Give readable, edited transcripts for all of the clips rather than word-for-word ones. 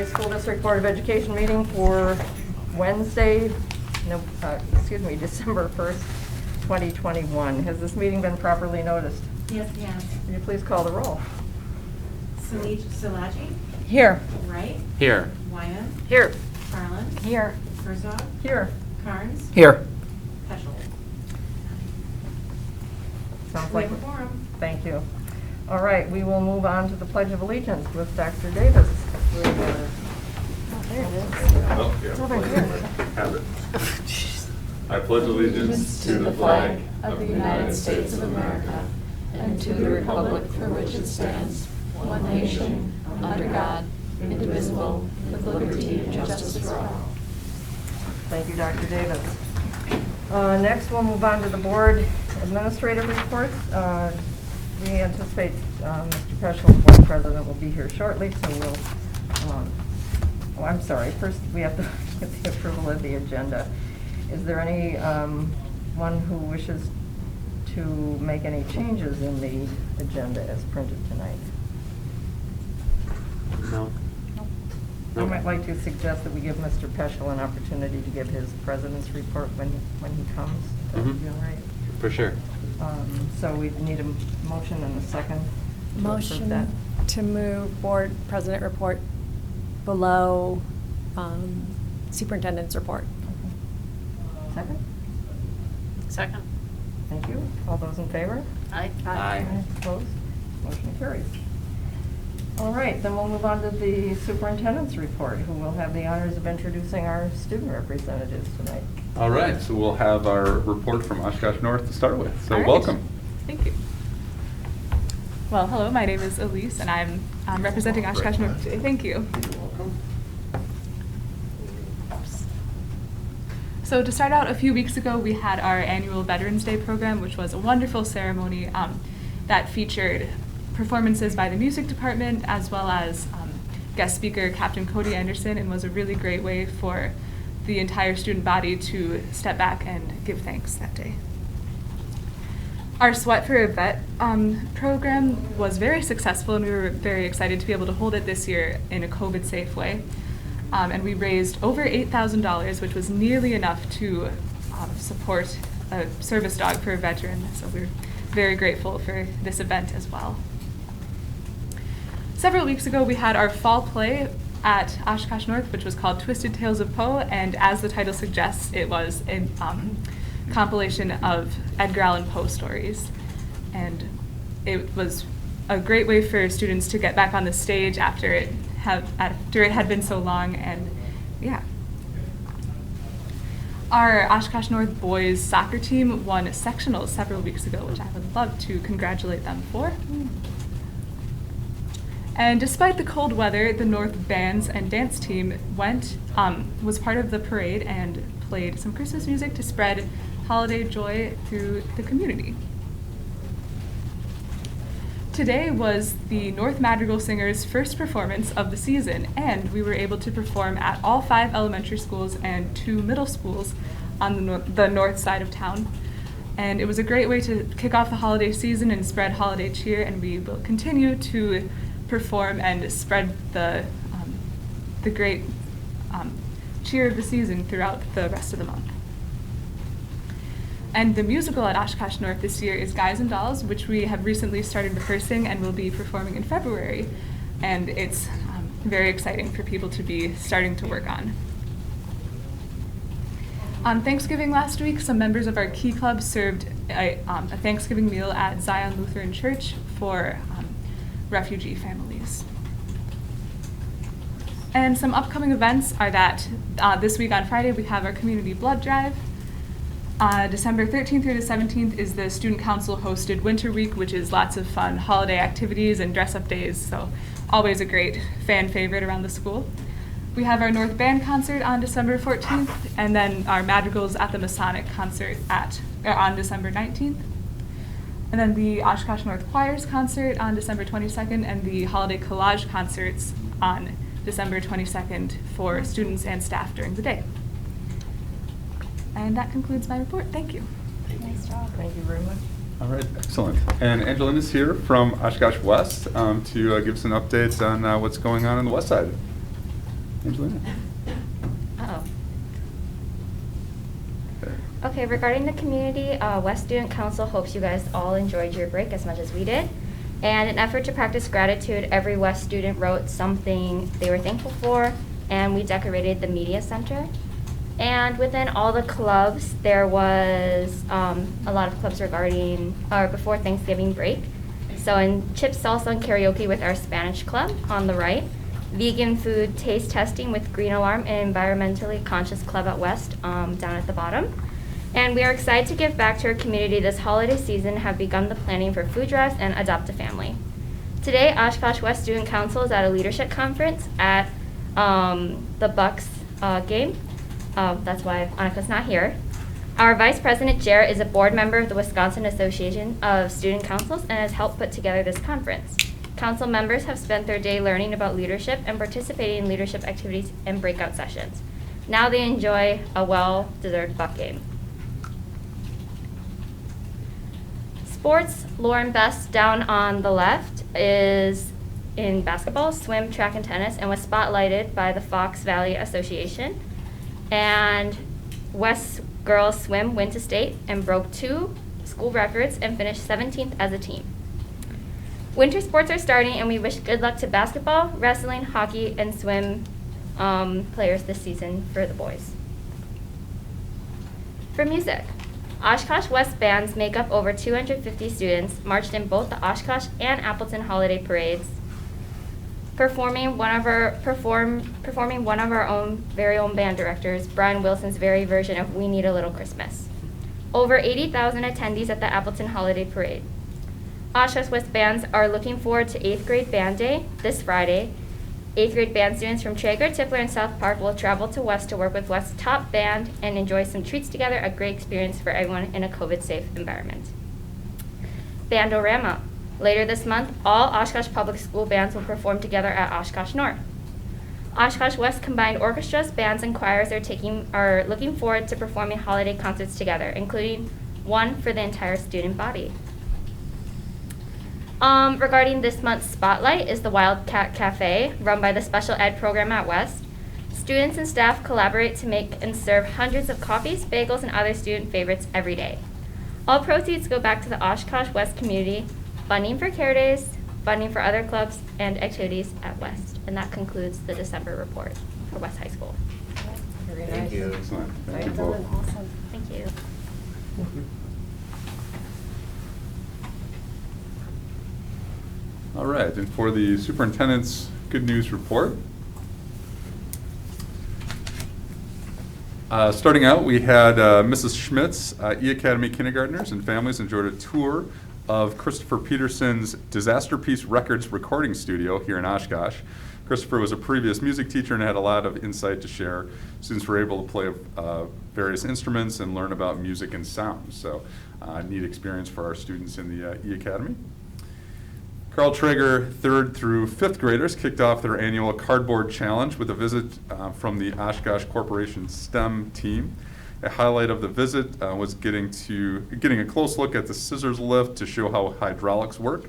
Area School District Board of Education meeting for Wednesday, December 1st, 2021. Has this meeting been properly noticed? Yes, yes. Will you please call the roll? Szilagyi? Here. Wright? Here. Wyman? Here. Harlan? Here. Herzog? Here. Carnes? Here. Peschel? Sounds We like. have a quorum. Thank you. All right, we will move on to the Pledge of Allegiance with Dr. Davis. Oh, there it is. Oh, yeah. It's over here. Have it. I pledge allegiance to the flag of the United States of America and to the republic for which it stands, one nation, under God, indivisible, with liberty and justice for all. Thank you, Dr. Davis. Next, we'll move on to the board administrative reports. We anticipate Mr. Peschel, board president, will be here shortly, so we'll, oh, I'm sorry, first we have to get the approval of the agenda. Is there any one who wishes to make any changes in the agenda as printed tonight? No. I might like to suggest that we give Mr. Peschel an opportunity to give his president's report when he comes. That would be all right. For sure. So we need a motion and a second. to approve that. Motion to move board president report below superintendent's report. Second? Second. Thank you. All those in favor? Aye. Aye. Opposed? Motion carries. All right, then we'll move on to the superintendent's report, who will have the honors of introducing our student representatives tonight. All right, so we'll have our report from Oshkosh North to start with. So All right. welcome. Thank you. Well, hello, my name is Elise, and I'm representing Oshkosh North today. Thank you. So to start out, a few weeks ago, we had our annual Veterans Day program, which was a wonderful ceremony that featured performances by the music department, as well as guest speaker Captain Cody Anderson, and was a really great way for the entire student body to step back and give thanks that day. Our Sweat for a Vet program was very successful, and we were very excited to be able to hold it this year in a COVID-safe way. And we raised over $8,000, which was nearly enough to support a service dog for a veteran. So we're very grateful for this event as well. Several weeks ago, we had our fall play at Oshkosh North, which was called Twisted Tales of Poe, and as the title suggests, it was a compilation of Edgar Allan Poe stories. And it was a great way for students to get back on the stage after it had been so long, and yeah. Our Oshkosh North boys soccer team won sectionals several weeks ago, which I would love to congratulate them for. And despite the cold weather, the North bands and dance team was part of the parade and played some Christmas music to spread holiday joy through the community. Today was the North Madrigal Singers' first performance of the season, and we were able to perform at all 5 elementary schools and 2 middle schools on the north side of town. And it was a great way to kick off the holiday season and spread holiday cheer, and we will continue to perform and spread the great cheer of the season throughout the rest of the month. And the musical at Oshkosh North this year is Guys and Dolls, which we have recently started rehearsing and will be performing in February. And it's very exciting for people to be starting to work on. On Thanksgiving last week, some members of our Key Club served a Thanksgiving meal at Zion Lutheran Church for refugee families. And some upcoming events are that this week on Friday we have our community blood drive. December 13th through the 17th is the Student Council hosted Winter Week, which is lots of fun holiday activities and dress-up days, so always a great fan favorite around the school. We have our North Band concert on December 14th, and then our Madrigals at the Masonic concert on December 19th. And then the Oshkosh North Choirs concert on December 22nd, and the Holiday Collage concerts on December 22nd for students and staff during the day. And that concludes my report. Thank you. Nice job. Thank you very much. All right, excellent. And Angelina's here from Oshkosh West to give us an update on what's going on the west side. Angelina? Uh-oh. Okay. Okay, regarding the community, West Student Council hopes you guys all enjoyed your break as much as we did. And in an effort to practice gratitude, every West student wrote something they were thankful for, and we decorated the media center. And within all the clubs, there was a lot of clubs regarding, or before Thanksgiving break. So in Chip Salsa and Karaoke with our Spanish club on the right, vegan food taste testing with Green Alarm and environmentally conscious club at West down at the bottom. And we are excited to give back to our community this holiday season, have begun the planning for food drives and adopt a family. Today, Oshkosh West Student Council is at a leadership conference at the Bucks game. That's why Annika's not here. Our Vice President, Jarrett, is a board member of the Wisconsin Association of Student Councils and has helped put together this conference. Council members have spent their day learning about leadership and participating in leadership activities and breakout sessions. Now they enjoy a well-deserved Buck game. Sports, Lauren Best down on the left is in basketball, swim, track, and tennis, and was spotlighted by the Fox Valley Association. And West girls swim went to state and broke 2 school records and finished 17th as a team. Winter sports are starting, and we wish good luck to basketball, wrestling, hockey, and swim players this season for the boys. For music, Oshkosh West bands make up over 250 students, marched in both the Oshkosh and Appleton holiday parades, performing one of our very own band directors, Brian Wilson's very version of We Need a Little Christmas. Over 80,000 attendees at the Appleton holiday parade. Oshkosh West bands are looking forward to 8th grade band day this Friday. 8th grade band students from Traeger, Tipler, and South Park will travel to West to work with West's top band and enjoy some treats together, a great experience for everyone in a COVID-safe environment. Bandorama. Later this month, all Oshkosh Public School bands will perform together at Oshkosh North. Oshkosh West combined orchestras, bands, and choirs are looking forward to performing holiday concerts together, including one for the entire student body. Regarding this month's spotlight is the Wildcat Cafe, run by the special ed program at West. Students and staff collaborate to make and serve hundreds of coffees, bagels, and other student favorites every day. All proceeds go back to the Oshkosh West community, funding for Care Days, funding for other clubs and activities at West. And that concludes the December report for West High School. Very nice. Thank you. Excellent. Thank you Well both. done. Awesome. Thank you. All right, and for the superintendent's good news report. Starting out, we had Mrs. Schmidt's E Academy kindergartners and families enjoyed a tour of Christopher Peterson's Disaster Piece Records recording studio here in Oshkosh. Christopher was a previous music teacher and had a lot of insight to share. Students were able to play various instruments and learn about music and sound. So neat experience for our students in the E Academy. Carl Traeger 3rd through 5th graders kicked off their annual cardboard challenge with a visit from the Oshkosh Corporation STEM team. A highlight of the visit was getting a close look at the scissors lift to show how hydraulics work.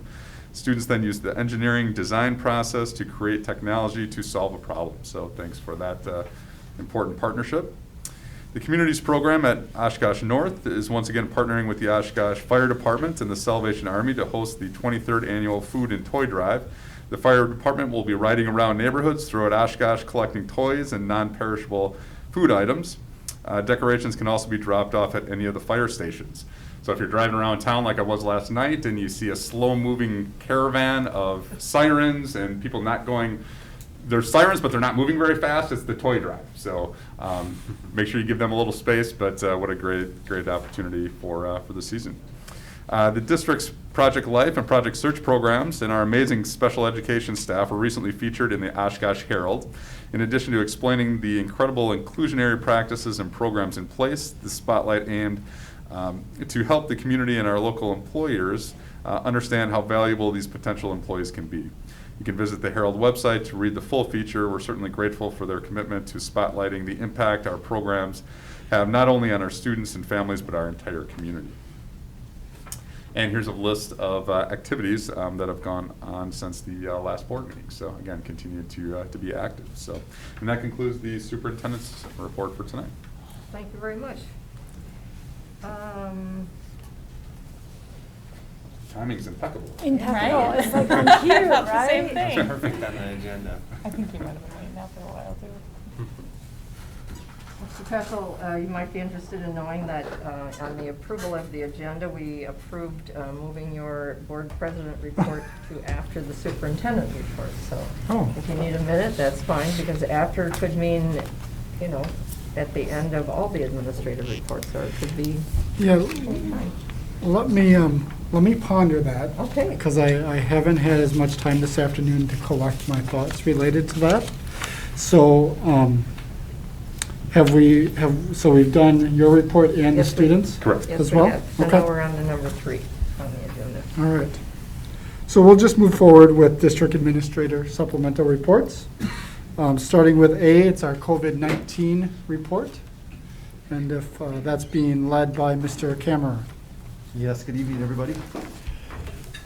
Students then used the engineering design process to create technology to solve a problem. So thanks for that important partnership. The Communities Program at Oshkosh North is once again partnering with the Oshkosh Fire Department and the Salvation Army to host the 23rd Annual Food and Toy Drive. The Fire Department will be riding around neighborhoods throughout Oshkosh collecting toys and non-perishable food items. Decorations can also be dropped off at any of the fire stations. So if you're driving around town like I was last night and you see a slow-moving caravan of sirens and people not going, they're sirens, but they're not moving very fast. It's the toy drive. So make sure you give them a little space, but what a great opportunity for the season. The district's Project Life and Project Search programs and our amazing special education staff were recently featured in the Oshkosh Herald. In addition to explaining the incredible inclusionary practices and programs in place, the spotlight aimed to help the community and our local employers understand how valuable these potential employees can be. You can visit the Herald website to read the full feature. We're certainly grateful for their commitment to spotlighting the impact our programs have not only on our students and families, but our entire community. And here's a list of activities that have gone on since the last board meeting. So again, continue to be active. So, and that concludes the superintendent's report for tonight. Thank you very much. Timing's impeccable. Impeccable. Right? It's like on cue, I thought the same right? thing. Perfect on the agenda. I think you might have been waiting out for a while too. Mr. Peschel, you might be interested in knowing that on the approval of the agenda, we approved moving your board president report to after the superintendent report. So if you need a minute, that's fine, because after could mean, you know, at the end of all the administrative reports, or it could be Yeah, anytime. let me ponder that. Okay. Because I haven't had as much time this afternoon to collect my thoughts related to that. So, so we've done your report and the Yes, we- students? Correct. Yes, As we well? have. So Okay. now we're on to number 3 on the agenda. All right. So we'll just move forward with district administrator supplemental reports. Starting with A, it's our COVID-19 report. And if that's being led by Mr. Cameron. Yes, good evening, everybody.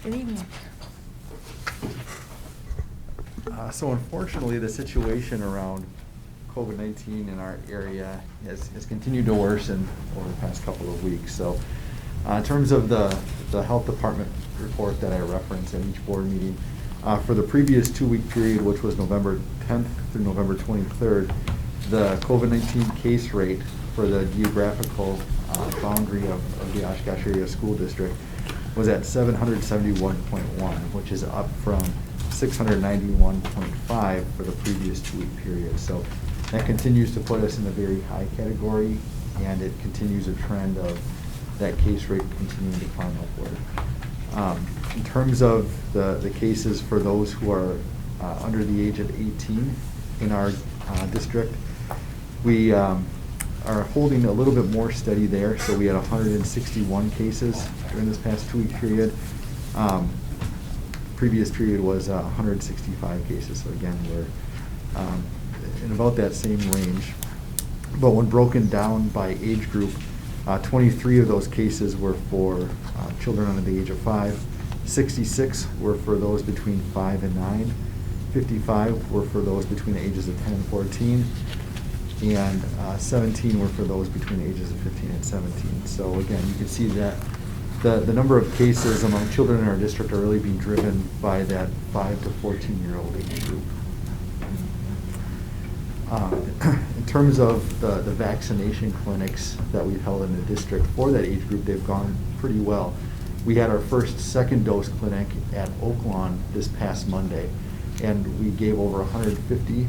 Good evening. So unfortunately, the situation around COVID-19 in our area has continued to worsen over the past couple of weeks. So in terms of the health department report that I referenced at each board meeting, for the previous 2-week period, which was November 10th through November 23rd, the COVID-19 case rate for the geographical boundary of the Oshkosh area school district was at 771.1, which is up from 691.5 for the previous 2-week period. So that continues to put us in a very high category, and it continues a trend of that case rate continuing to climb upward. In terms of the cases for those who are under the age of 18 in our district, we are holding a little bit more steady there. So we had 161 cases during this past 2-week period. Previous period was 165 cases. So again, we're in about that same range. But when broken down by age group, 23 of those cases were for children under the age of 5. 66 were for those between 5 and 9. 55 were for those between the ages of 10 and 14. And 17 were for those between the ages of 15 and 17. So again, you can see that the number of cases among children in our district are really being driven by that 5 to 14-year-old age group. In terms of the vaccination clinics that we've held in the district for that age group, they've gone pretty well. We had our first second dose clinic at Oaklawn this past Monday, and we gave over 150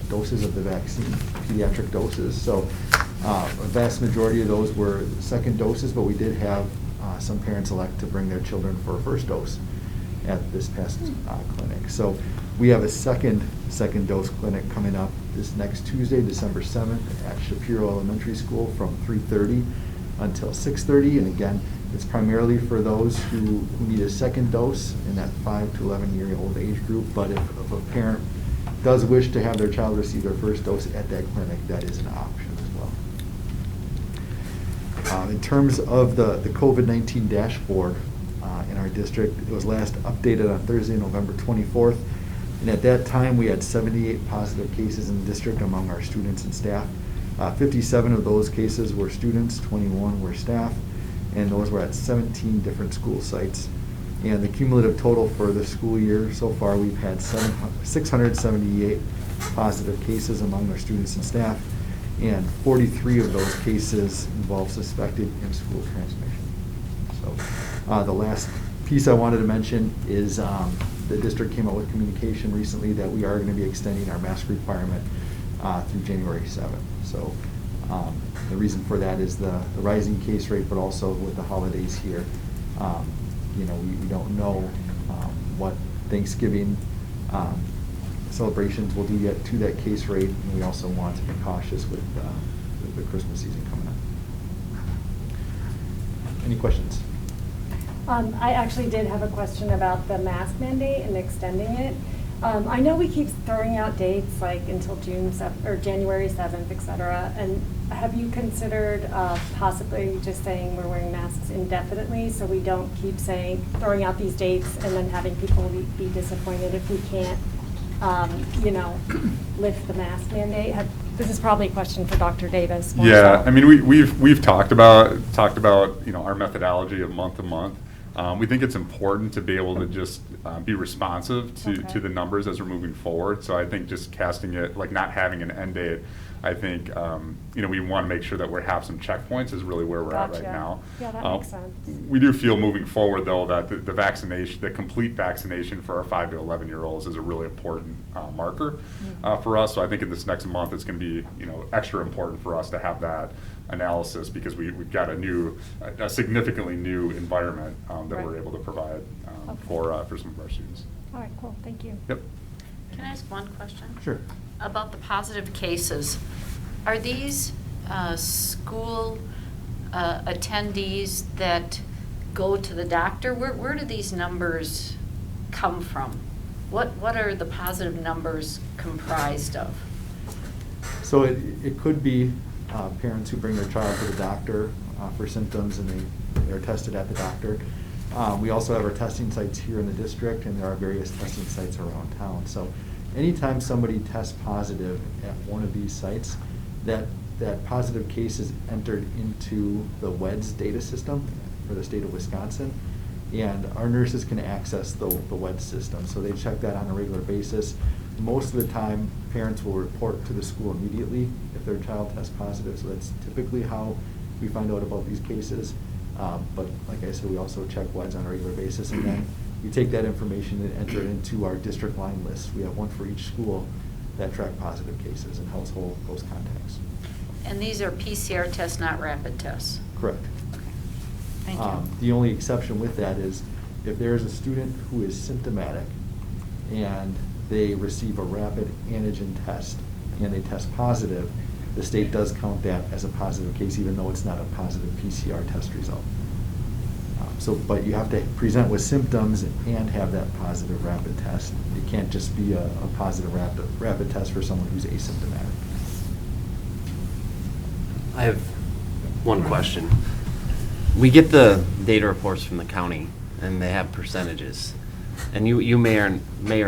doses of the vaccine, pediatric doses. So a vast majority of those were second doses, but we did have some parents elect to bring their children for a first dose at this past clinic. So we have a second dose clinic coming up this next Tuesday, December 7th at Shapiro Elementary School from 3:30 until 6:30. And again, it's primarily for those who need a second dose in that 5 to 11-year-old age group. But if a parent does wish to have their child receive their first dose at that clinic, that is an option as well. In terms of the COVID-19 dashboard in our district, it was last updated on Thursday, November 24th. And at that time, we had 78 positive cases in the district among our students and staff. 57 of those cases were students, 21 were staff, and those were at 17 different school sites. And the cumulative total for the school year so far, we've had 678 positive cases among our students and staff, and 43 of those cases involve suspected in-school transmission. So the last piece I wanted to mention is the district came out with communication recently that we are going to be extending our mask requirement through January 7th. So the reason for that is the rising case rate, but also with the holidays here. We don't know what Thanksgiving celebrations will do yet to that case rate, and we also want to be cautious with the Christmas season coming up. Any questions? I actually did have a question about the mask mandate and extending it. I know we keep throwing out dates like until June 7th or January 7th, et cetera, and have you considered possibly just saying we're wearing masks indefinitely so we don't keep saying, throwing out these dates and then having people be disappointed if we can't, lift the mask mandate? This is probably a question for Dr. Davis. more Yeah, so. I mean, we've talked about our methodology of month to month. We think it's important to be able to just be responsive to Okay. the numbers as we're moving forward. So I think just casting it, like not having an end date, I think, we want to make sure that we have some checkpoints is really where we're at right Gotcha. now. Yeah, that makes sense. We do feel moving forward, though, that the vaccination, the complete vaccination for our 5 to 11-year-olds is a really important marker for us. So I think in this next month, it's going to be, extra important for us to have that analysis because we've got a significantly new environment that Right. we're able to provide Okay. for some of our students. All right, cool, thank you. Yep. Can I ask one question? Sure. About the positive cases. Are these school attendees that go to the doctor? Where do these numbers come from? What are the positive numbers comprised of? So it could be parents who bring their child to the doctor for symptoms and they're tested at the doctor. We also have our testing sites here in the district, and there are various testing sites around town. So anytime somebody tests positive at one of these sites, that positive case is entered into the WEDS data system for the state of Wisconsin, and our nurses can access the WEDS system. So they check that on a regular basis. Most of the time, parents will report to the school immediately if their child tests positive. So that's typically how we find out about these cases. But like I said, we also check WEDS on a regular basis, and then we take that information and enter it into our district line list. We have one for each school that track positive cases and household close contacts. And these are PCR tests, not rapid tests? Correct. Thank you. The only exception with that is if there is a student who is symptomatic and they receive a rapid antigen test and they test positive, the state does count that as a positive case, even though it's not a positive PCR test result. But you have to present with symptoms and have that positive rapid test. It can't just be a positive rapid test for someone who's asymptomatic. I have one question. We get the data reports from the county, and they have percentages. And you may or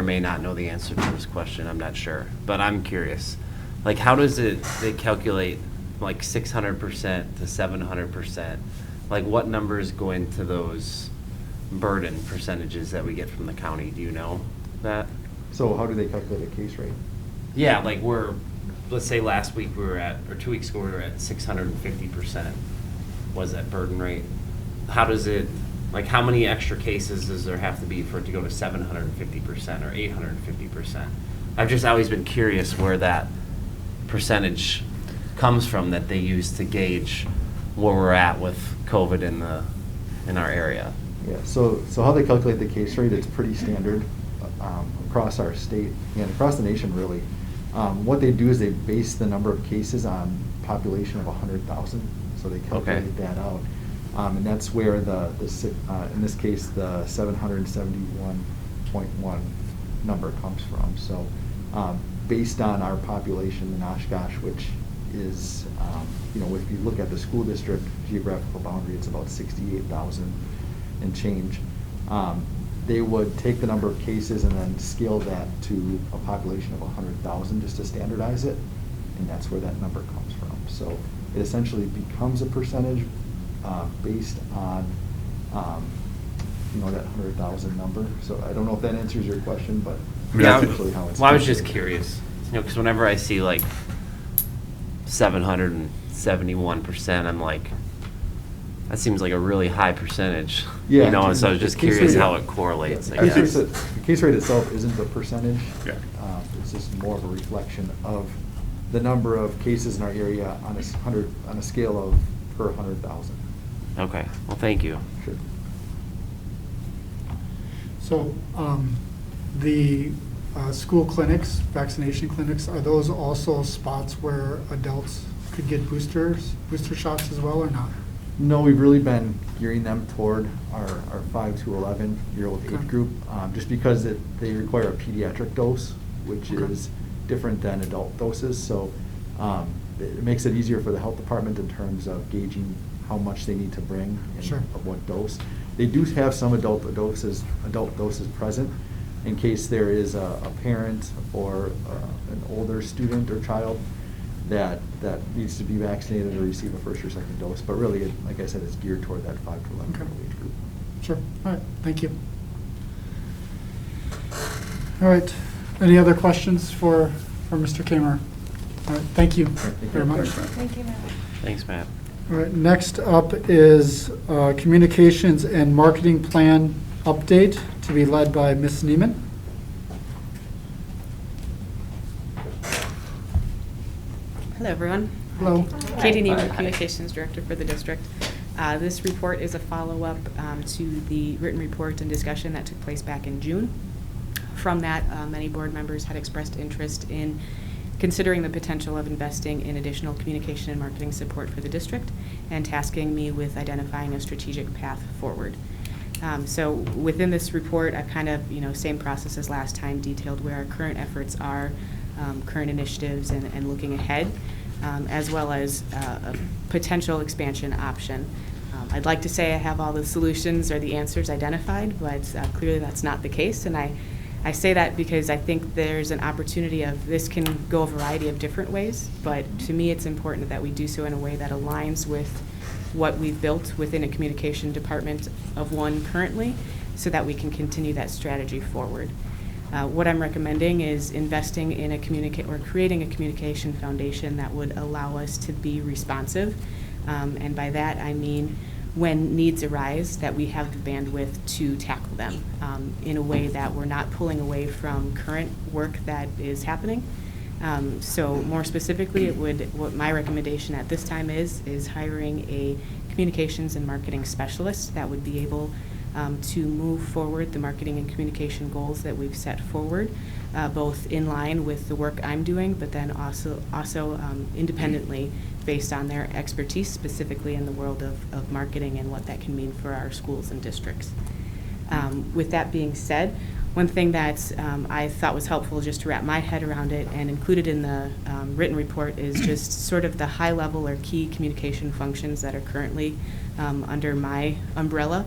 may not know the answer to this question, I'm not sure. But I'm curious. Like, how does they calculate, like, 600% to 700%? Like, what numbers go into those burden percentages that we get from the county? Do you know that? So how do they calculate a case rate? Yeah, like let's say last week we were at, or 2 weeks ago we were at 650% was that burden rate. How does it, like how many extra cases does there have to be for it to go to 750% or 850%? I've just always been curious where that percentage comes from that they use to gauge where we're at with COVID in our area. Yeah, so how they calculate the case rate, it's pretty standard across our state and across the nation, really. What they do is they base the number of cases on population of 100,000, so they calculate that out. And that's where in this case, the 771.1 number comes from. So based on our population in Oshkosh, which is, if you look at the school district geographical boundary, it's about 68,000 and change. They would take the number of cases and then scale that to a population of 100,000 just to standardize it, and that's where that number comes from. So it essentially becomes a percentage based on that 100,000 number. So I don't know if that answers your question, but that's actually how it's. Well, I was just curious, because whenever I see like 771%, I'm like, that seems like a really high percentage. Yeah. And so I was just The case curious rate- how it correlates. I The guess. case rate itself isn't the percentage. Yeah. It's just more of a reflection of the number of cases in our area on a scale of per 100,000. Okay, well, thank you. Sure. So the school clinics, vaccination clinics, are those also spots where adults could get booster shots as well or not? No, we've really been gearing them toward our 5 to 11-year-old age Okay. group, just because they require a pediatric dose, which Okay. is different than adult doses. So it makes it easier for the health department in terms of gauging how much they need to bring and Sure. of what dose. They do have some adult doses present in case there is a parent or an older student or child that needs to be vaccinated or receive a first or second dose. But really, like I said, it's geared toward that 5 to 11 year old age group. Sure. All right. Thank you. All right. Any other questions for Mr. Kamer? All right. Thank you very much. Thank you, Matt. Thanks, Matt. All right. Next up is communications and marketing plan update to be led by Ms. Neiman. Hello, everyone. Hello. Katie Neiman, Communications Director for the district. This report is a follow-up to the written report and discussion that took place back in June. From that, many board members had expressed interest in considering the potential of investing in additional communication and marketing support for the district and tasking me with identifying a strategic path forward. So within this report, I've kind of, same process as last time, detailed where our current efforts are, current initiatives, and looking ahead, as well as a potential expansion option. I'd like to say I have all the solutions or the answers identified, but clearly that's not the case. And I say that because I think there's an opportunity of this can go a variety of different ways, but to me it's important that we do so in a way that aligns with what we've built within a communication department of one currently, so that we can continue that strategy forward. What I'm recommending is investing in creating a communication foundation that would allow us to be responsive, and by that I mean when needs arise, that we have the bandwidth to tackle them in a way that we're not pulling away from current work that is happening. So more specifically, what my recommendation at this time is hiring a communications and marketing specialist that would be able to move forward the marketing and communication goals that we've set forward, both in line with the work I'm doing, but then also independently based on their expertise, specifically in the world of marketing and what that can mean for our schools and districts. With that being said, one thing that I thought was helpful just to wrap my head around it and included in the written report is just sort of the high level or key communication functions that are currently under my umbrella.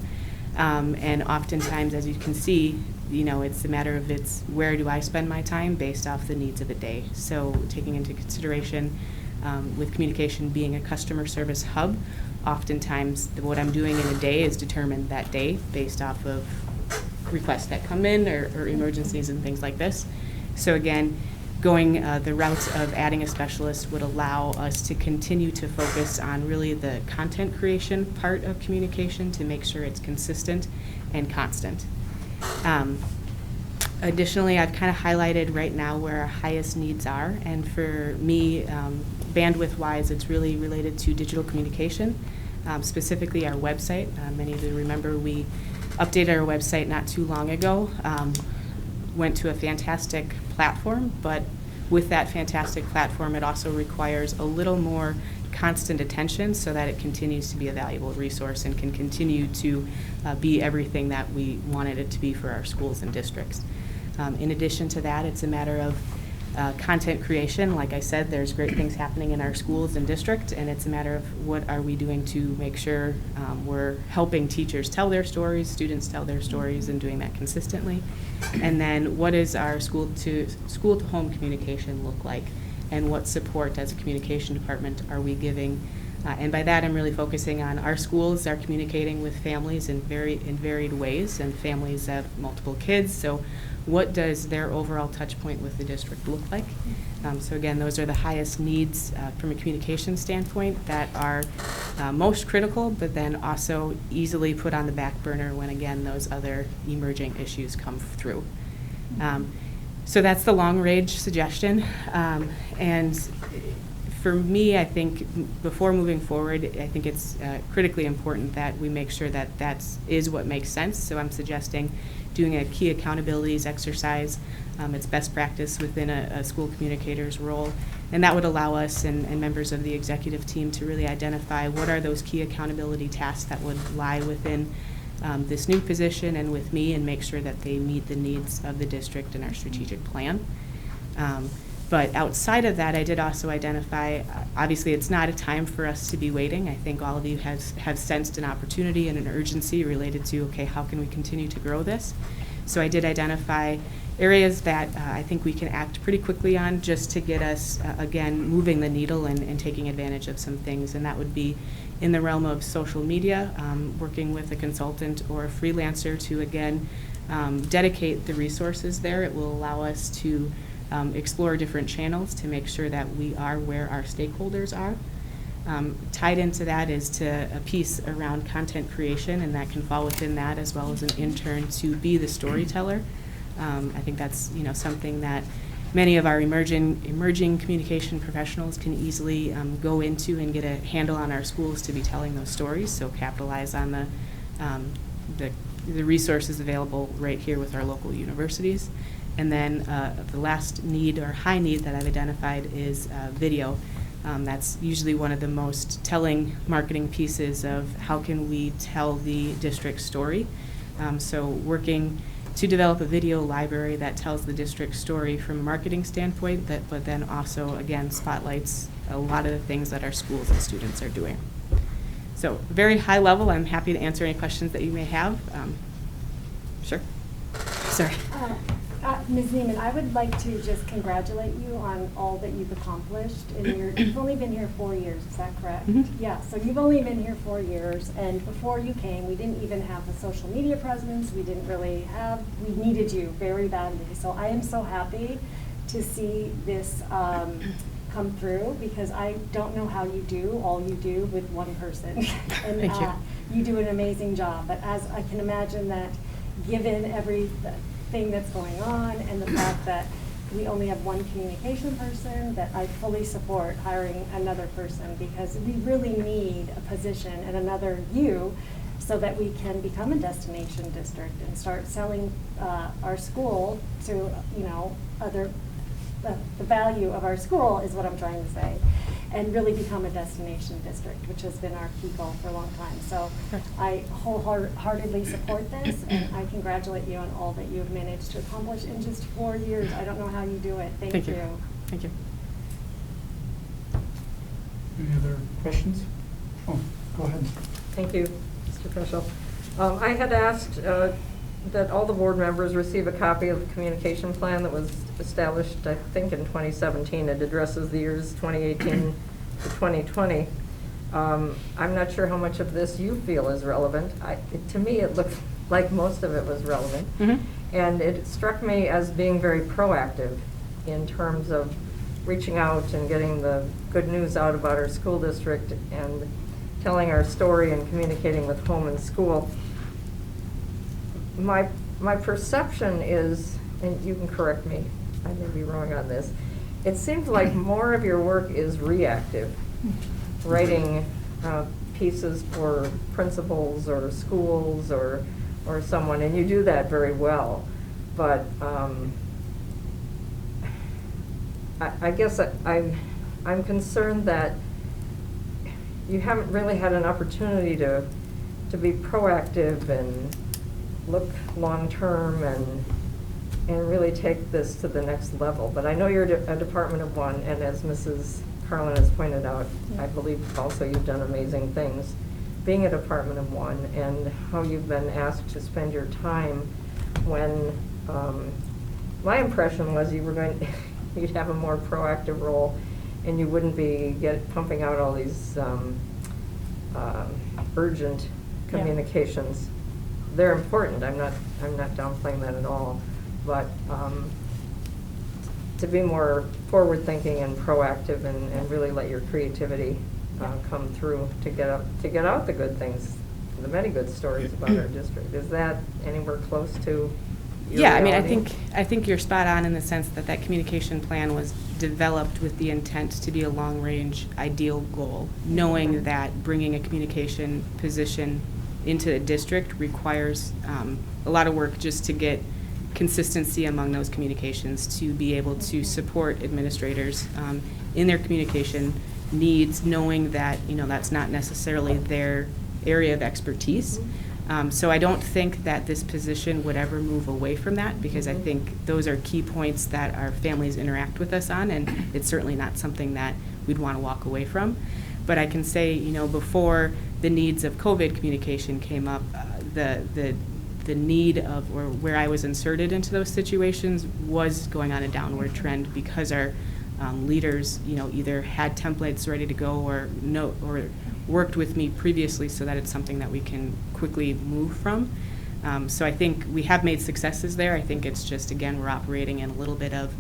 And oftentimes, as you can see, it's a matter of where do I spend my time based off the needs of the day. So taking into consideration with communication being a customer service hub, oftentimes what I'm doing in a day is determined that day based off of requests that come in or emergencies and things like this. So again, going the route of adding a specialist would allow us to continue to focus on really the content creation part of communication to make sure it's consistent and constant. Additionally, I've kind of highlighted right now where our highest needs are, and for me, bandwidth-wise, it's really related to digital communication, specifically our website. Many of you remember we updated our website not too long ago, went to a fantastic platform, but with that fantastic platform, it also requires a little more constant attention so that it continues to be a valuable resource and can continue to be everything that we wanted it to be for our schools and districts. In addition to that, it's a matter of content creation. Like I said, there's great things happening in our schools and district, and it's a matter of what are we doing to make sure we're helping teachers tell their stories, students tell their stories, and doing that consistently. And then what is our school to home communication look like, and what support as a communication department are we giving? And by that, I'm really focusing on our schools are communicating with families in varied ways, and families have multiple kids. So what does their overall touch point with the district look like? So again, those are the highest needs from a communication standpoint that are most critical, but then also easily put on the back burner when, again, those other emerging issues come through. So that's the long-range suggestion. And for me, I think before moving forward, I think it's critically important that we make sure that that is what makes sense. So I'm suggesting doing a key accountabilities exercise. It's best practice within a school communicator's role. And that would allow us and members of the executive team to really identify what are those key accountability tasks that would lie within this new position and with me, and make sure that they meet the needs of the district and our strategic plan. But outside of that, I did also identify, obviously it's not a time for us to be waiting. I think all of you have sensed an opportunity and an urgency related to, okay, how can we continue to grow this? So I did identify areas that I think we can act pretty quickly on just to get us, again, moving the needle and taking advantage of some things. And that would be in the realm of social media, working with a consultant or a freelancer to, again, dedicate the resources there. It will allow us to explore different channels to make sure that we are where our stakeholders are. Tied into that is to a piece around content creation, and that can fall within that, as well as an intern to be the storyteller. I think that's something that many of our emerging communication professionals can easily go into and get a handle on our schools to be telling those stories. So capitalize on the resources available right here with our local universities. And then the last need or high need that I've identified is video. That's usually one of the most telling marketing pieces of how can we tell the district story. So working to develop a video library that tells the district story from a marketing standpoint, but then also, again, spotlights a lot of the things that our schools and students are doing. So very high level, I'm happy to answer any questions that you may have. Sure. Sorry. Ms. Neiman, I would like to just congratulate you on all that you've accomplished. You've only been here 4 years, is that correct? Mm-hmm. Yeah, so you've only been here 4 years, and before you came, we didn't even have a social media presence. We needed you very badly. So I am so happy to see this come through, because I don't know how you do all you do with one person. And Thank you. You do an amazing job, but as I can imagine that given everything that's going on and the fact that we only have one communication person, that I fully support hiring another person, because we really need a position and another you so that we can become a destination district and start selling our school to, the value of our school is what I'm trying to say, and really become a destination district, which has been our key goal for a long time. So I wholeheartedly support this, and I congratulate you on all that you have managed to accomplish in just 4 years. I don't know how you do it. Thank you. Thank you. Any other questions? Oh, go ahead. Thank you, Mr. Peschel. I had asked that all the board members receive a copy of the communication plan that was established, I think, in 2017. It addresses the years 2018 to 2020. I'm not sure how much of this you feel is relevant. To me, it looked like most of it was relevant. Mm-hmm. And it struck me as being very proactive in terms of reaching out and getting the good news out about our school district and telling our story and communicating with home and school. My perception is, and you can correct me, I may be wrong on this, it seems like more of your work is reactive, writing pieces for principals or schools or someone, and you do that very well. But I guess I'm concerned that you haven't really had an opportunity to be proactive and look long-term and really take this to the next level. But I know you're a department of one, and as Mrs. Carlin has pointed out, I believe also you've done amazing things being a department of one, and how you've been asked to spend your time when my impression was you'd have a more proactive role, and you wouldn't be pumping out all these urgent communications. They're important. I'm not downplaying that at all, but to be more forward-thinking and proactive and really let your creativity come through to get out the good things, the many good stories about our district. Is that anywhere close to your reality? I think you're spot on in the sense that communication plan was developed with the intent to be a long-range ideal goal, knowing that bringing a communication position into a district requires a lot of work just to get consistency among those communications, to be able to support administrators in their communication needs, knowing that that's not necessarily their area of expertise, So I don't think that this position would ever move away from that, because I think those are key points that our families interact with us on, and it's certainly not something that we'd want to walk away from. But I can say, you know, before the needs of COVID communication came up, the need of, or where I was inserted into those situations was going on a downward trend, because our leaders, you know, either had templates ready to go or worked with me previously so that it's something that we can quickly move from. So I think we have made successes there. I think it's just, again, we're operating in a little bit of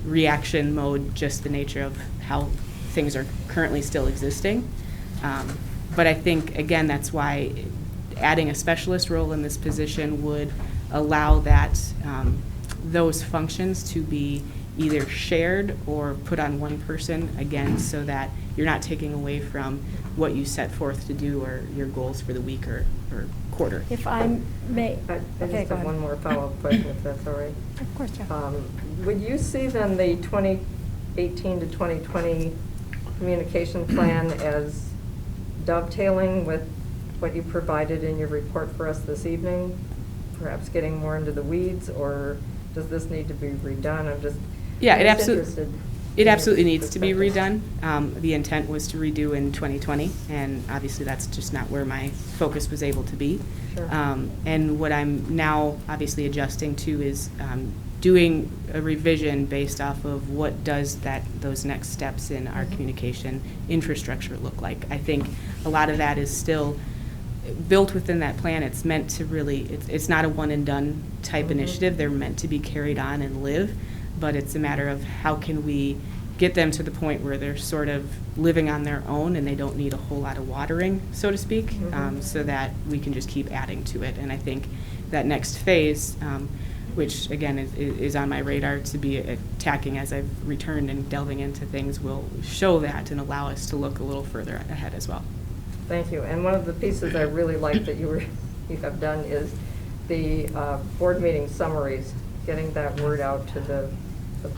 reaction mode, just the nature of how things are currently still existing. But I think, again, that's why adding a specialist role in this position would allow that those functions to be either shared or put on one person, again, so that you're not taking away from what you set forth to do or your goals for the week or quarter. If I may, I okay, just go have ahead. one more follow-up question, if that's all right. Of course, yeah. Would you see then the 2018 to 2020 communication plan as dovetailing with what you provided in your report for us this evening? Perhaps getting more into the weeds, or does this need to be redone? I'm just interested. It absolutely needs to be redone. The intent was to redo in 2020, and obviously that's just not where my focus was able to be. Sure. And what I'm now obviously adjusting to is doing a revision based off of what does those next steps in our communication infrastructure look like. I think a lot of that is still built within that plan. It's meant to really, it's not a one and done type initiative. They're meant to be carried on and live, but it's a matter of how can we get them to the point where they're sort of living on their own and they don't need a whole lot of watering, so to speak, so that we can just keep adding to it. And I think that next phase, which again is on my radar to be attacking as I've returned and delving into things, will show that and allow us to look a little further ahead as well. Thank you. And one of the pieces I really like that you have done is the board meeting summaries, getting that word out to the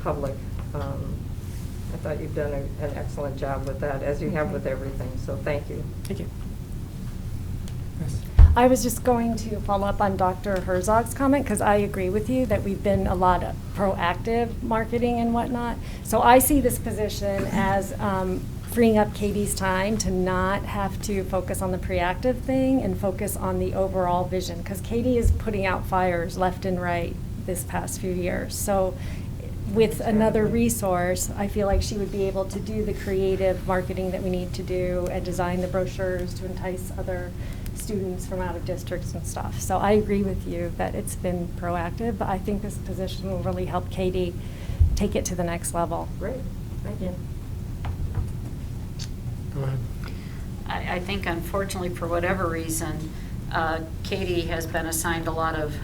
public. I thought you've done an excellent job with that, as you have with everything, so thank you. Thank you. I was just going to follow up on Dr. Herzog's comment, because I agree with you that we've been a lot of proactive marketing and whatnot. So I see this position as freeing up Katie's time to not have to focus on the reactive thing and focus on the overall vision, because Katie is putting out fires left and right this past few years. So with another resource, I feel like she would be able to do the creative marketing that we need to do and design the brochures to entice other students from out of districts and stuff. So I agree with you that it's been proactive, but I think this position will really help Katie take it to the next level. Great, thank you. Go ahead. I think unfortunately, for whatever reason, Katie has been assigned a lot of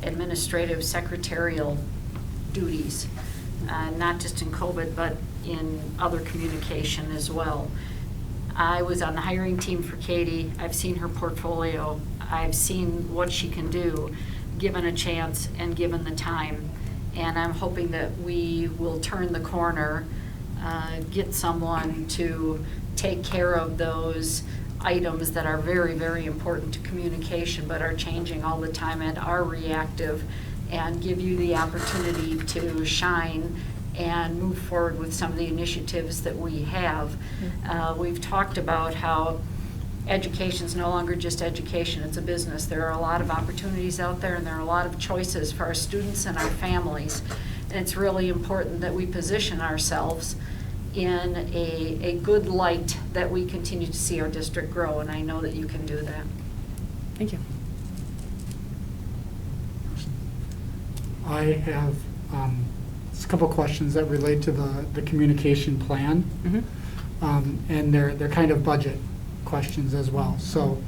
administrative secretarial duties, not just in COVID, but in other communication as well. I was on the hiring team for Katie. I've seen her portfolio. I've seen what she can do, given a chance and given the time. And I'm hoping that we will turn the corner, get someone to take care of those items that are very, very important to communication, but are changing all the time and are reactive, and give you the opportunity to shine and move forward with some of the initiatives that we have. We've talked about how education is no longer just education, it's a business. There are a lot of opportunities out there, and there are a lot of choices for our students and our families. And it's really important that we position ourselves in a good light, that we continue to see our district grow, and I know that you can do that. Thank you. I have just a couple questions that relate to the communication plan, and they're kind of budget questions as well. So,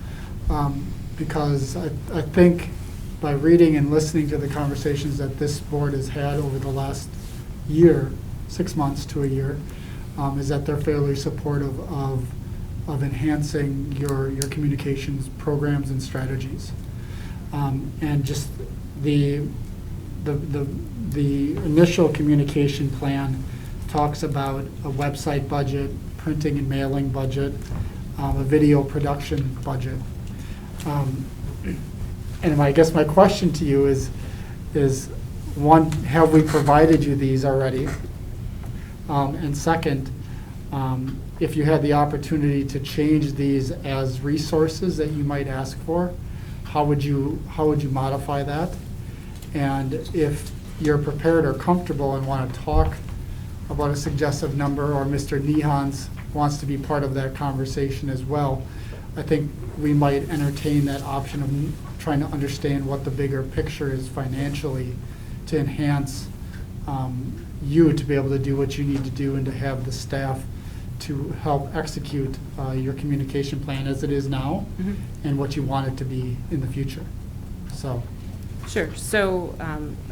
because I think by reading and listening to the conversations that this board has had over the last year, 6 months to a year, is that they're fairly supportive of enhancing your communications programs and strategies, and just the initial communication plan talks about a website budget, printing and mailing budget, a video production budget. And I guess my question to you is one, have we provided you these already? And second, if you had the opportunity to change these as resources that you might ask for, how would you modify that? And if you're prepared or comfortable and want to talk about a suggestive number, or Mr. Nehans wants to be part of that conversation as well, I think we might entertain that option of trying to understand what the bigger picture is financially to enhance you to be able to do what you need to do and to have the staff to help execute your communication plan as it is now and what you want it to be in the future. So. Sure. So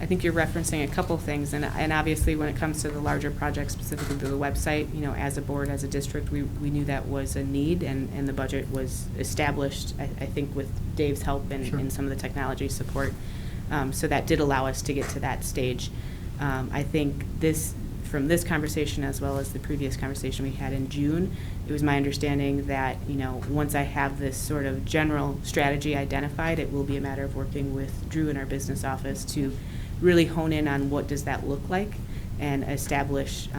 I think you're referencing a couple things, and obviously when it comes to the larger projects, specifically to the website, you know, as a board, as a district, we knew that was a need, and the budget was established, I think, with Dave's help and some of the technology support. So that did allow us to get to that stage. I think from this conversation, as well as the previous conversation we had in June, it was my understanding that, you know, once I have this sort of general strategy identified, it will be a matter of working with Drew in our business office to really hone in on what does that look like and establish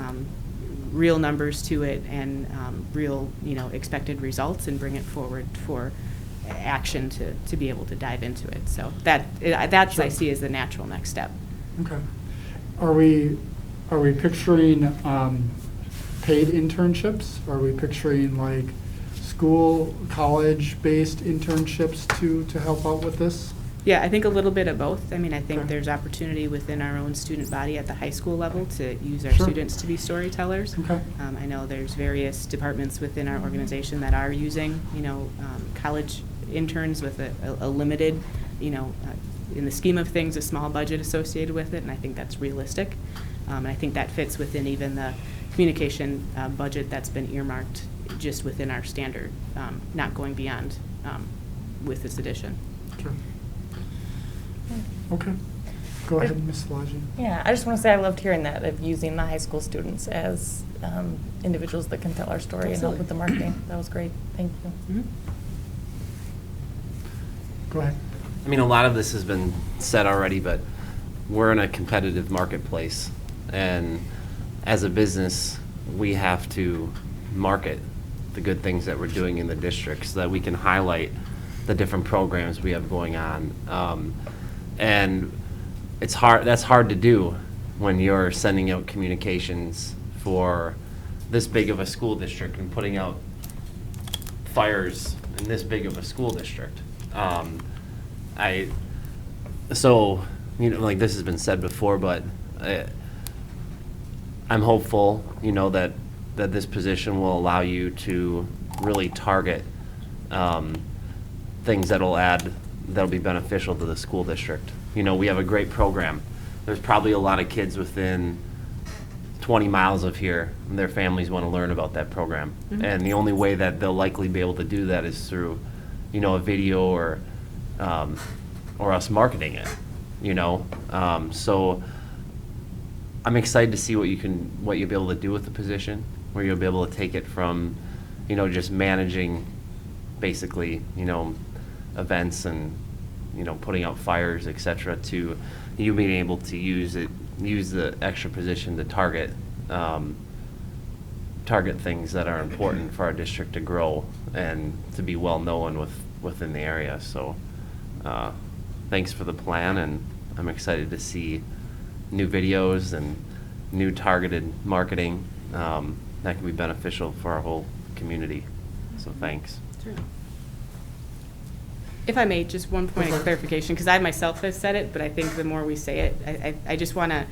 real numbers to it and real, you know, expected results, and bring it forward for action to be able to dive into it. So that's I see as the natural next step. Okay. Are we picturing paid internships? Are we picturing like school, college-based internships to help out with this? Yeah, I think a little bit of both. I mean, I think Okay. there's opportunity within our own student body at the high school level to use our students to be storytellers. Okay. I know there's various departments within our organization that are using, you know, college interns with a limited, you know, in the scheme of things, a small budget associated with it, and I think that's realistic. And I think that fits within even the communication budget that's been earmarked just within our standard, not going beyond with this addition. Sure. Okay. Go ahead, Ms. Laji. Yeah, I just want to say I loved hearing that, of using the high school students as individuals that can tell our story and help with the marketing. That was great. Thank you. Mm-hmm. Go ahead. I mean, a lot of this has been said already, but we're in a competitive marketplace. And as a business, we have to market the good things that we're doing in the district so that we can highlight the different programs we have going on. And it's hard. That's hard to do when you're sending out communications for this big of a school district and putting out fires in this big of a school district. So, you know, like this has been said before, but I'm hopeful, you know, that this position will allow you to really target things that'll be beneficial to the school district. You know, we have a great program. There's probably a lot of kids within 20 miles of here, and their families want to learn about that program. Mm-hmm. And the only way that they'll likely be able to do that is through, you know, a video or us marketing it, you know. So I'm excited to see what you'll be able to do with the position, where you'll be able to take it from, you know, just managing basically, you know, events and, you know, putting out fires, etc., to you being able to use the extra position to target things that are important for our district to grow and to be well known within the area. So thanks for the plan, and I'm excited to see new videos and new targeted marketing that can be beneficial for our whole community. So thanks. Sure. If I may, just one point of clarification, because I myself have said it, but I think the more we say it, I just want to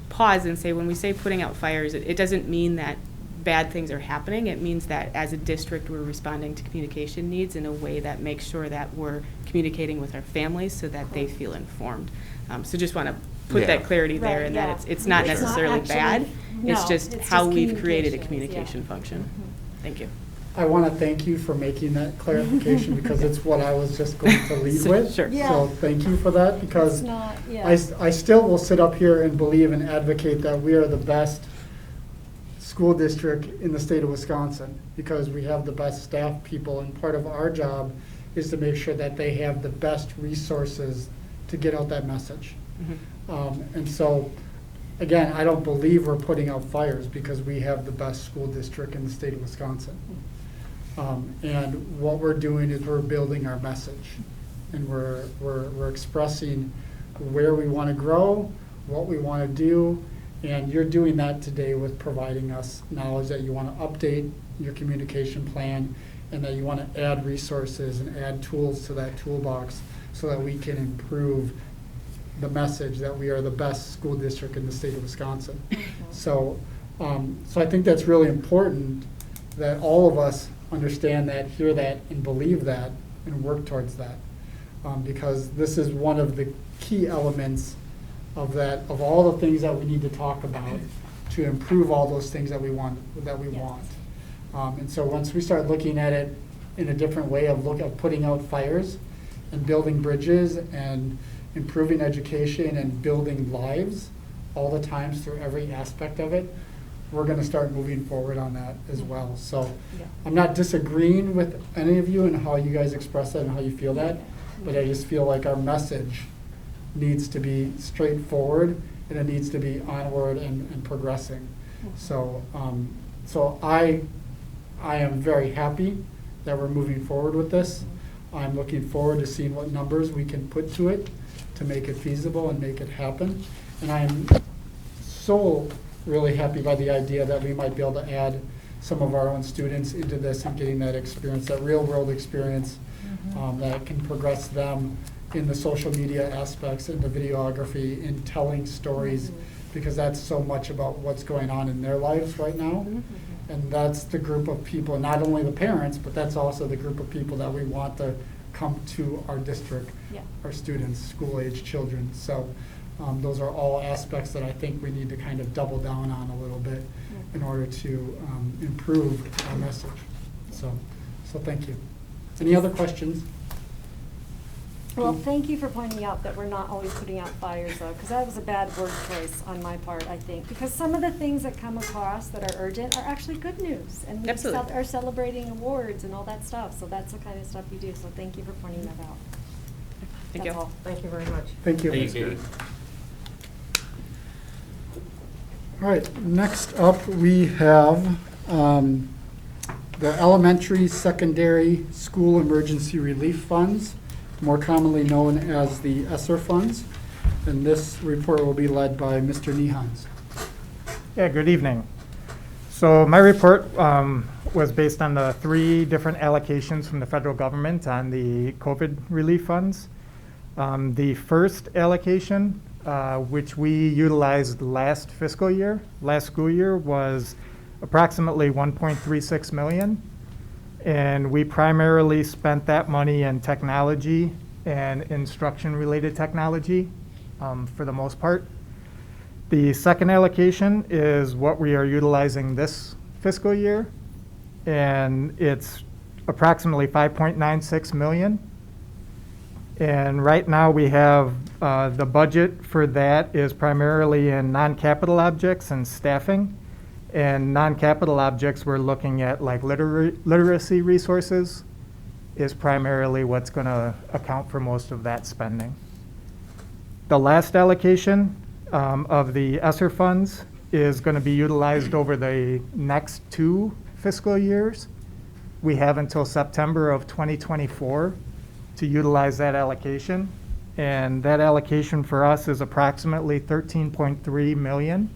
pause and say, when we say putting out fires, it doesn't mean that bad things are happening. It means that as a district, we're responding to communication needs in a way that makes sure that we're communicating with our families so that they feel informed. So just want to put that clarity there, and that it's not necessarily bad. It's just how we've created a communication function. Thank you. I want to thank you for making that clarification because it's what I was just going to lead with. Sure. Yeah. So thank you for that, because It's not, yeah. I still will sit up here and believe and advocate that we are the best school district in the state of Wisconsin because we have the best staff people, and part of our job is to make sure that they have the best resources to get out that message. And so, again, I don't believe we're putting out fires because we have the best school district in the state of Wisconsin. And what we're doing is we're building our message, and we're expressing where we want to grow, what we want to do, and you're doing that today with providing us knowledge that you want to update your communication plan and that you want to add resources and add tools to that toolbox so that we can improve the message that we are the best school district in the state of Wisconsin. So I think that's really important that all of us understand that, hear that, and believe that, and work towards that. Because this is one of the key elements of that, of all the things that we need to talk about to improve all those things that we want. And so once we start looking at it in a different way of putting out fires and building bridges and improving education and building lives all the times through every aspect of it, we're going to start moving forward on that as well. So I'm not disagreeing with any of you and how you guys express that and how you feel that, but I just feel like our message needs to be straightforward and it needs to be onward and progressing. So I am very happy that we're moving forward with this. I'm looking forward to seeing what numbers we can put to it to make it feasible and make it happen. And I'm so really happy by the idea that we might be able to add some of our own students into this and getting that experience, that real world experience that can progress them in the social media aspects, in the videography, in telling stories, because that's so much about what's going on in their lives right now. And that's the group of people, not only the parents, but that's also the group of people that we want to come to our district, our students, school-age children. So those are all aspects that I think we need to kind of double down on a little bit in order to improve our message. So thank you. Any other questions? Well, thank you for pointing out that we're not always putting out fires, though, because that was a bad word choice on my part, I think. Because some of the things that come across that are urgent are actually good news. And we are celebrating awards and all that stuff. So that's the kind of stuff you do. So thank you for pointing that out. Thank That's you. all. Thank you very much. Thank you. Thank you. All right, next up we have the Elementary Secondary School Emergency Relief Funds, more commonly known as the ESSER funds. And this report will be led by Mr. Nehans. Yeah, good evening. So my report was based on the 3 different allocations from the federal government on the COVID relief funds. The first allocation, which we utilized last school year, was approximately $1.36 million. And we primarily spent that money in technology and instruction-related technology for the most part. The second allocation is what we are utilizing this fiscal year, and it's approximately $5.96 million. And right now we have the budget for that is primarily in non-capital objects and staffing. And non-capital objects, we're looking at like literacy resources is primarily what's going to account for most of that spending. The last allocation of the ESSER funds is going to be utilized over the next 2 fiscal years. We have until September of 2024 to utilize that allocation. And that allocation for us is approximately $13.3 million.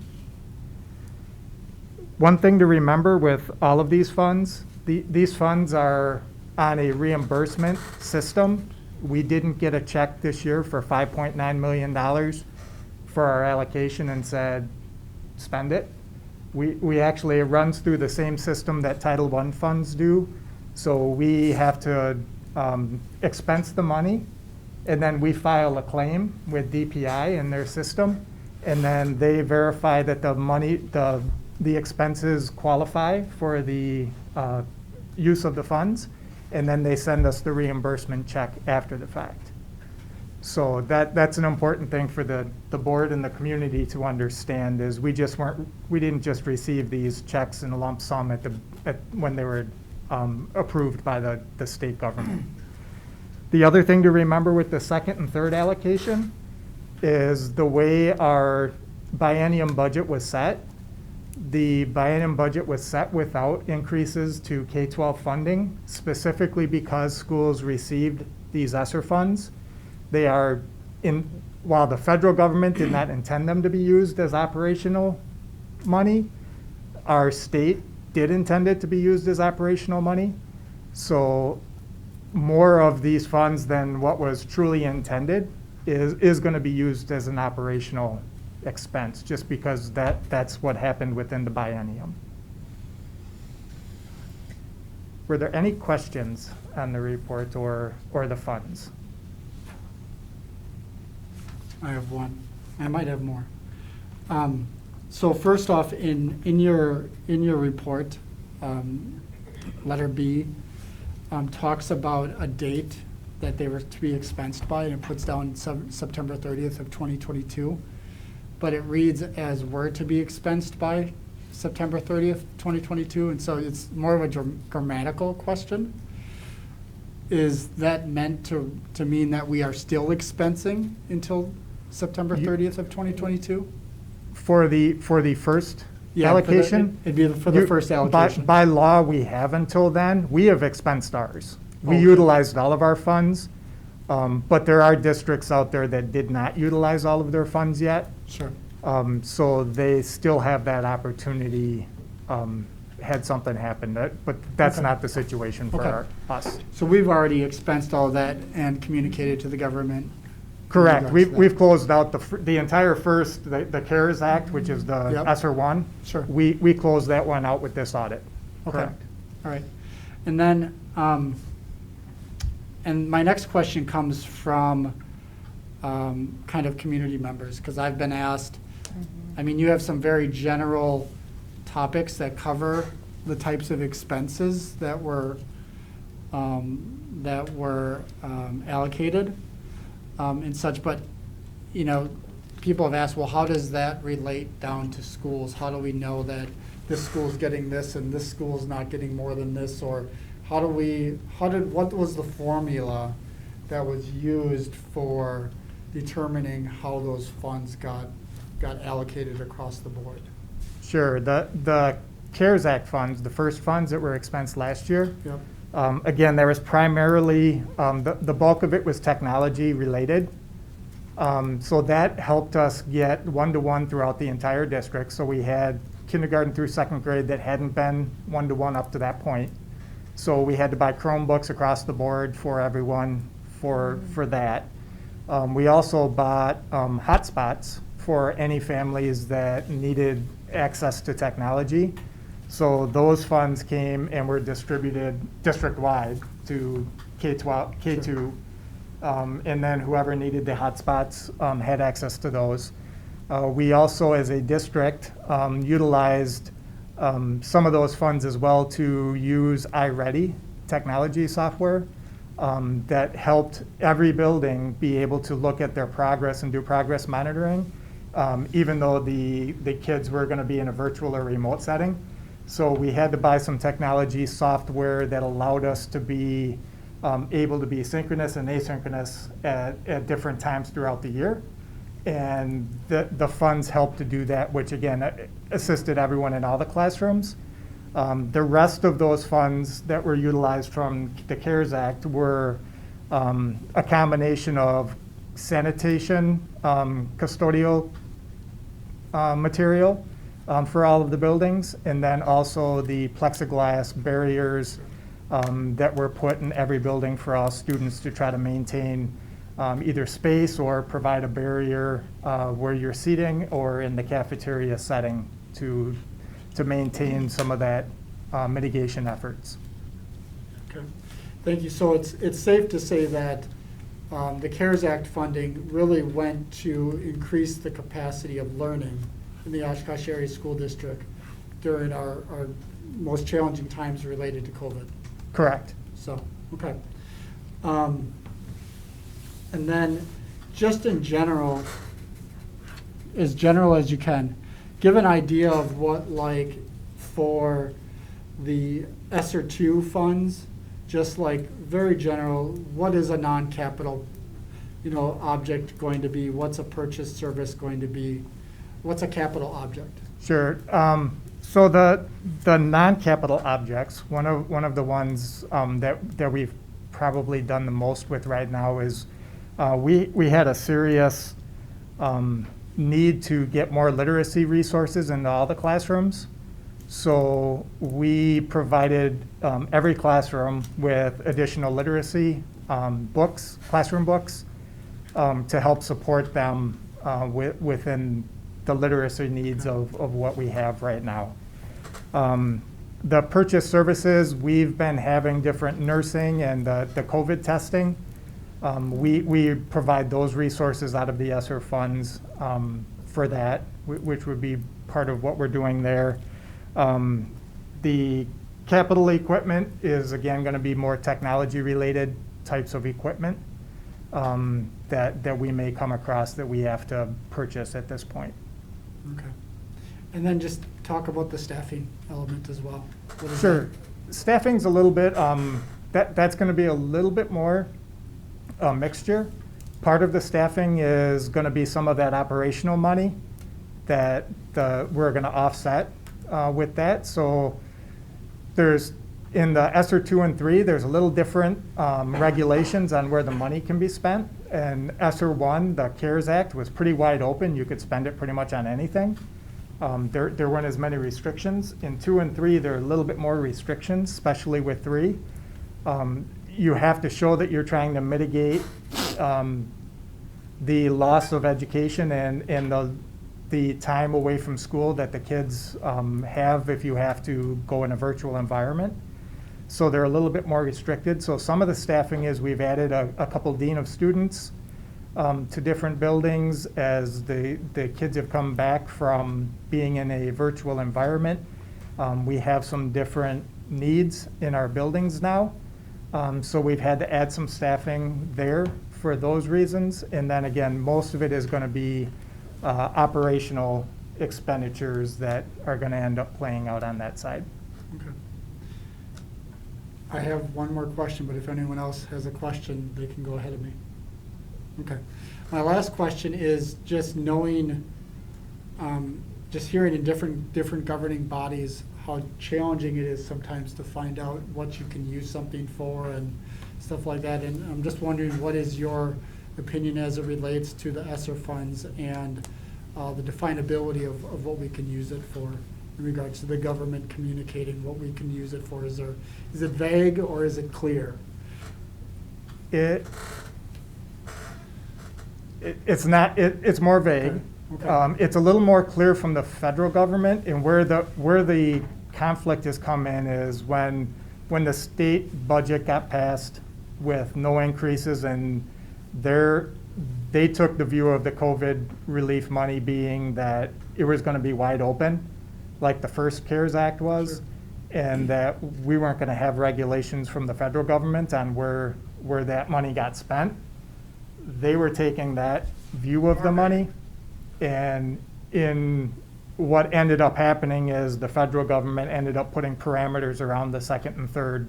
One thing to remember with all of these funds, these funds are on a reimbursement system. We didn't get a check this year for $5.9 million for our allocation and said, spend it. We actually, it runs through the same system that Title I funds do. So we have to expense the money, and then we file a claim with DPI in their system, and then they verify that the money, the expenses qualify for the use of the funds, and then they send us the reimbursement check after the fact. So that's an important thing for the board and the community to understand is we didn't just receive these checks in a lump sum when they were approved by the state government. The other thing to remember with the second and third allocation is the way our biennium budget was set. The biennium budget was set without increases to K-12 funding, specifically because schools received these ESSER funds. They are while the federal government did not intend them to be used as operational money, our state did intend it to be used as operational money. So more of these funds than what was truly intended is going to be used as an operational expense, just because that's what happened within the biennium. Were there any questions on the report or the funds? I have one. I might have more. So first off, in your report, letter B talks about a date that they were to be expensed by, and it puts down September 30th of 2022. But it reads as were to be expensed by September 30th, 2022, and so it's more of a grammatical question. Is that meant to mean that we are still expensing until September 30th of 2022? For the first allocation? It'd be for the first allocation. By law, we have until then. We have expensed ours. We Okay. utilized all of our funds, but there are districts out there that did not utilize all of their funds yet. Sure. So they still have that opportunity had something happen. But that's Okay. not the situation for us. So we've already expensed all that and communicated to the government? Correct. in regards to We've that. closed out the entire first, the CARES Act, which is the Yep. ESSER 1. Sure. We closed that one out with this audit. Okay, Correct. all right. And then, and my next question comes from kind of community members, because I've been asked, I mean, you have some very general topics that cover the types of expenses that were allocated and such, but, you know, people have asked, well, how does that relate down to schools? How do we know that this school's getting this and this school's not getting more than this? Or what was the formula that was used for determining how those funds got allocated across the board? Sure. The CARES Act funds, the first funds that were expensed last year, Yep. again, there was primarily, the bulk of it was technology related. So that helped us get one-to-one throughout the entire district. So we had kindergarten through second grade that hadn't been one-to-one up to that point. So we had to buy Chromebooks across the board for everyone for that. We also bought hotspots for any families that needed access to technology. So those funds came and were distributed district-wide to K-12, K2, and then whoever needed the hotspots had access to those. We also, as a district, utilized some of those funds as well to use iReady technology software that helped every building be able to look at their progress and do progress monitoring, even though the kids were going to be in a virtual or remote setting. So we had to buy some technology software that allowed us to be able to be synchronous and asynchronous at different times throughout the year. And the funds helped to do that, which again assisted everyone in all the classrooms. The rest of those funds that were utilized from the CARES Act were a combination of sanitation, custodial material for all of the buildings, and then also the plexiglass barriers that were put in every building for all students to try to maintain either space or provide a barrier where you're seating or in the cafeteria setting to maintain some of that mitigation efforts. Okay, thank you. So it's safe to say that the CARES Act funding really went to increase the capacity of learning in the Oshkosh Area School District during our most challenging times related to COVID. Correct. So, okay. And then, just in general as you can, give an idea of what, like, for the ESSER 2 funds, just like very general, what is a non-capital, object going to be? What's a purchase service going to be? What's a capital object? Sure. So the non-capital objects, one of the ones that we've probably done the most with right now is we had a serious need to get more literacy resources into all the classrooms. So we provided every classroom with additional literacy books, classroom books, to help support them within the literacy needs of what we have right now. The purchase services, we've been having different nursing and the COVID testing. We provide those resources out of the ESSER funds for that, which would be part of what we're doing there. The capital equipment is, again, going to be more technology-related types of equipment that we may come across that we have to purchase at this point. Okay. And then just talk about the staffing element as well. What is Sure. Staffing's a little bit, that's going to be a little bit more mixture. Part of the staffing is going to be some of that operational money that we're going to offset with that. So there's, in the ESSER 2 and 3, there's a little different regulations on where the money can be spent. And ESSER 1, the CARES Act, was pretty wide open. You could spend it pretty much on anything. There weren't as many restrictions. In 2 and 3, there are a little bit more restrictions, especially with 3. You have to show that you're trying to mitigate the loss of education and the time away from school that the kids have if you have to go in a virtual environment. So they're a little bit more restricted. So some of the staffing is we've added a couple dean of students to different buildings as the kids have come back from being in a virtual environment. We have some different needs in our buildings now. So we've had to add some staffing there for those reasons. And then again, most of it is going to be operational expenditures that are going to end up playing out on that side. Okay. I have one more question, but if anyone else has a question, they can go ahead of me. Okay. My last question is just knowing, just hearing in different governing bodies how challenging it is sometimes to find out what you can use something for and stuff like that. And I'm just wondering, what is your opinion as it relates to the ESSER funds and the definability of what we can use it for in regards to the government communicating what we can use it for? Is it vague or is it clear? It's not. It's more vague. Okay. It's a little more clear from the federal government, and where the conflict has come in is when the state budget got passed with no increases, and they took the view of the COVID relief money being that it was going to be wide open, like the first CARES Act was, sure. And that we weren't going to have regulations from the federal government on where that money got spent. They were taking that view of the money, and in what ended up happening is the federal government ended up putting parameters around the second and third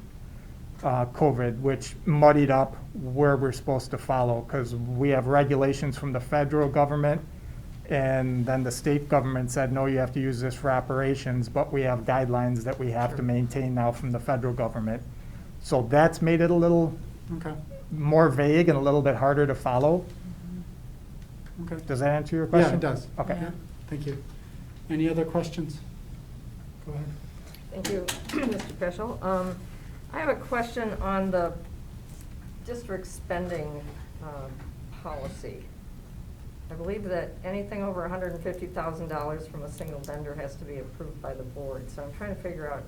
COVID, which muddied up where we're supposed to follow, because we have regulations from the federal government, and then the state government said, no, you have to use this for operations, but we have guidelines that we have to maintain now from the federal government. So that's made it a little more vague and a little bit harder to follow. Okay. Does that answer your question? Yeah, it does. Okay. Yeah. Thank you. Any other questions? Go ahead. Thank you, Mr. Peschel. I have a question on the district spending policy. I believe that anything over $150,000 from a single vendor has to be approved by the board. So I'm trying to figure out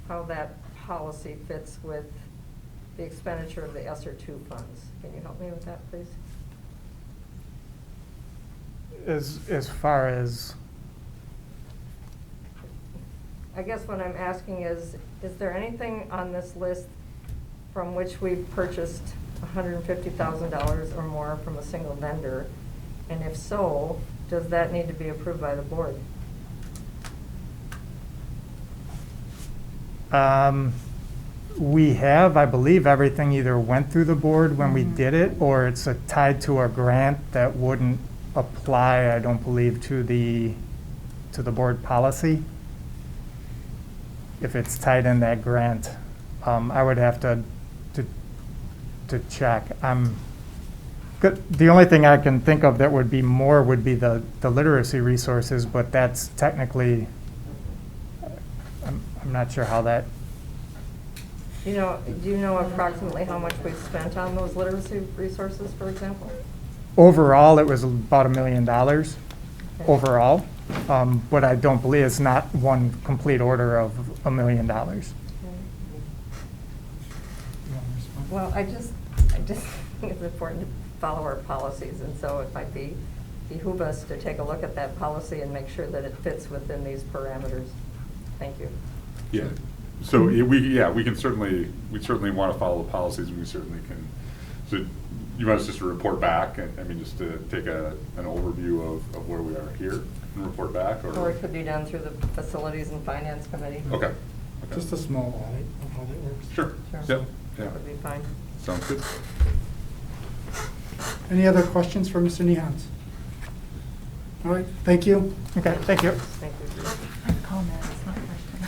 how that policy fits with the expenditure of the ESSER 2 funds. Can you help me with that, please? As far as? I guess what I'm asking is there anything on this list from which we've purchased $150,000 or more from a single vendor? And if so, does that need to be approved by the board? We have, I believe, everything either went through the board when we did it, or it's tied to a grant that wouldn't apply, I don't believe, to the board policy. If it's tied in that grant, I would have to check. The only thing I can think of that would be more would be the literacy resources, but that's technically, I'm not sure how that. Do you know approximately how much we've spent on those literacy resources, for example? Overall, it was about $1 million overall, but I don't believe it's not one complete order of $1 million. Well, I just think it's important to follow our policies, and so it might behoove us to take a look at that policy and make sure that it fits within these parameters. Thank you. Yeah. So we can certainly want to follow the policies, and we certainly can. So you want us just to report back? I mean, just to take an overview of where we are here and report back, Or it could be done through the Facilities and Finance Committee. Okay. Just a small audit of how that works. Sure. Sure. Yep. Yeah. That would be fine. Sounds good. Any other questions for Mr. Nehans? All right, thank you. Okay, thank you. Thank you. Comment, it's not a question.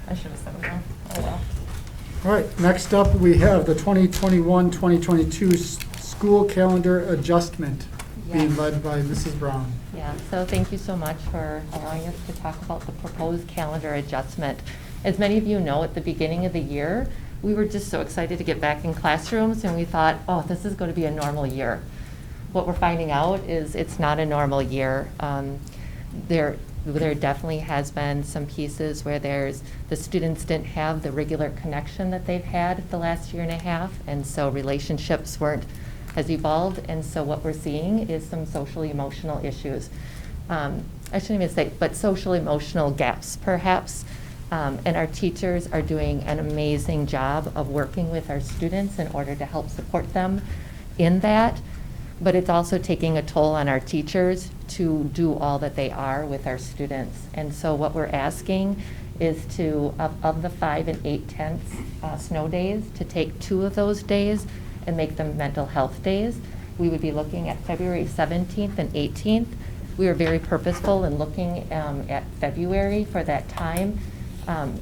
I should have said it wrong. Oh, well. All right, next up, we have the 2021-2022 school calendar adjustment being Yes. led by Mrs. Brown. Yeah, so thank you so much for allowing us to talk about the proposed calendar adjustment. As many of you know, at the beginning of the year, we were just so excited to get back in classrooms, and we thought, oh, this is going to be a normal year. What we're finding out is it's not a normal year. There definitely has been some pieces where the students didn't have the regular connection that they've had the last year and a half, and so relationships has evolved, and so what we're seeing is some social emotional issues. I shouldn't even say, but social emotional gaps perhaps. And our teachers are doing an amazing job of working with our students in order to help support them in that. But it's also taking a toll on our teachers to do all that they are with our students. And so what we're asking is to, of the 5 and 8/10 snow days, to take 2 of those days and make them mental health days. We would be looking at February 17th and 18th. We were very purposeful in looking at February for that time.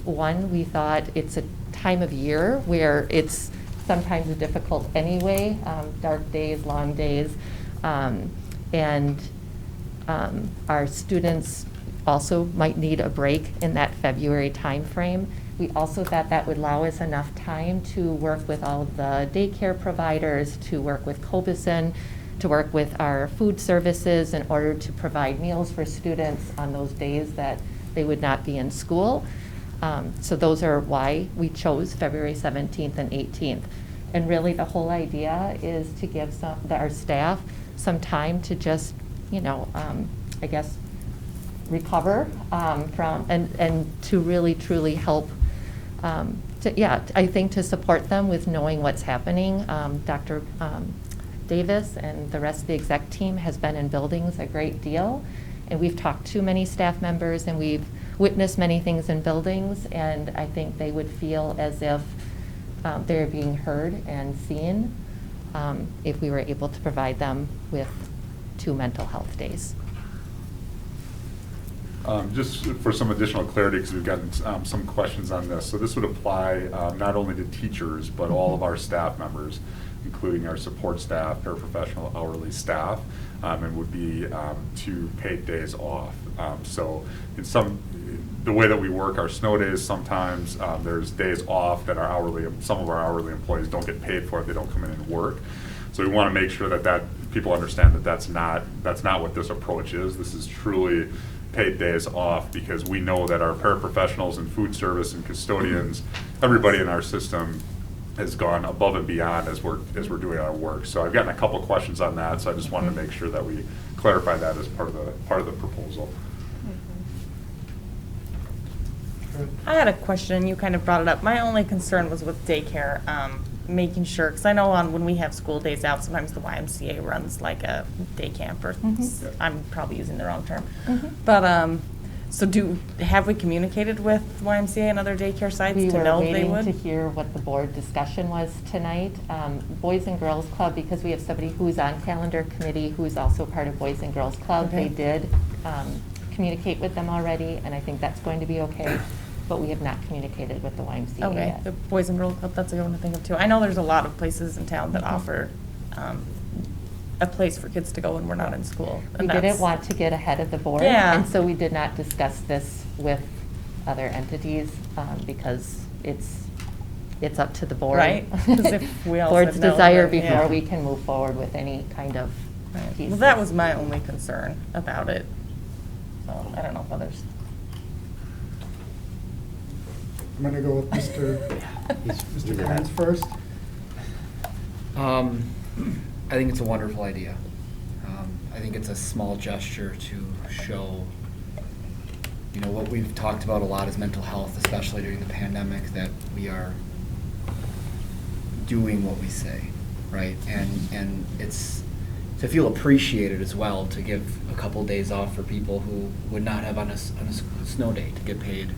One, we thought it's a time of year where it's sometimes difficult anyway, dark days, long days, and our students also might need a break in that February timeframe. We also thought that would allow us enough time to work with all of the daycare providers, to work with Cobeson, to work with our food services in order to provide meals for students on those days that they would not be in school. So those are why we chose February 17th and 18th. And really the whole idea is to give our staff some time to just, I guess, recover from, and to really truly help, I think to support them with knowing what's happening. Dr. Davis and the rest of the exec team has been in buildings a great deal, and we've talked to many staff members, and we've witnessed many things in buildings, and I think they would feel as if they're being heard and seen if we were able to provide them with 2 mental health days. Just for some additional clarity, because we've gotten some questions on this. So this would apply not only to teachers, but all of our staff members, including our support staff, paraprofessional, hourly staff, and would be 2 paid days off. So in the way that we work our snow days, sometimes there's days off that some of our hourly employees don't get paid for if they don't come in and work. So we want to make sure that people understand that that's not what this approach is. This is truly paid days off, because we know that our paraprofessionals and food service and custodians, everybody in our system has gone above and beyond as we're doing our work. So I've gotten a couple questions on that, so I just wanted to make sure that we clarify that as part of the proposal. I had a question, you kind of brought it up. My only concern was with daycare, making sure, because I know when we have school days out, sometimes the YMCA runs like a day camp, or I'm probably using the wrong term. But So have we communicated with YMCA and other daycare sites We to were know they waiting would? to hear what the board discussion was tonight. Boys and Girls Club, because we have somebody who's on calendar committee who's also part of Boys and Girls Club, Okay. they did communicate with them already, and I think that's going to be okay, but we have not communicated with the YMCA Okay, yet. the Boys and Girls Club, that's a good one to think of too. I know there's a lot of places in town that offer a place for kids to go when we're not in school. We didn't want to get ahead of the board, Yeah. and so we did not discuss this with other entities because it's up to the board. Right, 'cause if we all Board's said no, desire then, yeah. before we can move forward with any kind of Right. pieces. Well, that was my only concern about it. So I don't know if others. I'm going to go with Mr. Clarence first. I think it's a wonderful idea. I think it's a small gesture to show, you know, what we've talked about a lot is mental health, especially during the pandemic, that we are doing what we say, right? And it's to feel appreciated as well, to give a couple days off for people who would not have on a snow day to get paid.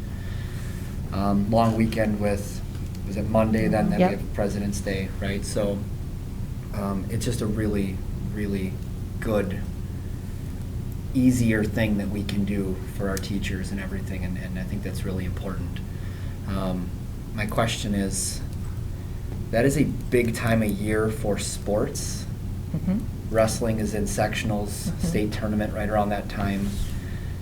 Long weekend with, was it Monday then, that Yep. we have President's Day, right? So it's just a really, really good, easier thing that we can do for our teachers and everything, and I think that's really important. My question is, that is a big time of year for sports. Mhm. Wrestling is in sectionals, Mhm. state tournament right around that time.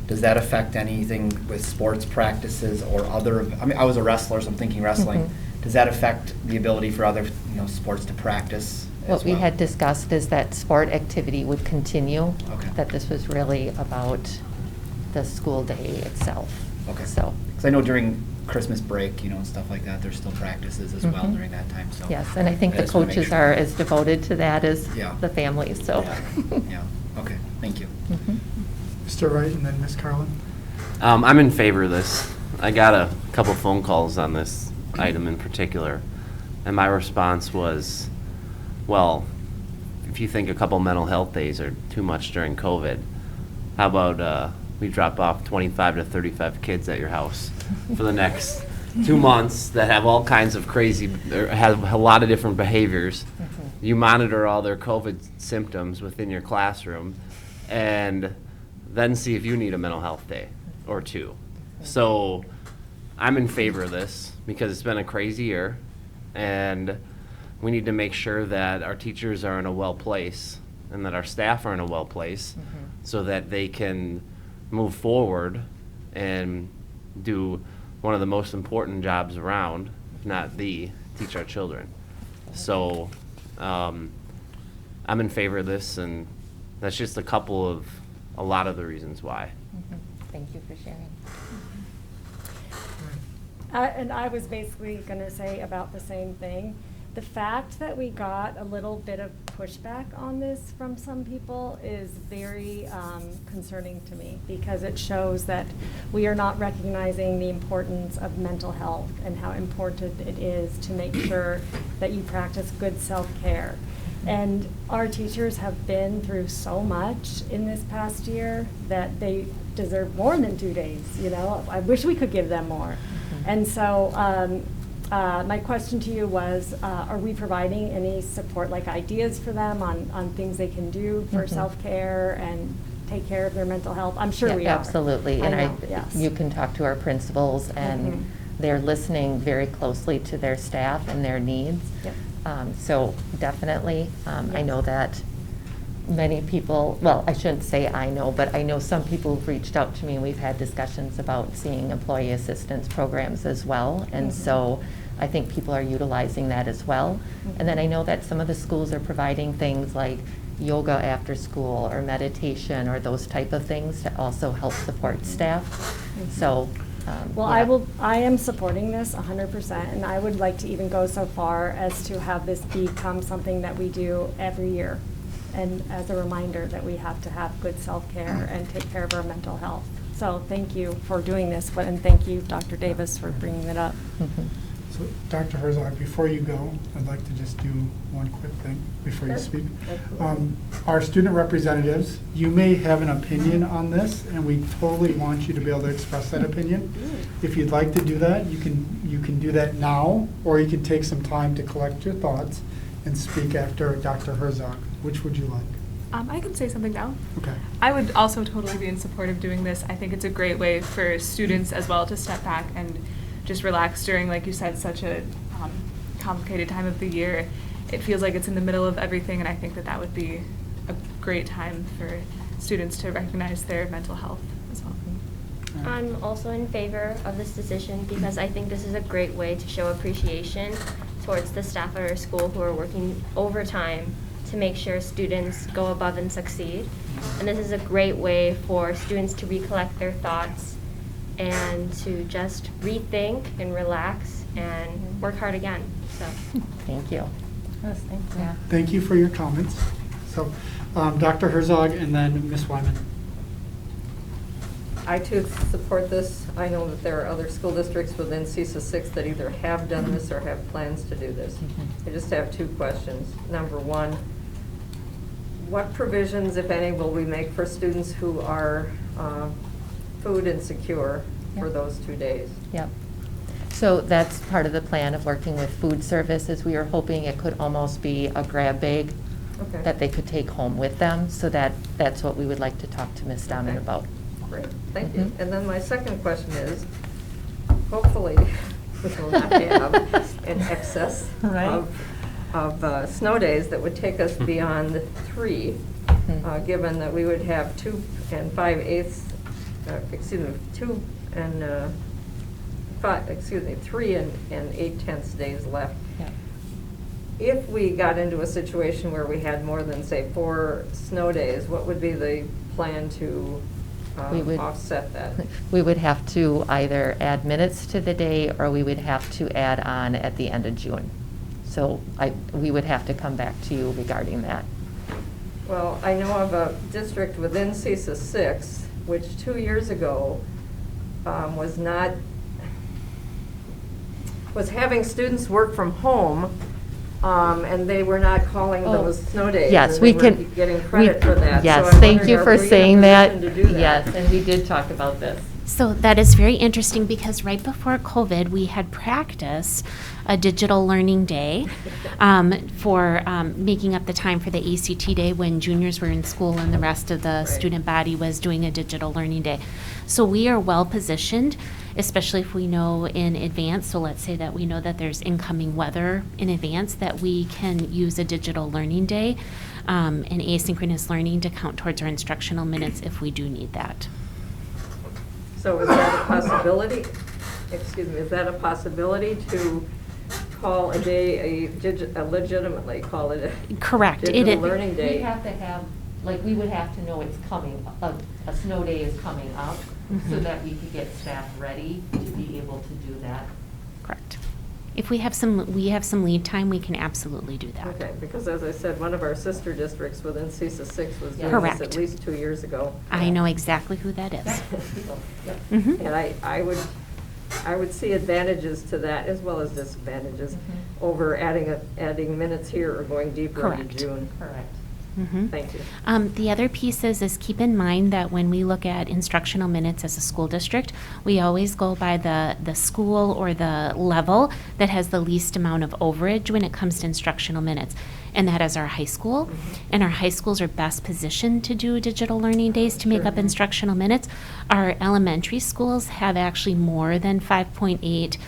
Does that affect anything with sports practices or other, I mean, I was a wrestler, so I'm thinking wrestling. Mhm. Does that affect the ability for other, sports to practice as What we well? had discussed is that sport activity would continue. Okay. That this was really about the school day itself. Okay. So. Because I know during Christmas break, and stuff like that, there's still practices as well Mhm. during that time, so. Yes, and I think the just wanna make coaches sure. are as devoted to that as Yeah. the families, so. Yeah, okay, thank you. Mhm. Mr. Wright and then Ms. Carlin. I'm in favor of this. I got a couple phone calls on this item in particular, and my response was, well, if you think a couple mental health days are too much during COVID, how about we drop off 25 to 35 kids at your house for the next 2 months that have all kinds of crazy, or have a lot of different behaviors. You monitor all their COVID symptoms within your classroom, and then see if you need a mental health day or two. So I'm in favor of this because it's been a crazy year, and we need to make sure that our teachers are in a well place and that our staff are in a well place so that they can move forward and do one of the most important jobs around, if not the, teach our children. So I'm in favor of this, and that's just a lot of the reasons why. Mhm. Thank you for sharing. And I was basically going to say about the same thing. The fact that we got a little bit of pushback on this from some people is very concerning to me, because it shows that we are not recognizing the importance of mental health and how important it is to make sure that you practice good self-care. And our teachers have been through so much in this past year that they deserve more than 2 days, I wish we could give them more. And so my question to you was, are we providing any support, like ideas for them on things they can do for Mhm. self-care and take care of their mental health? I'm sure Yeah, we are. absolutely. I And know, yes. you can talk to our principals, and Mhm. they're listening very closely to their staff and their needs. Yep. So definitely, I Yes. know that many people, well, I shouldn't say I know, but I know some people who've reached out to me, and we've had discussions about seeing employee assistance programs as well. And Mhm. so I think people are utilizing that as well. And then I know that some of the schools are providing things like yoga after school or meditation or those type of things to also help support staff. So, Well, yeah. I am supporting this 100%, and I would like to even go so far as to have this become something that we do every year. And as a reminder that we have to have good self-care and take care of our mental health. So thank you for doing this, and thank you, Dr. Davis, for bringing it up. Mhm. So, Dr. Herzog, before you go, I'd like to just do one quick thing before you Sure. speak. Absolutely. Our student representatives, you may have an opinion on this, and we totally want you to be able to express that opinion. If you'd like to do that, you can do that now, or you can take some time to collect your thoughts and speak after Dr. Herzog. Which would you like? I can say something now. Okay. I would also totally be in support of doing this. I think it's a great way for students as well to step back and just relax during, like you said, such a complicated time of the year. It feels like it's in the middle of everything, and I think that that would be a great time for students to recognize their mental health as well. I'm also in favor of this decision because I think this is a great way to show appreciation towards the staff at our school who are working overtime to make sure students go above and succeed. And this is a great way for students to recollect their thoughts and to just rethink and relax and work hard again. So, Thank you. Yes, thank you. Yeah. Thank you for your comments. So, Dr. Herzog and then Ms. Wyman. I too support this. I know that there are other school districts within CESA 6 that either have done this or have plans to do this. I just have two questions. Number one, what provisions, if any, will we make for students who are food insecure for Yep. those 2 days? Yep. So that's part of the plan of working with food services. We are hoping it could almost be a grab bag Okay. that they could take home with them. So that's what we would like to talk to Ms. Dahman Okay. about. Great, thank you. Mhm. And then my second question is, hopefully, we will not have an excess Right. of snow days that would take us beyond 3, Mhm. given that we would have 2 and 5/8, 2 and 3 and 8/10 days left. Yep. If we got into a situation where we had more than, say, 4 snow days, what would be the plan to We would- offset that? We would have to either add minutes to the day, or we would have to add on at the end of June. So we would have to come back to you regarding that. Well, I know of a district within CESA 6, which 2 years ago was having students work from home, and they were not calling Oh, those snow days. Yes, and we they can. were getting credit for that. Yes, So I'm thank wondering, you are for we in a saying that. position to do that? Yes, and we did talk about this. So that is very interesting because right before COVID, we had practiced a digital learning day for making up the time for the ACT day when juniors were in school and the rest of the student body was doing a digital learning day. So we are well positioned, especially if we know in advance. So let's say that we know that there's incoming weather in advance, that we can use a digital learning day and asynchronous learning to count towards our instructional minutes if we do need that. So is that a possibility? Excuse me, is that a possibility to call a day, legitimately call it a Correct. digital learning We day? have to have, like, we would have to know it's coming, a snow day is coming up, so Mhm. that we could get staff ready to be able to do that. Correct. If we have some lead time, we can absolutely do that. Okay, because as I said, one of our sister districts within CESA 6 was doing this Correct. at least 2 years ago. I know exactly who that is. Yep. Mhm. And I would see advantages to that as well as disadvantages Mhm. over adding minutes here or going deeper into Correct. June. Correct. Mhm. Thank you. The other piece is keep in mind that when we look at instructional minutes as a school district, we always go by the school or the level that has the least amount of overage when it comes to instructional minutes. And that is our high school. And our high schools are best positioned to do digital learning days to make Sure. up instructional minutes. Our elementary schools have actually more than 5.8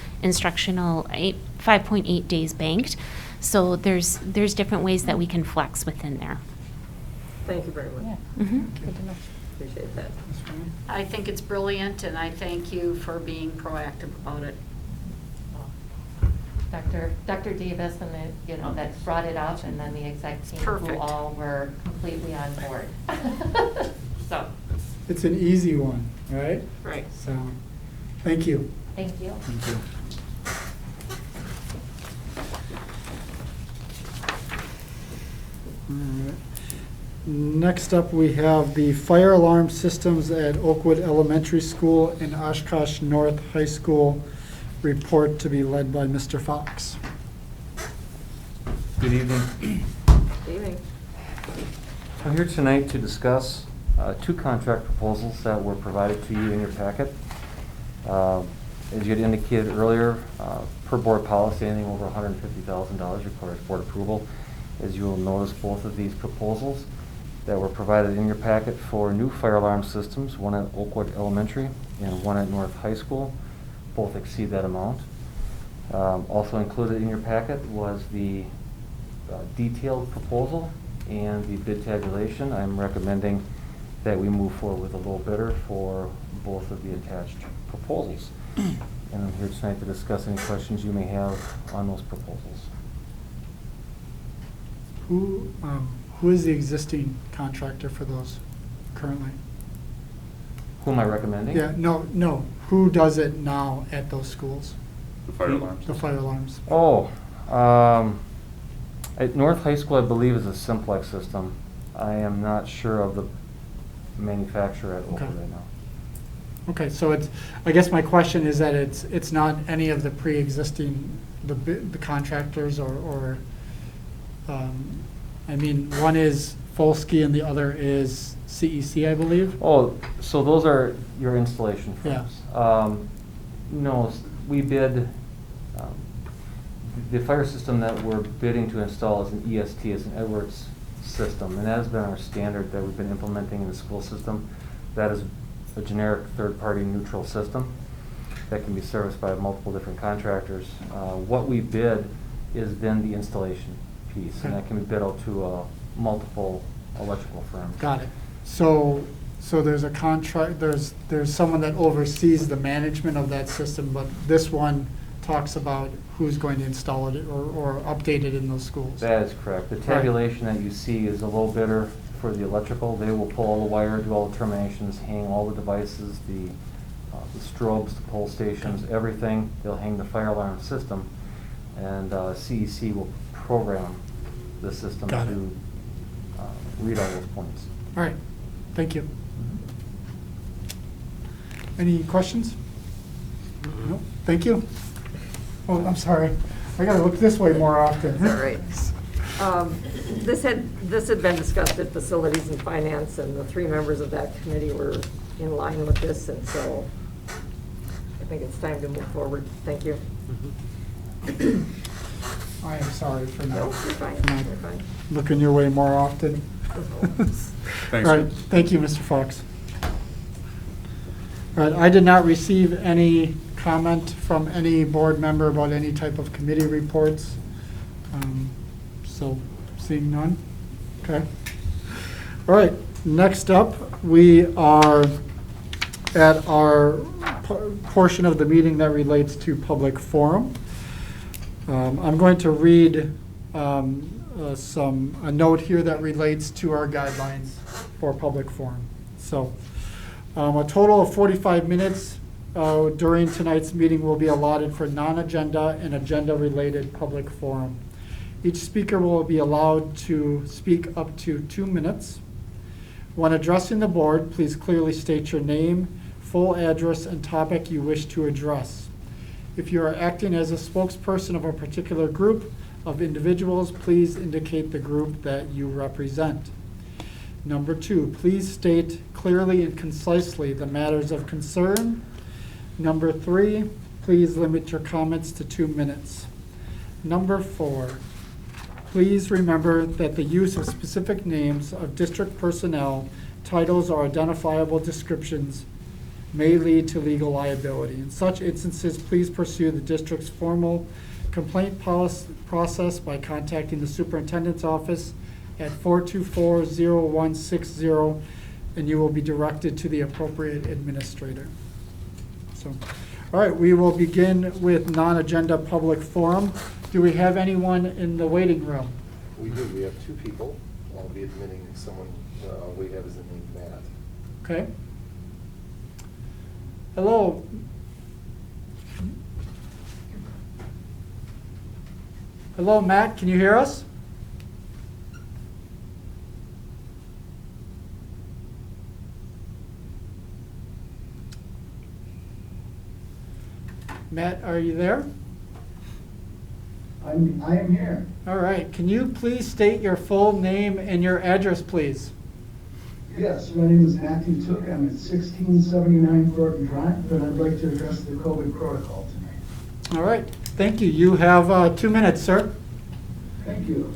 5.8 days banked. So there's different ways that we can flex within there. Thank you very much. Yeah. Mhm. Good to know. Appreciate that. Ms. Wyman? I think it's brilliant, and I thank you for being proactive about it. Dr. Davis and that brought it up, and then the exec team who Perfect. all were completely on board. So, It's an easy one, right? Right. So, thank you. thank you. Thank you. All right. Next up, we have the fire alarm systems at Oakwood Elementary School and Oshkosh North High School. report to be led by Mr. Fox. Good evening. Good evening. I'm here tonight to discuss two contract proposals that were provided to you in your packet. As you had indicated earlier, per board policy, anything over $150,000 requires board approval. As you will notice, both of these proposals that were provided in your packet for new fire alarm systems, one at Oakwood Elementary and one at North High School, both exceed that amount. Also included in your packet was the detailed proposal and the bid tabulation. I'm recommending that we move forward with a low bidder for both of the attached proposals. And I'm here tonight to discuss any questions you may have on those proposals. Who is the existing contractor for those currently? Who am I recommending? Yeah, no. Who does it now at those schools? The fire alarms. The fire alarms. Oh, at North High School, I believe, is a Simplex system. I am not sure of the manufacturer at Oakwood right now. Okay, so it's, I guess my question is that it's not any of the pre-existing, the contractors or I mean, one is Folsky and the other is CEC, I believe? Oh, so those are your installation firms? Yeah. No, we bid, the fire system that we're bidding to install is an EST, is an Edwards system, and that has been our standard that we've been implementing in the school system. That is a generic third-party neutral system that can be serviced by multiple different contractors. What we bid is then the installation piece, and that can be bid out to multiple electrical firms. Got it. So there's a contract, there's someone that oversees the management of that system, but this one talks about who's going to install it or update it in those schools. That is correct. The tabulation that you see is a low bidder for the electrical. They will pull all the wire, do all the terminations, hang all the devices, the strobes, the pole stations, everything. They'll hang the fire alarm system, and CEC will program the system Got it. to read all those points. All right, thank you. Any questions? No, thank you. Oh, I'm sorry. I gotta look this way more often. All right. This had been discussed at Facilities and Finance, and the three members of that committee were in line with this, and so I think it's time to move forward. Thank you. I am sorry for not. No, you're fine. not You're fine. Looking your way more often. Thanks. All right, thank you, Mr. Fox. All right, I did not receive any comment from any board member about any type of committee reports. So, seeing none, okay. All right, next up, we are at our portion of the meeting that relates to public forum. I'm going to read a note here that relates to our guidelines for public forum. So, a total of 45 minutes during tonight's meeting will be allotted for non-agenda and agenda-related public forum. Each speaker will be allowed to speak up to 2 minutes. When addressing the board, please clearly state your name, full address, and topic you wish to address. If you are acting as a spokesperson of a particular group of individuals, please indicate the group that you represent. Number 2, please state clearly and concisely the matters of concern. Number 3, please limit your comments to 2 minutes. Number 4, please remember that the use of specific names of district personnel, titles, or identifiable descriptions may lead to legal liability. In such instances, please pursue the district's formal complaint process by contacting the superintendent's office at 424-0160, and you will be directed to the appropriate administrator. So, all right, we will begin with non-agenda public forum. Do we have anyone in the waiting room? We do. We have 2 people. I'll be admitting someone we have as the name Matt. Okay. Hello. Hello, Matt. Can you hear us? Matt, are you there? I am here. All right. Can you please state your full name and your address, please? Yes, my name is Matthew Took. I'm at 1679 Thornton Drive, and I'd like to address the COVID protocol tonight. All right. Thank you. You have 2 minutes, sir. Thank you.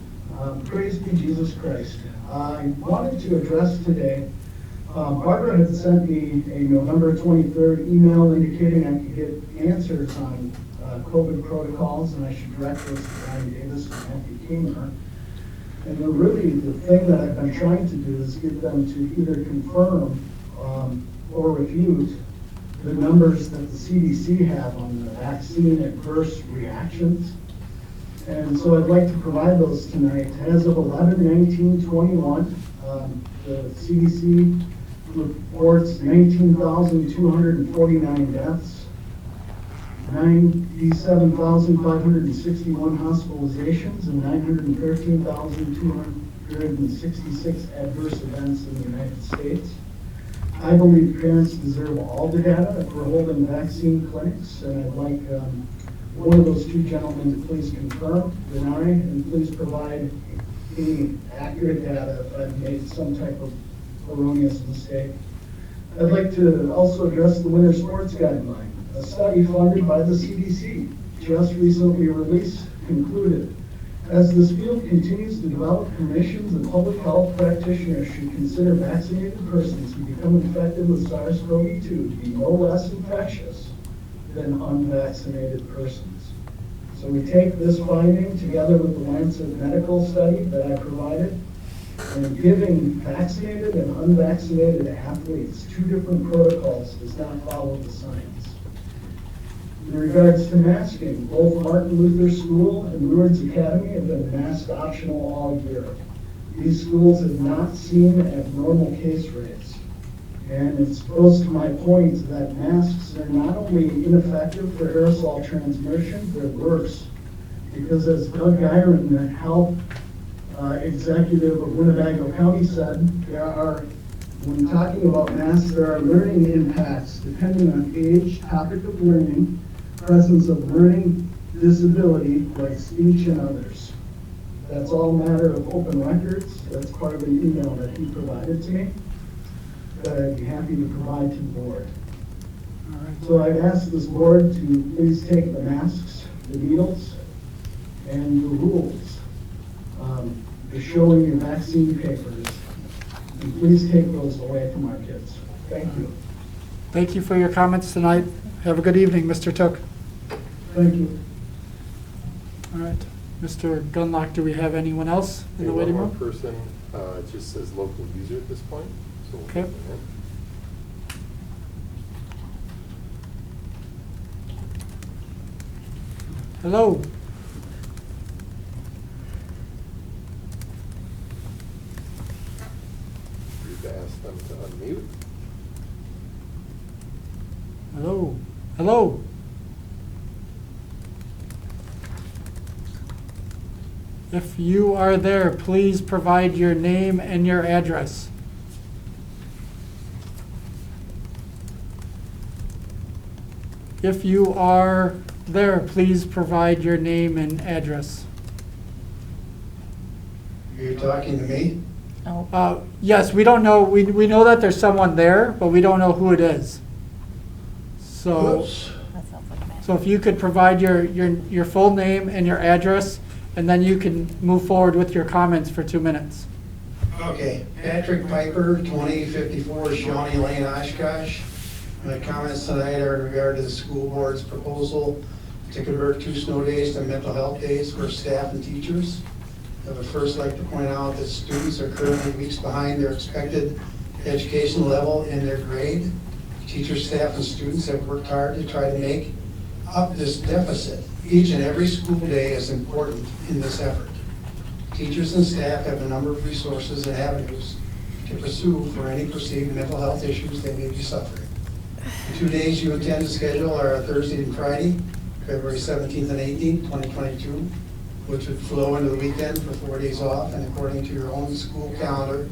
Praise be Jesus Christ. I wanted to address today, Barbara had sent me a November 23rd email indicating I could get answers on COVID protocols, and I should direct those to Brian Davis and Matthew Kamer. And the thing that I've been trying to do is get them to either confirm or refute the numbers that the CDC have on the vaccine adverse reactions. And so I'd like to provide those tonight. As of 11/19/21, the CDC reports 19,249 deaths, 97,561 hospitalizations, and 913,266 adverse events in the United States. I believe parents deserve all the data if we're holding vaccine clinics, and I'd like one of those two gentlemen to please confirm, deny, and please provide any accurate data if I've made some type of erroneous mistake. I'd like to also address the winter sports guideline. A study funded by the CDC, just recently released, concluded, as this field continues to develop, clinicians and public health practitioners should consider vaccinated persons who become infected with SARS-CoV-2 to be no less infectious than unvaccinated persons. So we take this finding together with the Lancet medical study that I provided, and giving vaccinated and unvaccinated athletes two different protocols does not follow the science. In regards to masking, both Martin Luther School and Lourdes Academy have been mask optional all year. These schools have not seen abnormal case rates. And it goes to my point that masks are not only ineffective for aerosol transmission, they're worse. Because as Doug Gyron, the health executive of Winnebago County said, when talking about masks, there are learning impacts depending on age, topic of learning, presence of learning disability like speech and others. That's all a matter of open records. That's part of the email that he provided to me that I'd be happy to provide to the board. All right. So I've asked this board to please take the masks, the needles, and the rules, the showing your vaccine papers, and please take those away from our kids. Thank you. Thank you for your comments tonight. Have a good evening, Mr. Took. Thank you. All right. Mr. Gunlock, do we have anyone else in the waiting room? One more person, it just says local user at this point. So we'll Okay. get them in. Hello. Need to ask them to unmute. Hello. Hello. If you are there, please provide your name and your address. If you are there, please provide your name and address. You're talking to me? Yes, we don't know, we know that there's someone there, but we don't know who it is. So, Oops. so if you could provide your full name and your address, and then you can move forward with your comments for 2 minutes. Okay, Patrick Piper, 2054 Shawnee Lane, Oshkosh. My comments tonight are in regard to the school board's proposal to convert 2 snow days to mental health days for staff and teachers. I would first like to point out that students are currently weeks behind their expected education level in their grade. Teachers, staff, and students have worked hard to try to make up this deficit. Each and every school day is important in this effort. Teachers and staff have a number of resources and avenues to pursue for any perceived mental health issues they may be suffering. The 2 days you intend to schedule are Thursday and Friday, February 17th and 18th, 2022, which would flow into the weekend for 4 days off, and according to your own school calendar,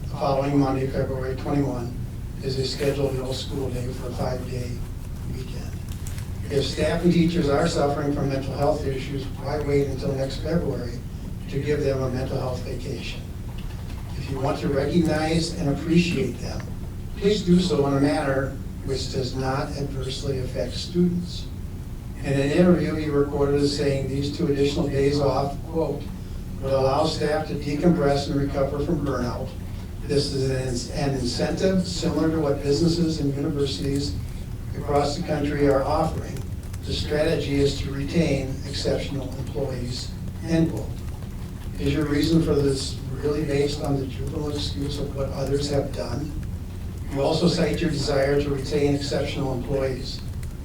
the following Monday, February 21, is a scheduled no school day for a 5-day weekend. If staff and teachers are suffering from mental health issues, why wait until next February to give them a mental health vacation? If you want to recognize and appreciate them, please do so in a manner which does not adversely affect students. In an interview, you were quoted as saying these 2 additional days off, quote, would allow staff to decompress and recover from burnout. This is an incentive similar to what businesses and universities across the country are offering. The strategy is to retain exceptional employees, end quote. Is your reason for this really based on the juvenile excuse of what others have done? You also cite your desire to retain exceptional employees.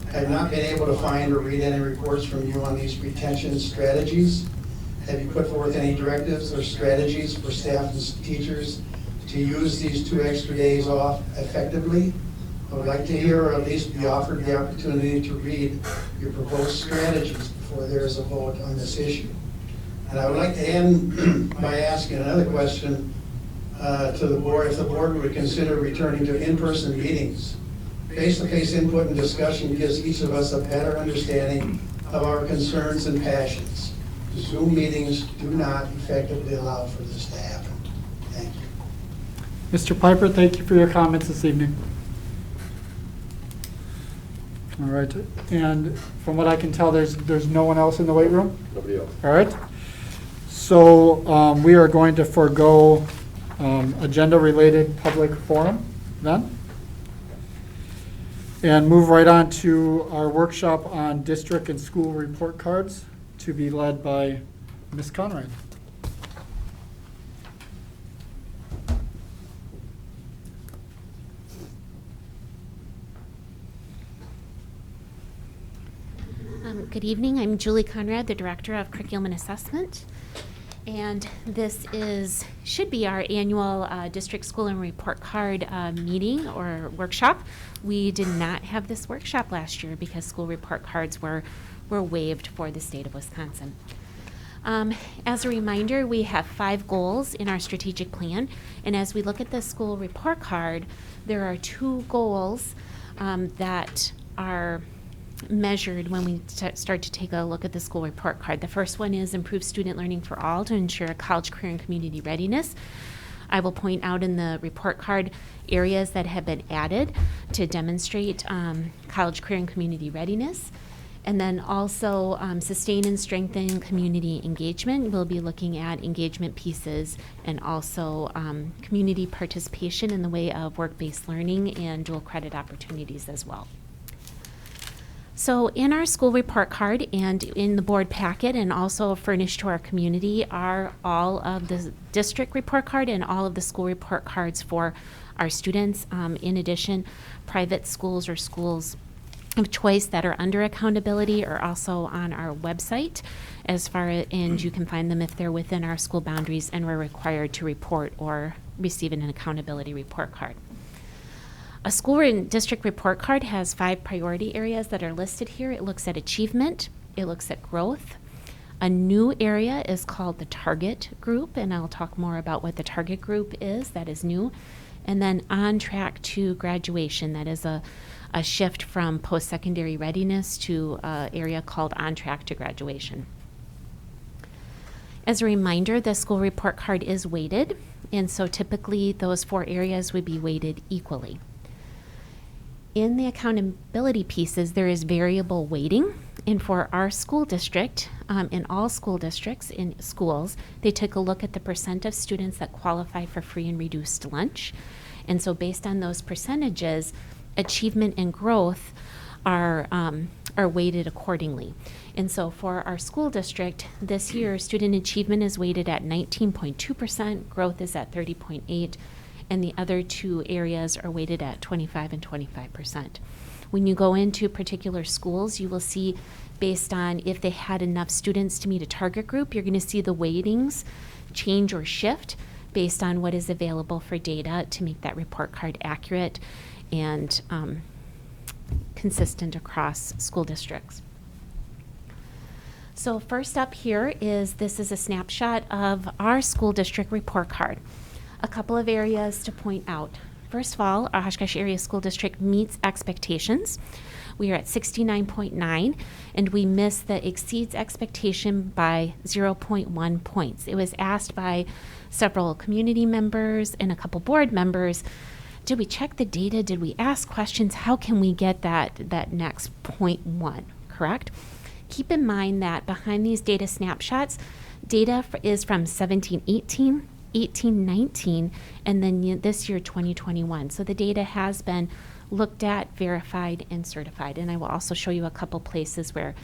I have not been able to find or read any reports from you on these retention strategies. Have you put forth any directives or strategies for staff and teachers to use these 2 extra days off effectively? I would like to hear, or at least be offered the opportunity to read your proposed strategies before there is a vote on this issue. And I would like to end by asking another question to the board, if the board would consider returning to in-person meetings. Face-to-face input and discussion gives each of us a better understanding of our concerns and passions. Zoom meetings do not effectively allow for this to happen. Thank you. Mr. Piper, thank you for your comments this evening. All right, and from what I can tell, there's no one else in the weight room? Nobody else. All right. So we are going to forego agenda-related public forum then, and move right on to our workshop on district and school report cards, to be led by Ms. Conrad. Good evening. I'm Julie Conrad, the Director of Curriculum and Assessment. And this should be our annual district school and report card meeting or workshop. We did not have this workshop last year because school report cards were waived for the state of Wisconsin. As a reminder, we have 5 goals in our strategic plan. And as we look at the school report card, there are 2 goals that are measured when we start to take a look at the school report card. The first one is improve student learning for all to ensure college, career, and community readiness. I will point out in the report card areas that have been added to demonstrate college, career, and community readiness. And then also sustain and strengthen community engagement. We'll be looking at engagement pieces and also community participation in the way of work-based learning and dual credit opportunities as well. So in our school report card and in the board packet and also furnished to our community are all of the district report card and all of the school report cards for our students. In addition, private schools or schools of choice that are under accountability are also on our website and you can find them if they're within our school boundaries and we're required to report or receive an accountability report card. A school and district report card has 5 priority areas that are listed here. It looks at achievement, it looks at growth. A new area is called the target group, and I'll talk more about what the target group is, that is new. And then on track to graduation, that is a shift from post-secondary readiness to an area called on track to graduation. As a reminder, the school report card is weighted, and so typically those 4 areas would be weighted equally. In the accountability pieces, there is variable weighting, and for our school district, in all school districts in schools, they took a look at the percent of students that qualify for free and reduced lunch. And so based on those percentages, achievement and growth are weighted accordingly. And so for our school district, this year, student achievement is weighted at 19.2%, growth is at 30.8%, and the other 2 areas are weighted at 25 and 25%. When you go into particular schools, you will see based on if they had enough students to meet a target group, you're going to see the weightings change or shift based on what is available for data to make that report card accurate and consistent across school districts. So first up here this is a snapshot of our school district report card. A couple of areas to point out. first of all, our Oshkosh Area School District meets expectations. We are at 69.9, and we missed the exceeds expectation by 0.1 points. It was asked by several community members and a couple board members, did we check the data? Did we ask questions? How can we get that next 0.1, correct? Keep in mind that behind these data snapshots, data is from 17-18, 18-19, and then this year 2021. So the data has been looked at, verified, and certified. And I will also show you a couple places where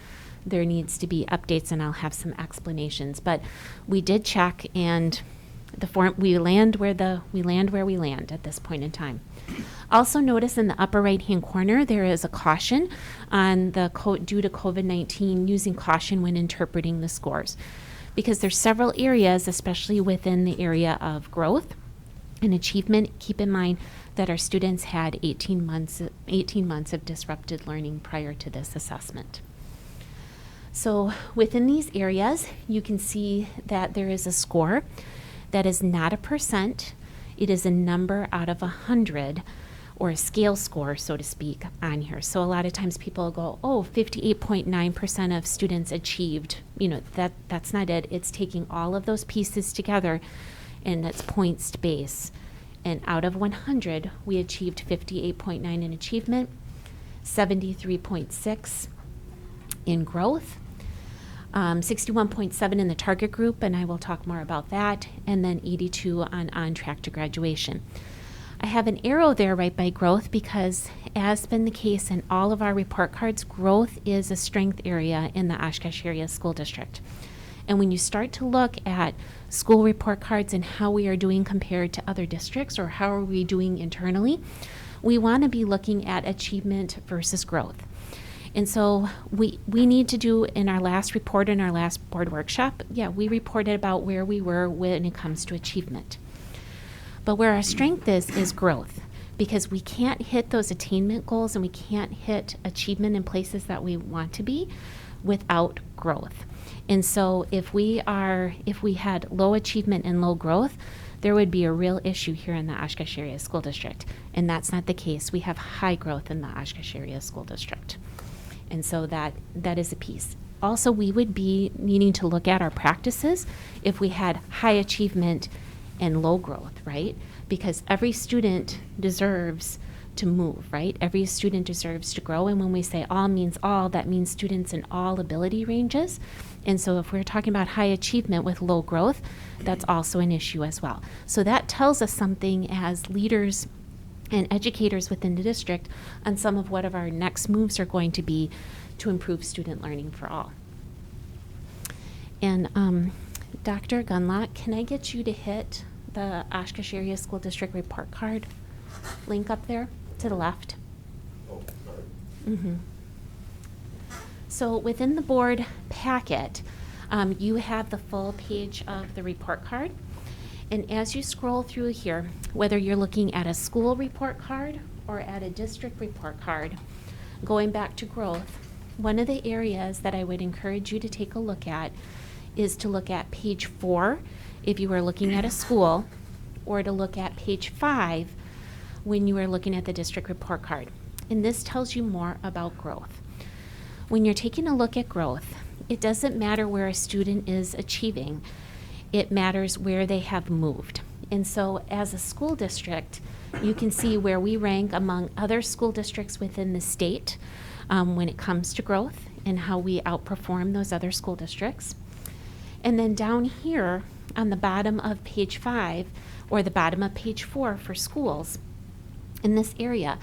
there needs to be updates, and I'll have some explanations. But we did check, and we land where we land at this point in time. Also notice in the upper right-hand corner there is a caution on the due to COVID-19, using caution when interpreting the scores, because there's several areas, especially within the area of growth and achievement. Keep in mind that our students had 18 months of disrupted learning prior to this assessment. So within these areas, you can see that there is a score that is not a percent. It is a number out of 100, or a scale score, so to speak, on here. So a lot of times people go, oh, 58.9% of students achieved. You know, that's not it. It's taking all of those pieces together, and it's points base. And out of 100, we achieved 58.9 in achievement, 73.6 in growth, 61.7 in the target group, and I will talk more about that, and then 82 on track to graduation. I have an arrow there right by growth because, as been the case in all of our report cards, growth is a strength area in the Oshkosh Area School District. And when you start to look at school report cards and how we are doing compared to other districts, or how are we doing internally, we want to be looking at achievement versus growth. And so we need to do, in our last report, in our last board workshop, we reported about where we were when it comes to achievement. But where our strength is growth, because we can't hit those attainment goals and we can't hit achievement in places that we want to be without growth. And so if we had low achievement and low growth, there would be a real issue here in the Oshkosh Area School District. And that's not the case. We have high growth in the Oshkosh Area School District. And so that is a piece. Also, we would be needing to look at our practices if we had high achievement and low growth, right? Because every student deserves to move, right? Every student deserves to grow. And when we say all means all, that means students in all ability ranges. And so if we're talking about high achievement with low growth, that's also an issue as well. So that tells us something as leaders and educators within the district on some of what our next moves are going to be to improve student learning for all. And Dr. Gunlock, can I get you to hit the Oshkosh Area School District report card link up there to the left? Oh, sorry. Mm-hmm. So within the board packet, you have the full page of the report card. And as you scroll through here, whether you're looking at a school report card or at a district report card, going back to growth, one of the areas that I would encourage you to take a look at is to look at page 4 if you are looking at a school, or to look at page 5 when you are looking at the district report card. And this tells you more about growth. When you're taking a look at growth, it doesn't matter where a student is achieving. It matters where they have moved. And so as a school district, you can see where we rank among other school districts within the state when it comes to growth and how we outperform those other school districts. And then down here on the bottom of page 5, or the bottom of page 4 for schools, in this area,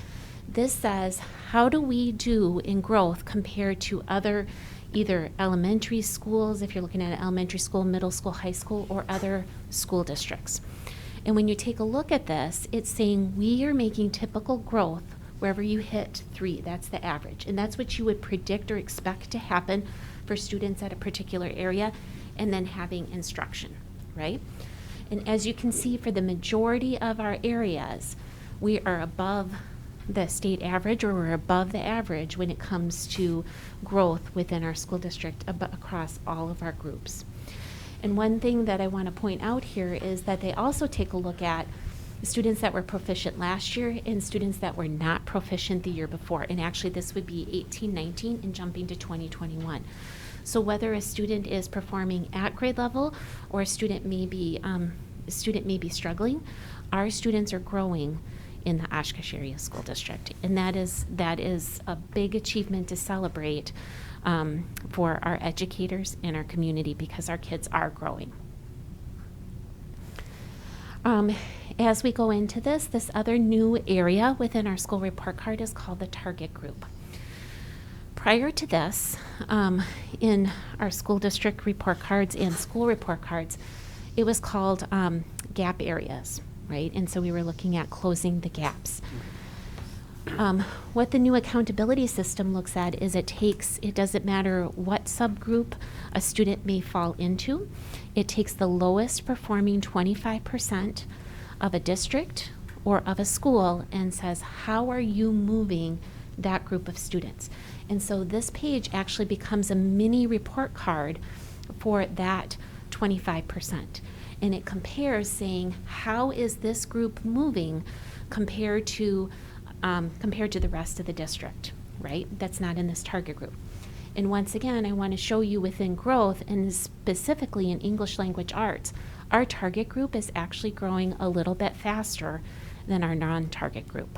this says, how do we do in growth compared to other either elementary schools, if you're looking at an elementary school, middle school, high school, or other school districts. And when you take a look at this, it's saying we are making typical growth wherever you hit 3. That's the average. And that's what you would predict or expect to happen for students at a particular area, and then having instruction, right? And as you can see, for the majority of our areas, we are above the state average, or we're above the average when it comes to growth within our school district across all of our groups. And one thing that I want to point out here is that they also take a look at students that were proficient last year and students that were not proficient the year before. And actually, this would be 18-19 and jumping to 2021. So whether a student is performing at grade level or a student may be struggling, our students are growing in the Oshkosh Area School District. And that is a big achievement to celebrate for our educators and our community, because our kids are growing. As we go into this other new area within our school report card is called the target group. Prior to this, in our school district report cards and school report cards, it was called gap areas, right? And so we were looking at closing the gaps. What the new accountability system looks at is it doesn't matter what subgroup a student may fall into, it takes the lowest performing 25% of a district or of a school and says, how are you moving that group of students? And so this page actually becomes a mini report card for that 25%. And it compares saying, how is this group moving compared to the rest of the district, right? That's not in this target group. And once again, I want to show you within growth, and specifically in English language arts, our target group is actually growing a little bit faster than our non-target group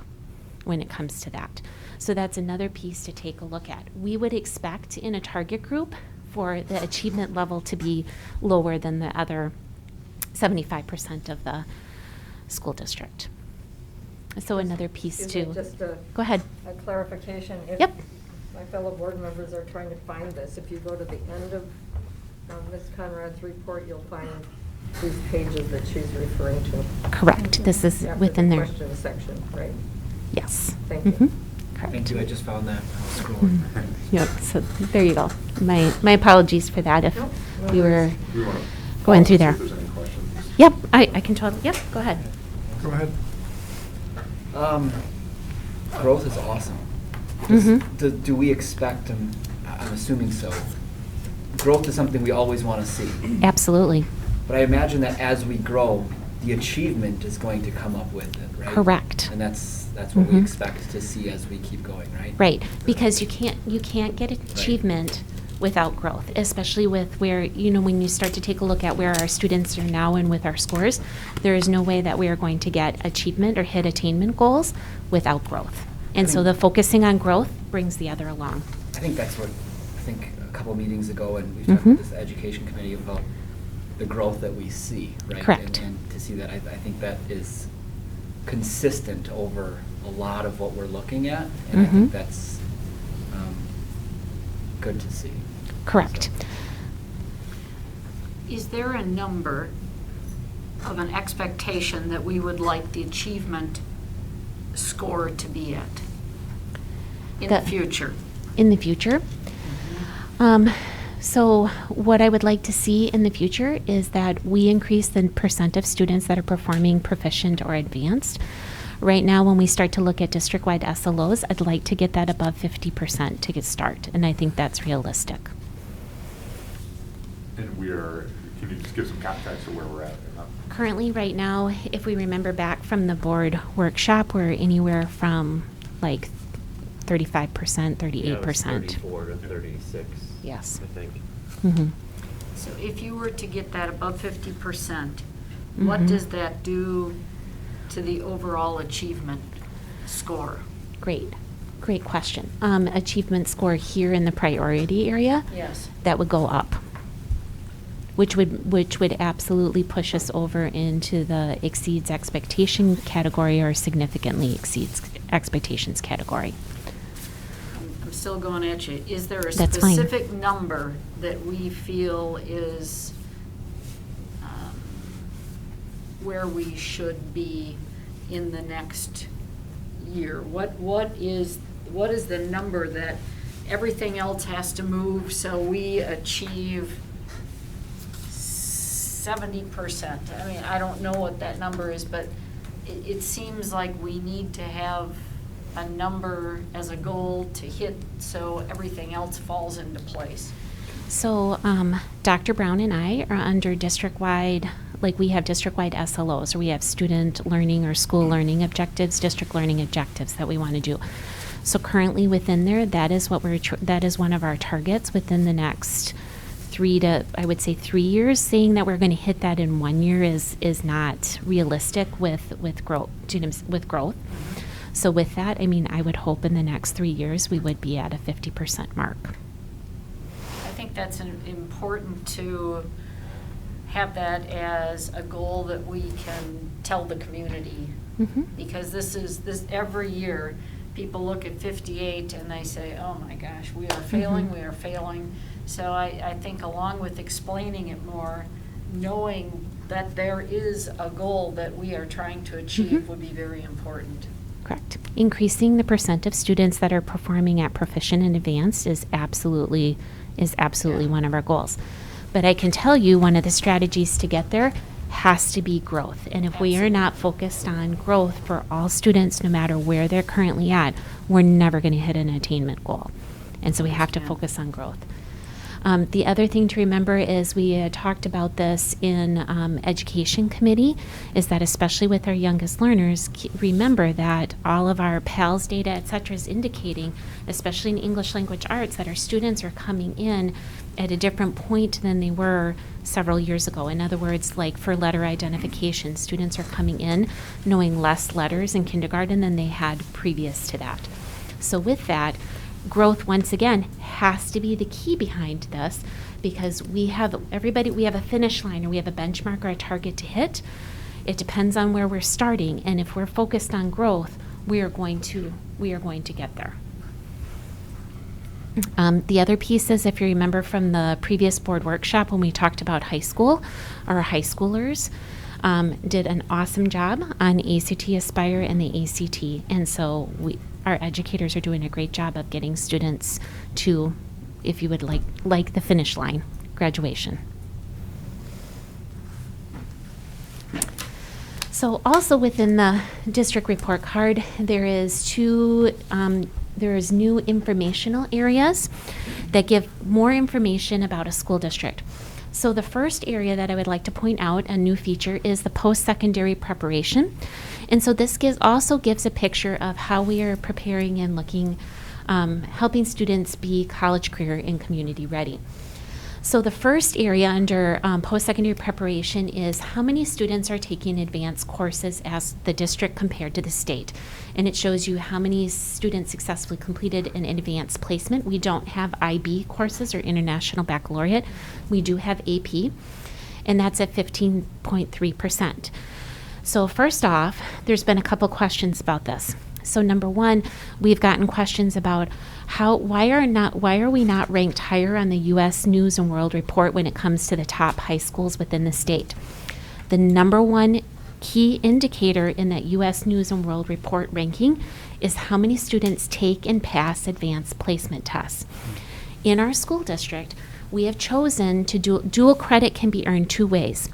when it comes to that. So that's another piece to take a look at. We would expect in a target group for the achievement level to be lower than the other 75% of the school district. So another piece Excuse me, too. just Go ahead. A clarification. If Yep. my fellow board members are trying to find this, if you go to the end of Ms. Conrad's report, you'll find these pages that she's referring to. Correct. This is After within the there. question section, right? Yes. Thank you. Mhm. Correct. Thank you, I just found that. I was scrolling. Yep, so there you go. My apologies for that if Nope, no we were worries. We wanna going through see there. if there's any questions. Yep, I can totally, yep, go ahead. Go ahead. Growth is awesome. Do we expect, I'm assuming so, growth is something we always want to see. Absolutely. But I imagine that as we grow, the achievement is going to come up with it, right? Correct. And that's what we Mhm. expect to see as we keep going, right? Right, because you can't get achievement without growth, especially with where, when you start to take a look at where our students are now and with our scores, there is no way that we are going to get achievement or hit attainment goals without growth. And so the focusing on growth brings the other along. I think that's what, a couple meetings ago, and we talked with this education committee about the growth that we see, right? Correct. And to see that, I think that is consistent over a lot of what we're looking at, and I think that's good to see. Correct. Is there a number of an expectation that we would like the achievement score to be at in the future? In the future? So what I would like to see in the future is that we increase the percent of students that are performing proficient or advanced. Right now, when we start to look at district-wide SLOs, I'd like to get that above 50% to get start, and I think that's realistic. And can you just give some context of where we're at? Currently, right now, if we remember back from the board workshop, we're anywhere from like 35%, 38%. 34 to 36. Yes. I think. So if you were to get that above 50%, what does that do to the overall achievement score? Great question. Achievement score here in the priority area. Yes. That would go up, which would absolutely push us over into the exceeds expectation category or significantly exceeds expectations category. I'm still going at you. Is there a That's fine. specific number that we feel is where we should be in the next year? What is the number that everything else has to move so we achieve 70%? I mean, I don't know what that number is, but it seems like we need to have a number as a goal to hit so everything else falls into place. So Dr. Brown and I are under district-wide like we have district-wide SLOs, or we have student learning or school learning objectives, district learning objectives that we want to do. So currently within there, that is what that is one of our targets within the next 3 years. Saying that we're going to hit that in 1 year is not realistic with growth. So with that, I mean, I would hope in the next 3 years we would be at a 50% mark. I think that's important to have that as a goal that we can tell the community. Mm-hmm. Because this every year, people look at 58 and they say, oh my gosh, we are failing, Mm-hmm. we are failing. So I think along with explaining it more, knowing that there is a goal that we are trying to achieve would be very important. Correct. Increasing the percent of students that are performing at proficient and advanced is absolutely one of our goals. But I can tell you one of the strategies to get there has to be growth. And if we are not focused on growth for all students, no matter where they're currently at, we're never going to hit an attainment goal. And so we have to focus on growth. The other thing to remember is we had talked about this in education committee, is that especially with our youngest learners, remember that all of our PALS data, et cetera, is indicating, especially in English language arts, that our students are coming in at a different point than they were several years ago. In other words, like for letter identification, students are coming in knowing less letters in kindergarten than they had previous to that. So with that, growth, once again, has to be the key behind this, because we have a finish line, or we have a benchmark or a target to hit. It depends on where we're starting, and if we're focused on growth, we are going to get there. The other piece is, if you remember from the previous board workshop when we talked about high school, our high schoolers did an awesome job on ACT Aspire and the ACT, and so our educators are doing a great job of getting students to, if you would like the finish line, graduation. So also within the district report card, there is new informational areas that give more information about a school district. So the first area that I would like to point out, a new feature, is the post-secondary preparation. And so this also gives a picture of how we are preparing and looking, helping students be college, career, and community ready. So the first area under post-secondary preparation is how many students are taking advanced courses as the district compared to the state. And it shows you how many students successfully completed an advanced placement. We don't have IB courses or International Baccalaureate. We do have AP, and that's at 15.3%. So first off, there's been a couple questions about this. So number one, we've gotten questions about why are we not ranked higher on the U.S. News and World Report when it comes to the top high schools within the state? The number one key indicator in that U.S. News and World Report ranking is how many students take and pass advanced placement tests. In our school district, we have chosen to dual credit can be earned two ways.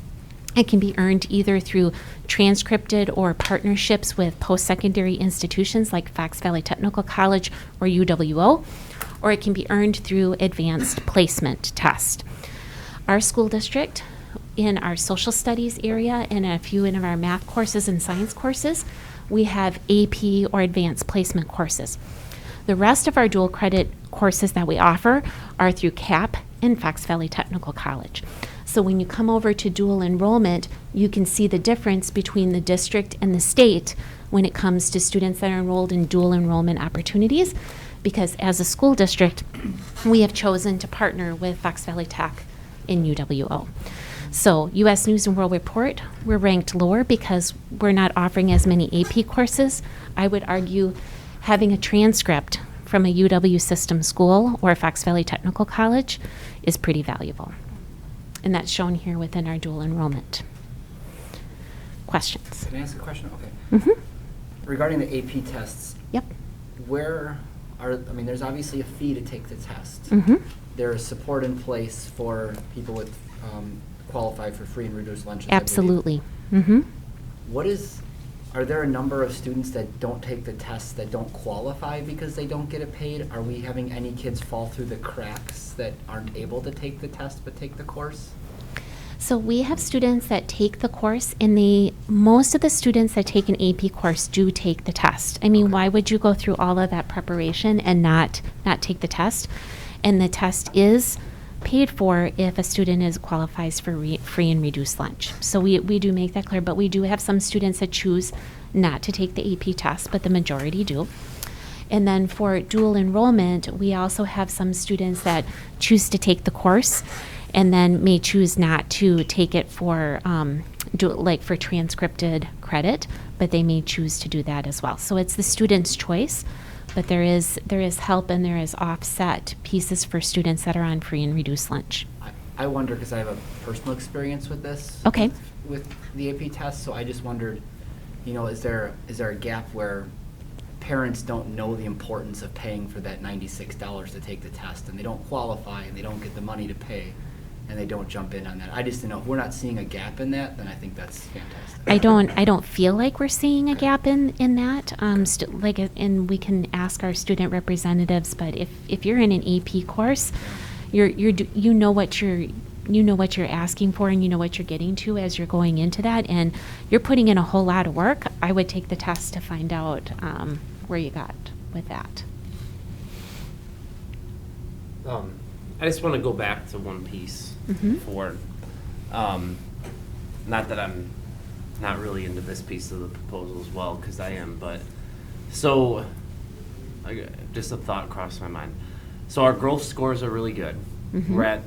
It can be earned either through transcripted or partnerships with post-secondary institutions like Fox Valley Technical College or UWO, or it can be earned through advanced placement test. Our school district, in our social studies area and a few in our math courses and science courses, we have AP or advanced placement courses. The rest of our dual credit courses that we offer are through CAP and Fox Valley Technical College. So when you come over to dual enrollment, you can see the difference between the district and the state when it comes to students that are enrolled in dual enrollment opportunities, because as a school district, we have chosen to partner with Fox Valley Tech in UWO. So U.S. News and World Report, we're ranked lower because we're not offering as many AP courses. I would argue having a transcript from a UW system school or Fox Valley Technical College is pretty valuable. And that's shown here within our dual enrollment. Questions? Can I ask a question? Okay. Mm-hmm. Regarding the AP tests. Yep. There's obviously a fee to take the test. Mm-hmm. There is support in place for people with qualify for free and reduced lunches. Absolutely. Mm-hmm. Are there a number of students that don't take the tests that don't qualify because they don't get it paid? Are we having any kids fall through the cracks that aren't able to take the test but take the course? So we have students that take the course, and most of the students that take an AP course do take the test. I mean, why would you go through all of that preparation and not take the test? And the test is paid for if a student qualifies for free and reduced lunch. So we do make that clear, but we do have some students that choose not to take the AP test, but the majority do. And then for dual enrollment, we also have some students that choose to take the course and then may choose not to take it for for transcripted credit, but they may choose to do that as well. So it's the student's choice, but there is help and there is offset pieces for students that are on free and reduced lunch. I wonder, because I have a personal experience with this. Okay. With the AP test, so I just wondered, is there a gap where parents don't know the importance of paying for that $96 to take the test, and they don't qualify, and they don't get the money to pay, and they don't jump in on that? I just didn't know. If we're not seeing a gap in that, then I think that's fantastic. I don't feel like we're seeing a gap in that. And we can ask our student representatives. But if you're in an AP course, you know what you're asking for, and you know what you're getting to as you're going into that, and you're putting in a whole lot of work. I would take the test to find out where you got with that. I just want to go back to one piece for, not that I'm not really into this piece of the proposal as well, because I am, but so just a thought crossed my mind. So our growth scores are really good. We're at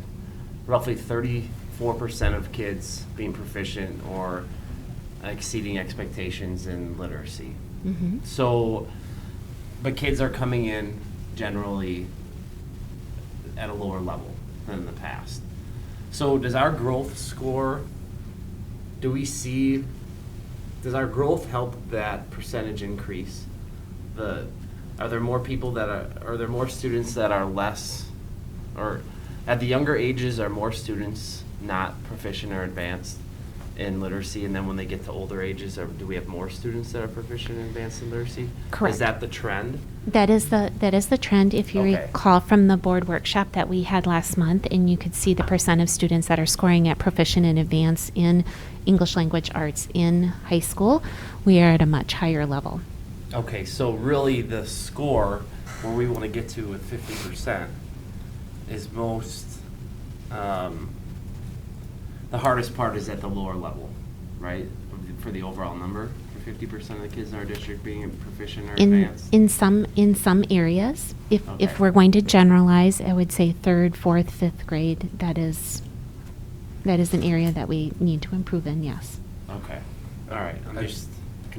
roughly 34% of kids being proficient or exceeding expectations in literacy. So, but kids are coming in generally at a lower level than in the past. So does our growth score, does our growth help that percentage increase? Are there more students that are less, or at the younger ages are more students not proficient or advanced in literacy, and then when they get to older ages, do we have more students that are proficient and advanced in literacy? Correct. Is that the trend? That is the trend. If you recall from the board workshop that we had last month, and you could see the percent of students that are scoring at proficient and advanced in English language arts in high school, we are at a much higher level. Okay, so really the score where we want to get to with 50% is most, the hardest part is at the lower level, right? For the overall number, for 50% of the kids in our district being proficient or advanced? In some areas, if we're going to generalize, I would say 3rd, 4th, 5th grade, that is an area that we need to improve in, yes. Okay, all right, I'm just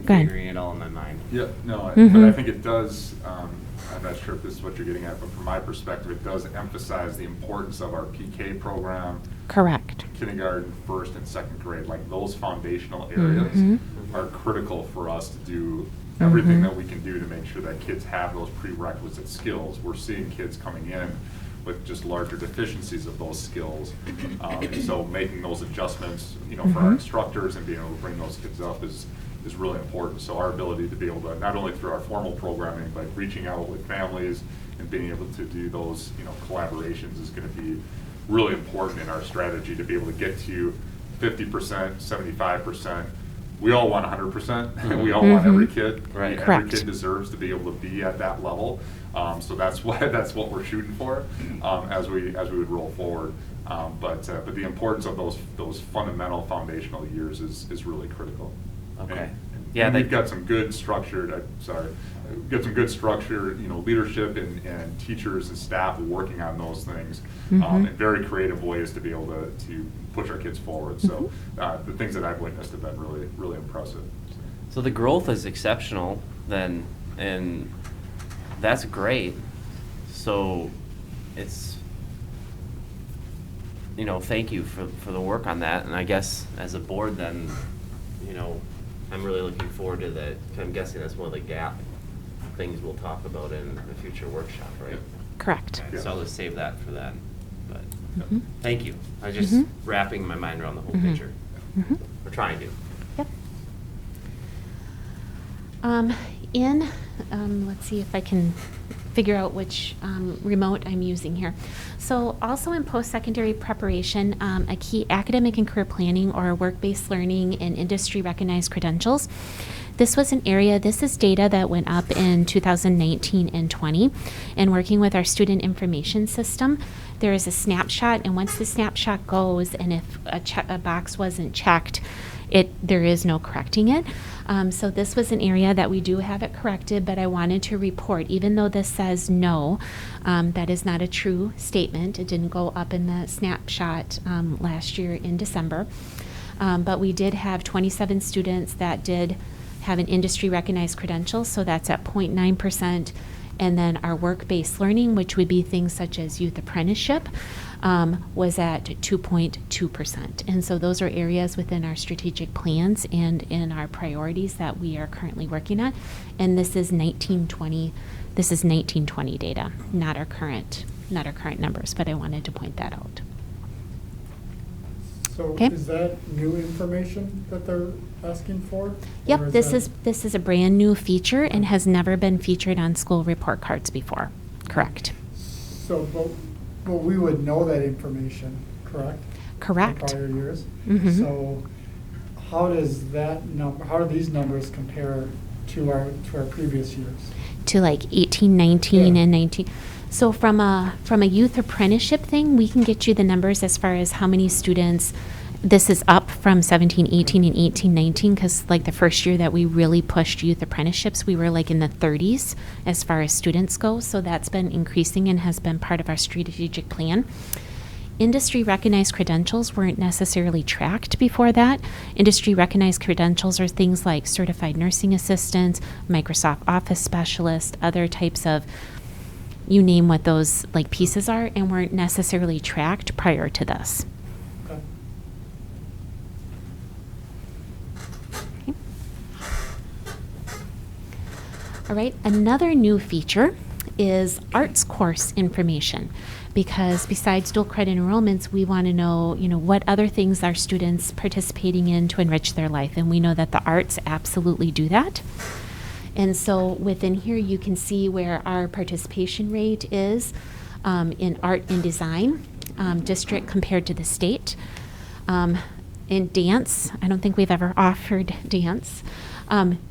Go ahead. configuring it all in my mind. Yeah, no, but I think it does, I'm not sure if this is what you're getting at, but from my perspective, it does emphasize the importance of our PK program. Correct. Kindergarten, 1st and 2nd grade, like those foundational areas are critical for us to do everything that we can do to make sure that kids have those prerequisite skills. We're seeing kids coming in with just larger deficiencies of those skills. So making those adjustments, for our instructors and being able to bring those kids up is really important. So our ability to be able to, not only through our formal programming, but reaching out with families and being able to do those, collaborations is going to be really important in our strategy to be able to get to 50%, 75%. We all want 100%, and we all want every kid. Right. Every kid deserves to be able to be at that level. So that's what we're shooting for as we would roll forward. But the importance of those fundamental foundational years is really critical. Okay. And we've got some good structured, leadership and teachers and staff working on those things in very creative ways to be able to push our kids forward. So the things that I've witnessed have been really, really impressive. So the growth is exceptional then, and that's great. So it's, thank you for the work on that. And I guess as a board then, I'm really looking forward to that. I'm guessing that's one of the gap things we'll talk about in the future workshop, right? Correct. Okay, so I'll just save that for then. But thank you. I was just wrapping my mind around the whole picture. We're trying to. Yep. Let's see if I can figure out which remote I'm using here. So also in post-secondary preparation, a key academic and career planning or work-based learning and industry recognized credentials. This was an area, this is data that went up in 2019 and 20. And working with our student information system, there is a snapshot, and once the snapshot goes, and if a box wasn't checked, there is no correcting it. So this was an area that we do have it corrected, but I wanted to report, even though this says no, that is not a true statement. It didn't go up in the snapshot last year in December. But we did have 27 students that did have an industry recognized credential, so that's at 0.9%. And then our work-based learning, which would be things such as youth apprenticeship, was at 2.2%. And so those are areas within our strategic plans and in our priorities that we are currently working on. And this is 1920 data, not our current numbers, but I wanted to point that out. So Okay. is that new information that they're asking for? Yep, Or this that- is a brand new feature and has never been featured on school report cards before. Correct. So, but we would know that information, correct? Correct. For prior years? Mhm. So how does that number, how do these numbers compare to our previous years? To like 18, 19, Yeah. and 19. So from a youth apprenticeship thing, we can get you the numbers as far as how many students. This is up from 17, 18, and 18, 19, because like the first year that we really pushed youth apprenticeships, we were like in the 30s as far as students go. So that's been increasing and has been part of our strategic plan. Industry recognized credentials weren't necessarily tracked before that. Industry recognized credentials are things like certified nursing assistant, Microsoft Office specialist, other types of, you name what those like pieces are, and weren't necessarily tracked prior to this. Okay. Okay. All right, another new feature is arts course information, because besides dual credit enrollments, we want to know, what other things are students participating in to enrich their life, and we know that the arts absolutely do that. And so within here, you can see where our participation rate is in art and design district compared to the state. In dance, I don't think we've ever offered dance.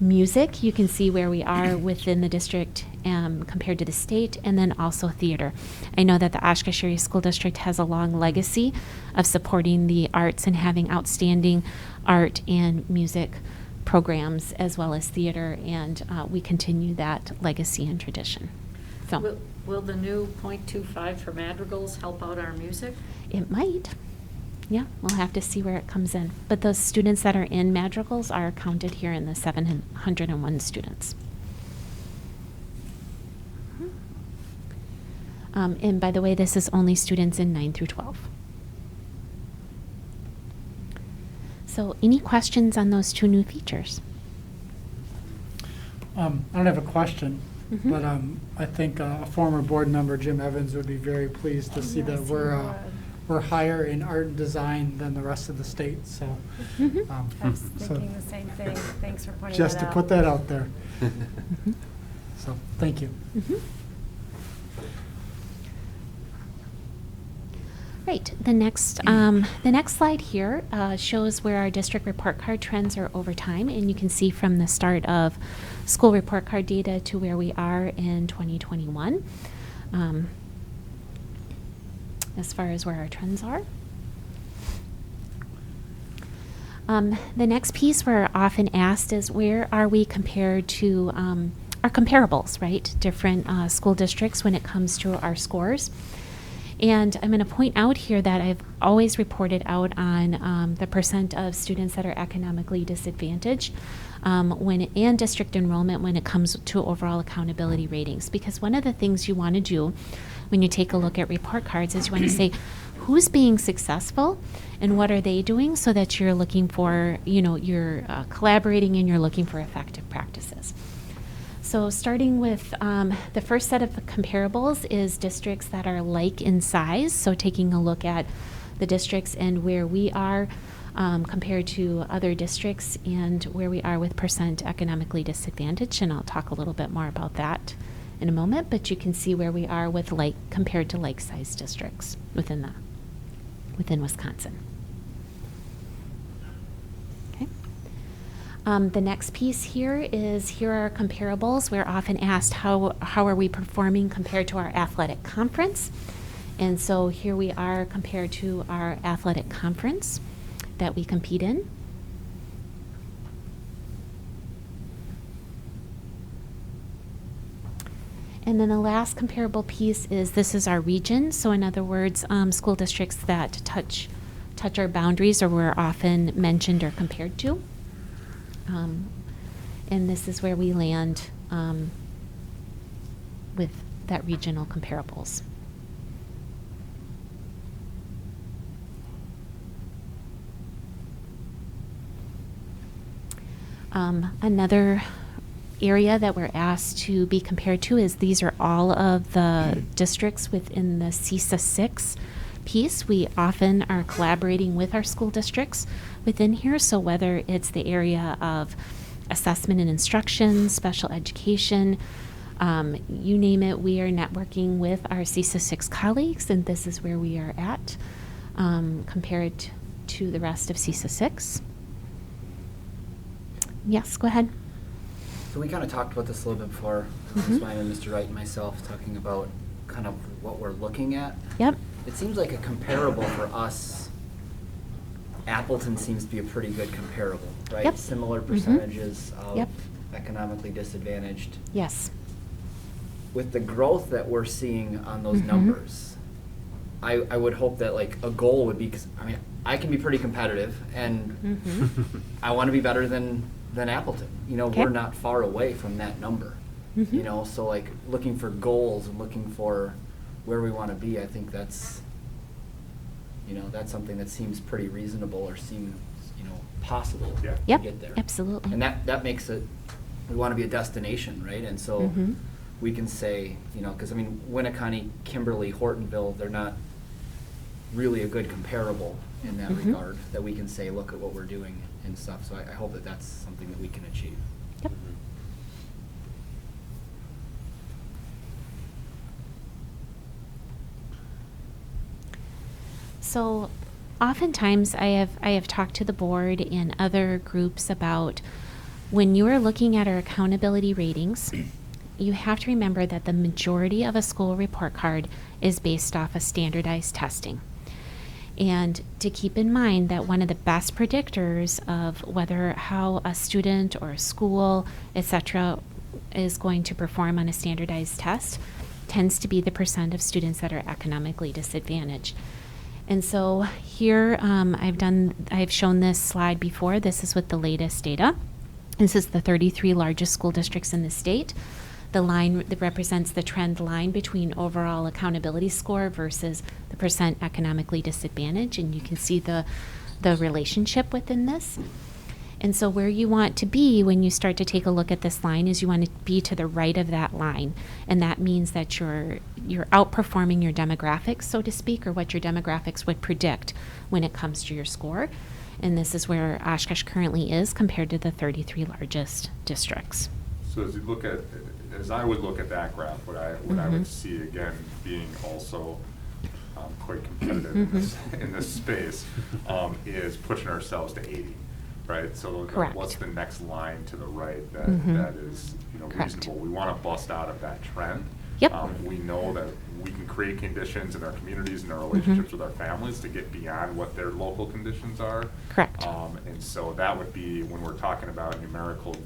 Music, you can see where we are within the district compared to the state, and then also theater. I know that the Oshkosh Area School District has a long legacy of supporting the arts and having outstanding art and music programs as well as theater, and we continue that legacy and tradition. So Will the new .25 for madrigals help out our music? it might. Yeah, we'll have to see where it comes in. But those students that are in madrigals are counted here in the 701 students. And by the way, this is only students in 9 through 12. So any questions on those two new features? I don't have a question, Mhm. but I think a former board member, Jim Evans, would be very pleased to see that we're higher in art and design than the rest of the state, so. Mhm. I was so thinking the same thing. Thanks for pointing Just that to out. put that out there. Mhm. So, thank you. Mhm. Right, the next slide here shows where our district report card trends are over time, and you can see from the start of school report card data to where we are in 2021, as far as where our trends are. The next piece we're often asked is, where are we compared to our comparables, right? Different school districts when it comes to our scores. And I'm going to point out here that I've always reported out on the percent of students that are economically disadvantaged and district enrollment when it comes to overall accountability ratings. Because one of the things you want to do when you take a look at report cards is you want to say, who's being successful and what are they doing, so that you're looking for, you're collaborating and you're looking for effective practices. So starting with the first set of comparables is districts that are like in size. So taking a look at the districts and where we are compared to other districts and where we are with percent economically disadvantaged. And I'll talk a little bit more about that in a moment, but you can see where we are with compared to like-sized districts within Wisconsin. Okay. The next piece here are our comparables. We're often asked how are we performing compared to our athletic conference. And so here we are compared to our athletic conference that we compete in. And then the last comparable piece is this is our region. So in other words, school districts that touch our boundaries or we're often mentioned or compared to. And this is where we land with that regional comparables. Another area that we're asked to be compared to is these are all of the districts within the CESA 6 piece. We often are collaborating with our school districts within here, so whether it's the area of assessment and instruction, special education, you name it, we are networking with our CESA 6 colleagues, and this is where we are at compared to the rest of CESA 6. Yes, go ahead. So we kind of talked about this a little bit before, Mhm. Ryan and Mr. Wright and myself, talking about kind of what we're looking at. Yep. It seems like a comparable for us, Appleton seems to be a pretty good comparable, right? Yep. Similar Mhm. percentages of Yep. economically disadvantaged. Yes. With the growth that we're seeing on those Mhm. numbers, I would hope that like a goal would be, because I mean, I can be pretty competitive and Mhm. I want to be better than Appleton. You know, Okay. we're not far away from that number. Mhm. You know, so like looking for goals and looking for where we want to be, I think that's, you know, that's something that seems pretty reasonable or seems, you know, possible to Yep, get there. absolutely. And that makes it, we want to be a destination, right? And so Mhm. we can say, you know, because I mean, Winneconne, Kimberly, Hortonville, they're not really a good comparable in that Mhm. regard, that we can say, look at what we're doing and stuff. So I hope that that's something that we can achieve. Yep. So oftentimes I have talked to the board and other groups about when you are looking at our accountability ratings, you have to remember that the majority of a school report card is based off of standardized testing. And to keep in mind that one of the best predictors of how a student or a school, etc., is going to perform on a standardized test tends to be the percent of students that are economically disadvantaged. And so here I've shown this slide before. This is with the latest data. This is the 33 largest school districts in the state. The line that represents the trend line between overall accountability score versus the percent economically disadvantaged, and you can see the relationship within this. And so where you want to be when you start to take a look at this line is you want to be to the right of that line, and that means that you're outperforming your demographics, so to speak, or what your demographics would predict when it comes to your score. And this is where Oshkosh currently is compared to the 33 largest districts. So as I would look at that graph, what I Mhm. would see again being also quite competitive in this space is pushing ourselves to 80, right? So Correct. what's the next line to the right that is Correct. reasonable? We want to bust out of that trend. Yep. We know that we can create conditions in our communities and our relationships with our families to get beyond what their local conditions are. Correct. And so that would be when we're talking about numerical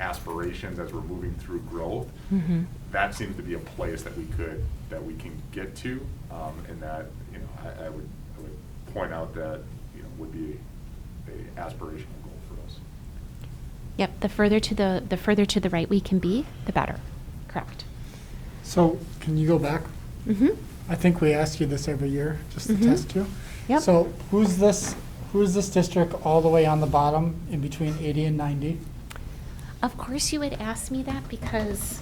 aspirations as we're moving through growth. Mhm. That seems to be a place that we can get to, and that I would point out that would be a aspirational goal for us. Yep, the further to the right we can be, the better. Correct. So can you go back? Mhm. I think we ask you this every year, just to Mhm. test you. Yep. So who's this district all the way on the bottom in between 80 and 90? Of course you would ask me that because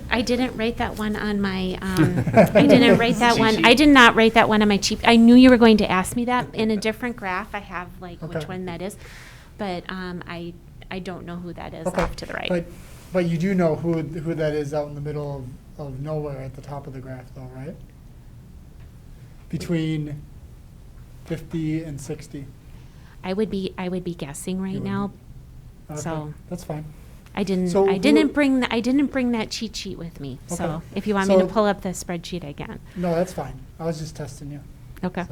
I didn't write that one on my, I didn't write that one. I did not write that one on my cheat. I knew you were going to ask me that. In a different graph, I have like which Okay. one that is. But I don't know who that is Okay. off to the right. But But you do know who that is out in the middle of nowhere at the top of the graph though, right? Between 50 and 60. I would be guessing right now. Okay, So that's fine. I didn't So bring that cheat sheet with me. So Okay. if you want me to So- pull up the spreadsheet again. No, that's fine. I was just testing you. Okay.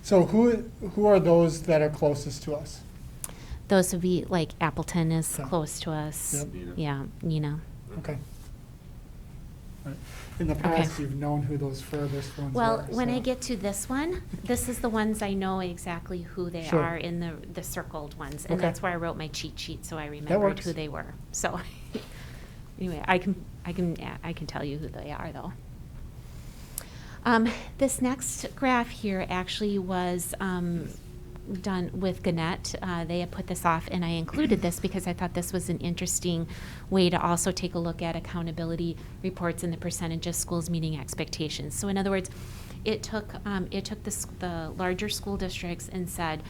So who are those that are closest to us? Those would be like Appleton is Okay. close to us. Yep. Yeah, Nina. Okay. All right. In the past, you've known who those furthest ones Well, were. when I so- get to this one, this is the ones I know exactly who they Sure. are in the circled ones. And Okay. that's where I wrote my cheat sheet, so I remembered who works. they were. So anyway, I can tell you who they are though. This next graph here actually was done with Gannett. They had put this off, and I included this because I thought this was an interesting way to also take a look at accountability reports and the percentage of schools meeting expectations. So in other words, it took the larger school districts and said,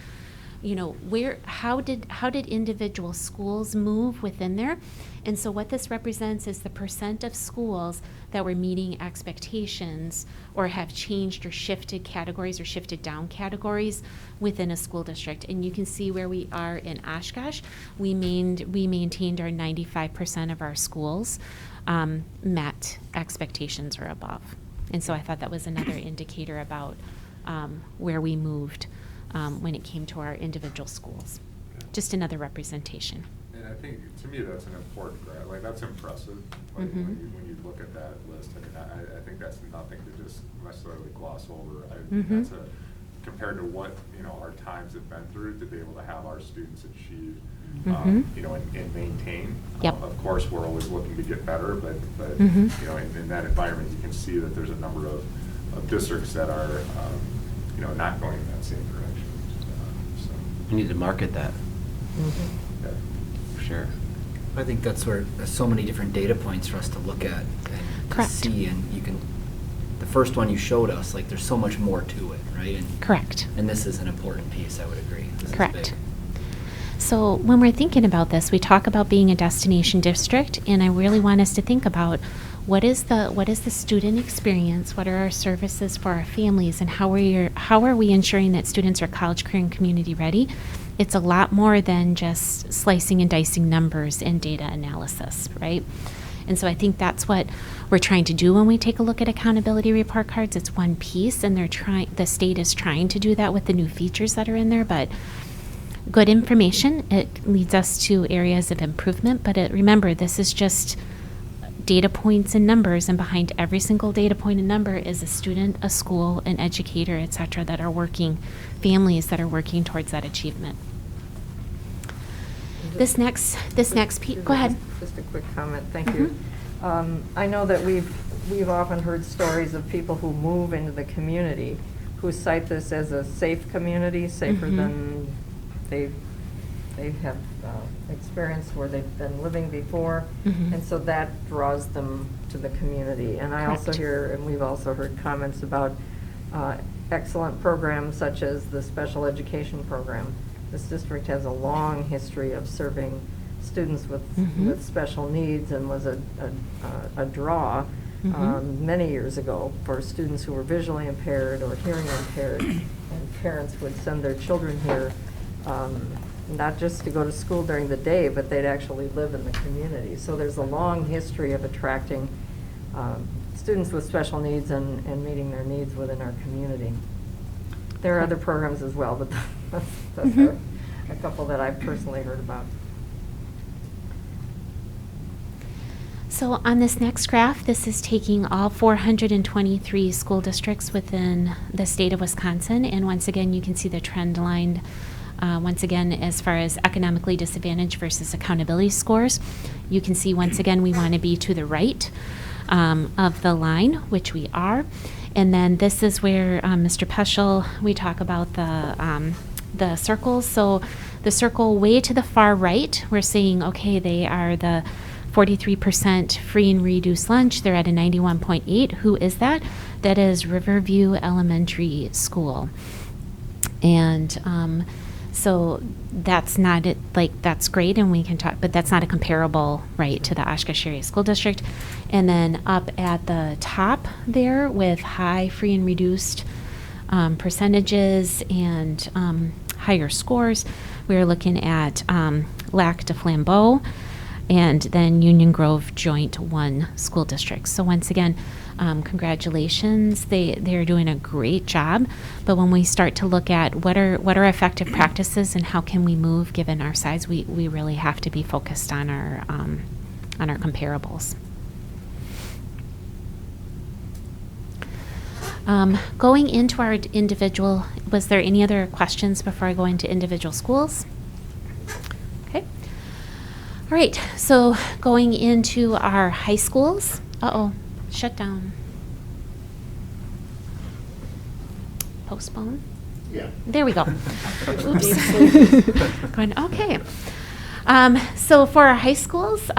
you know, how did individual schools move within there? And so what this represents is the percent of schools that were meeting expectations or have changed or shifted categories or shifted down categories within a school district. And you can see where we are in Oshkosh. We maintained our 95% of our schools met expectations or above. And so I thought that was another indicator about where we moved when it came to our individual schools. Just another representation. And I think, to me, that's an important graph. Like, that's impressive. Like, when you look at that list, I mean, I think that's nothing to just necessarily gloss over. That's compared to what, you know, our times have been through, to be able to have our students achieve, you know, and maintain. Yep. Of course, we're always looking to get better, but Mhm. you know, in that environment, you can see that there's a number of districts that are, you know, not going in that same direction. So. We need to market that. Yeah. For sure. I think that's where there's so many different data points for us to look at and to see, and you can, the first one you showed us, like there's so much more to it, right? And, Correct. And this is an important piece, I would agree. This Correct. is big. So when we're thinking about this, we talk about being a destination district, and I really want us to think about what is the student experience, what are our services for our families, and how are we ensuring that students are college, career, and community ready? It's a lot more than just slicing and dicing numbers and data analysis, right? And so I think that's what we're trying to do when we take a look at accountability report cards. It's one piece, and the state is trying to do that with the new features that are in there, but good information, it leads us to areas of improvement, but remember, this is just data points and numbers, and behind every single data point and number is a student, a school, an educator, et cetera, that are working, families that are working towards that achievement. This next piece, go ahead. Just a quick comment, thank you. I know that we've often heard stories of people who move into the community who cite this as a safe community, safer than they have experience where they've been living before, and so that draws them to the community. And I also Correct. hear, and we've also heard comments about excellent programs such as the special education program. This district has a long history of serving students with special needs, and was a draw many years ago for students who were visually impaired or hearing impaired, and parents would send their children here not just to go to school during the day, but they'd actually live in the community. So there's a long history of attracting students with special needs and meeting their needs within our community. There are other programs as well, but that's a couple that I've personally heard about. So on this next graph, this is taking all 423 school districts within the state of Wisconsin, and once again, you can see the trend line. Once again, as far as economically disadvantaged versus accountability scores, you can see once again we want to be to the right of the line, which we are. And then this is where Mr. Peschel, we talk about the circles. So the circle way to the far right, we're saying, okay, they are the 43% free and reduced lunch. They're at a 91.8. Who is that? That is Riverview Elementary School. And So that's not it, like, that's great, and we can talk, but that's not a comparable, right, to the Oshkosh Area School District. And then up at the top there with high free and reduced percentages and higher scores, we're looking at Lac de Flambeau and then Union Grove Joint 1 school districts. So once again, congratulations. They're doing a great job. But when we start to look at what are effective practices and how can we move given our size, we really have to be focused on our comparables. Going into our individual, was there any other questions before I go into individual schools? Okay. All right, so going into our high schools. Shut down. Postpone? Yeah. There we go. Oops. Okay. So for our high schools,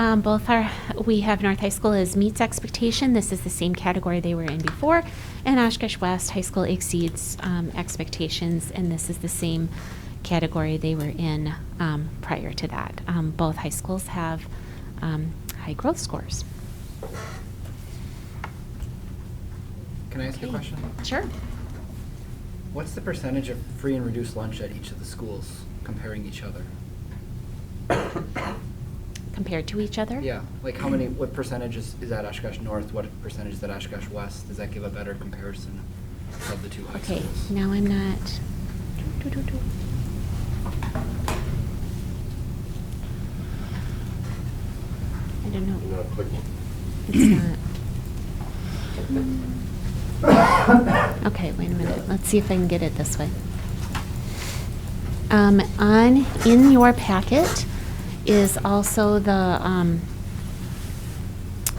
we have North High School meets expectation. This is the same category they were in before. And Oshkosh West High School exceeds expectations, and this is the same category they were in prior to that. Both high schools have high growth scores. Can I ask a question? Sure. What's the percentage of free and reduced lunch at each of the schools comparing each other? Compared to each other? Yeah, like what percentage is at Oshkosh North, what percentage is at Oshkosh West? Does that give a better comparison of the two high schools? Okay, now I'm not. I don't know. You're not clicking. It's not. Okay, wait a minute. Let's see if I can get it this way. In your packet is also the,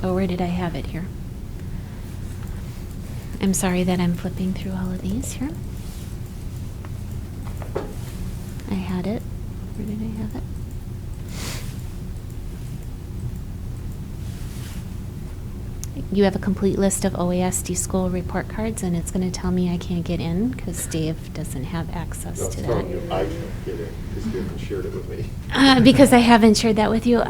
where did I have it here? I'm sorry that I'm flipping through all of these here. I had it. Where did I have it? You have a complete list of OASD school report cards, and it's going to tell me I can't get in because Dave doesn't have access to that. telling you I can't get in because you haven't shared it with me. Because I haven't shared that with you.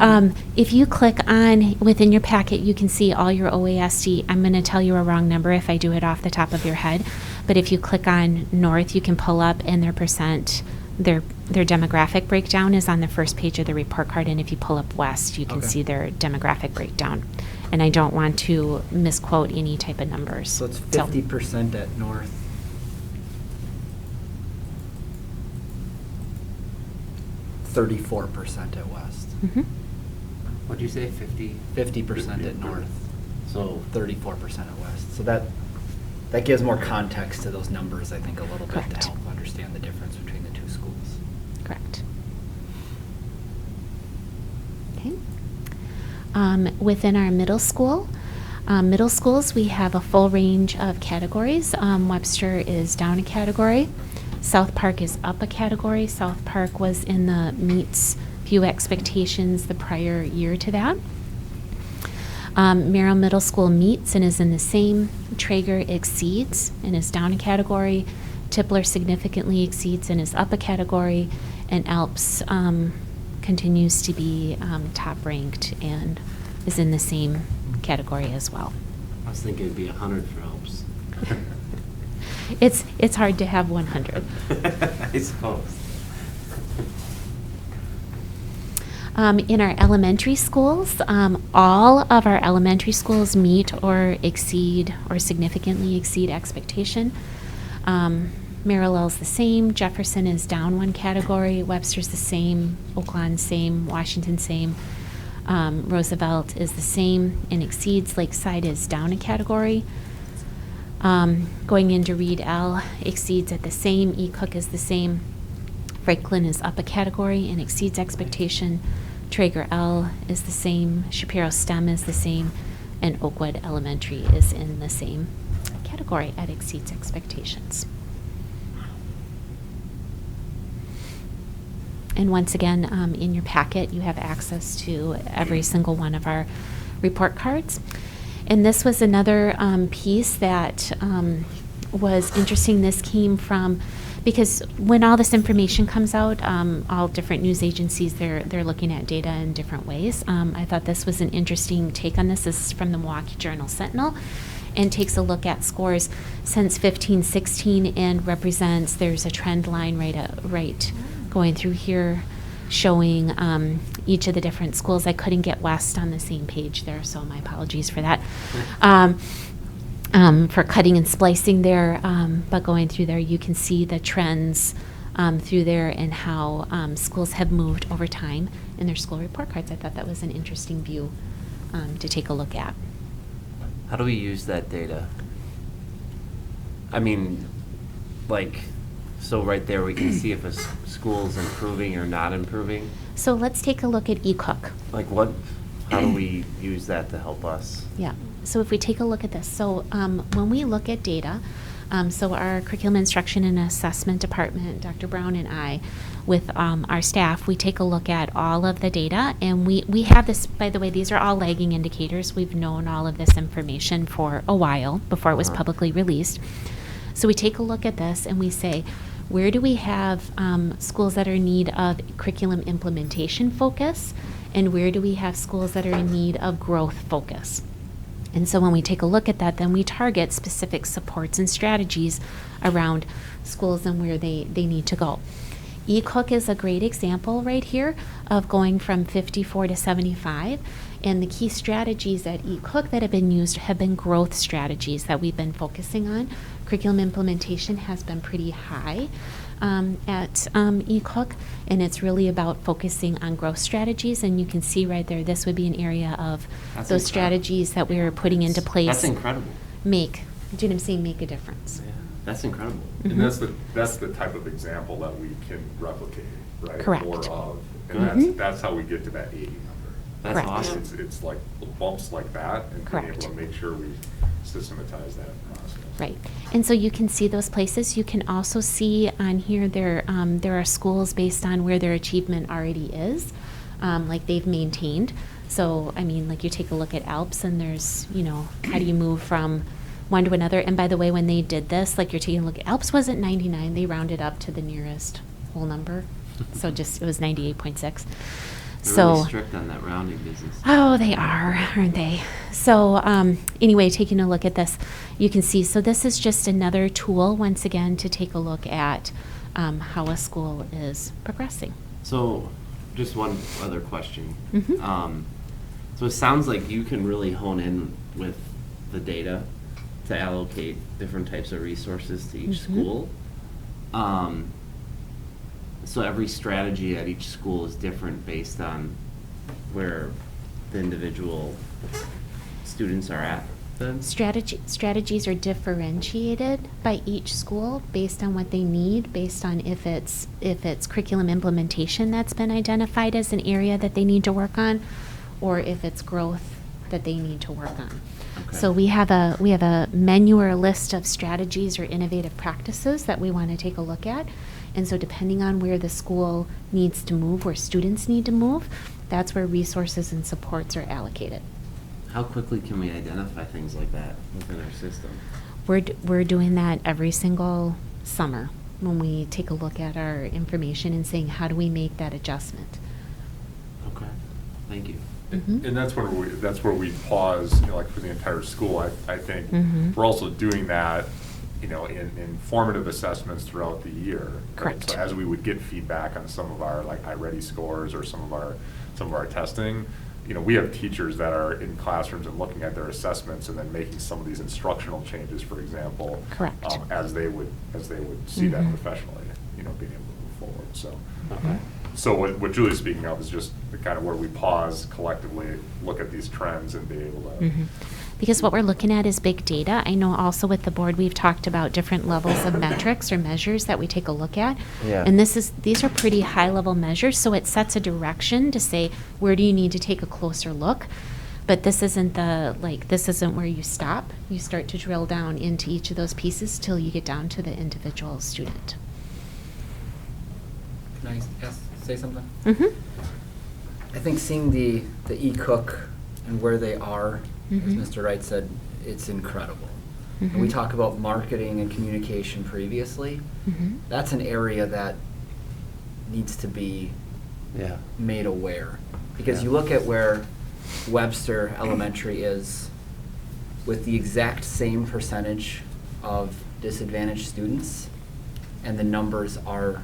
If you click on within your packet, you can see all your OASD. I'm going to tell you a wrong number if I do it off the top of your head. But if you click on North, you can pull up, and their demographic breakdown is on the first page of the report card. And if you pull up West, you can see their demographic breakdown. And I don't want to misquote any type of numbers. So it's 50% at North. .34% at West. Mm-hmm. What'd you say, 50? 50% at North. So 34% at West. So that gives more context to those numbers, I think, a little bit Correct. to help understand the difference between the two schools. Correct. Okay. Within our middle schools, we have a full range of categories. Webster is down a category. South Park is up a category. South Park was in the meets few expectations the prior year to that. Merrill Middle School meets and is in the same. Traeger exceeds and is down a category. Tipler significantly exceeds and is up a category. And Alps continues to be top ranked and is in the same category as well. I was thinking it'd be 100 for Alps. It's hard to have 100. I suppose. In our elementary schools, all of our elementary schools meet or exceed or significantly exceed expectation. Maryville's the same. Jefferson is down one category. Webster's the same. Oaklawn same. Washington same. Roosevelt is the same and exceeds. Lakeside is down a category. Going into Reed L exceeds at the same. E. Cook is the same. Franklin is up a category and exceeds expectation. Traeger L is the same. Shapiro STEM is the same. And Oakwood Elementary is in the same category at exceeds expectations. And once again, in your packet, you have access to every single one of our report cards. And this was another piece that was interesting. This came from because when all this information comes out, all different news agencies, they're looking at data in different ways. I thought this was an interesting take on this. This is from the Milwaukee Journal-Sentinel, and takes a look at scores since 15-16 and represents, there's a trend line right going through here, showing each of the different schools. I couldn't get West on the same page there, so my apologies for that. For cutting and splicing there, but going through there, you can see the trends through there and how schools have moved over time in their school report cards. I thought that was an interesting view to take a look at. How do we use that data? I mean, like, so right there we can see if a school's improving or not improving. So let's take a look at eCook. Like how do we use that to help us? Yeah, so if we take a look at this, so when we look at data, so our curriculum instruction and assessment department, Dr. Brown and I, with our staff, we take a look at all of the data, and we have this, by the way, these are all lagging indicators. We've known all of this information for a while before it was publicly released. So we take a look at this and we say, where do we have schools that are in need of curriculum implementation focus, and where do we have schools that are in need of growth focus? And so when we take a look at that, then we target specific supports and strategies around schools and where they need to go. eCook is a great example right here of going from 54 to 75. And the key strategies at eCook that have been used have been growth strategies that we've been focusing on. Curriculum implementation has been pretty high at eCook, and it's really about focusing on growth strategies. And you can see right there, this would be an area of those strategies that we are putting into place. That's incredible. Do you know what I'm saying? Make a difference. Yeah, that's incredible. And that's the type of example that we can replicate, right? Correct. More of, and that's how we get to that 80 number. That's Correct. awesome. It's like bumps like that, and being Correct. able to make sure we systematize that process. Right, and so you can see those places. You can also see on here there are schools based on where their achievement already is, like they've maintained. So I mean, like you take a look at ALPS, and there's, you know, how do you move from one to another? And by the way, when they did this, like you're taking a look at ALPS wasn't 99, they rounded up to the nearest whole number, so just it was 98.6. They're So really strict on that rounding business. Oh, they are, aren't they? So anyway, taking a look at this, you can see, so this is just another tool, once again, to take a look at how a school is progressing. So, just one other question. Mhm. So it sounds like you can really hone in with the data to allocate different types of resources to each Mhm. school. So every strategy at each school is different based on where the individual students are at then? Strategies are differentiated by each school based on what they need, based on if it's curriculum implementation that's been identified as an area that they need to work on, or if it's growth that they need to work on. Okay. So we have a menu or a list of strategies or innovative practices that we want to take a look at. And so depending on where the school needs to move, where students need to move, that's where resources and supports are allocated. How quickly can we identify things like that within our system? We're doing that every single summer when we take a look at our information and saying, how do we make that adjustment? Okay, thank you. Mhm. And that's where we pause, you know, like for the entire school. I think Mhm. we're also doing that, you know, in formative assessments throughout the year. right? Correct. So as we would get feedback on some of our like iReady scores or some of our testing, you know, we have teachers that are in classrooms and looking at their assessments and then making some of these instructional changes, for example. Correct. As they would see that Mhm. professionally, you know, being able to move forward. So. Okay. So what Julie's speaking of is just the kind of where we pause collectively, look at these trends and be able to. Mhm. Because what we're looking at is big data. I know also with the board, we've talked about different levels of metrics or measures that we take a look at. Yeah. And these are pretty high level measures, so it sets a direction to say, where do you need to take a closer look? But this isn't this isn't where you stop. You start to drill down into each of those pieces till you get down to the individual student. Can I say something? Mhm. I think seeing the eCook and where they are, Mhm. as Mr. Wright said, it's incredible. and we talk about marketing and communication previously, that's an area that needs to be made aware. Because you look at where Webster Elementary is with the exact same percentage of disadvantaged students, and the numbers are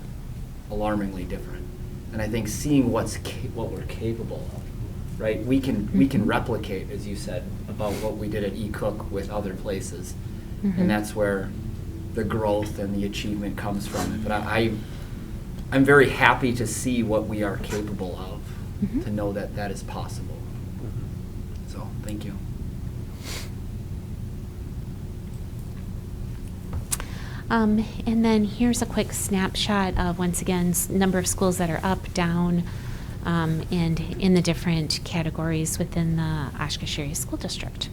alarmingly different. And I think seeing what we're capable of, right? We can replicate, as you said, about what we did at eCook with other places, and that's where the growth and the achievement comes from. But I'm very happy to see what we are capable of, to know that that is possible. So, thank you. And then here's a quick snapshot of, once again, number of schools that are up, down, and in the different categories within the Oshkosh Area School District.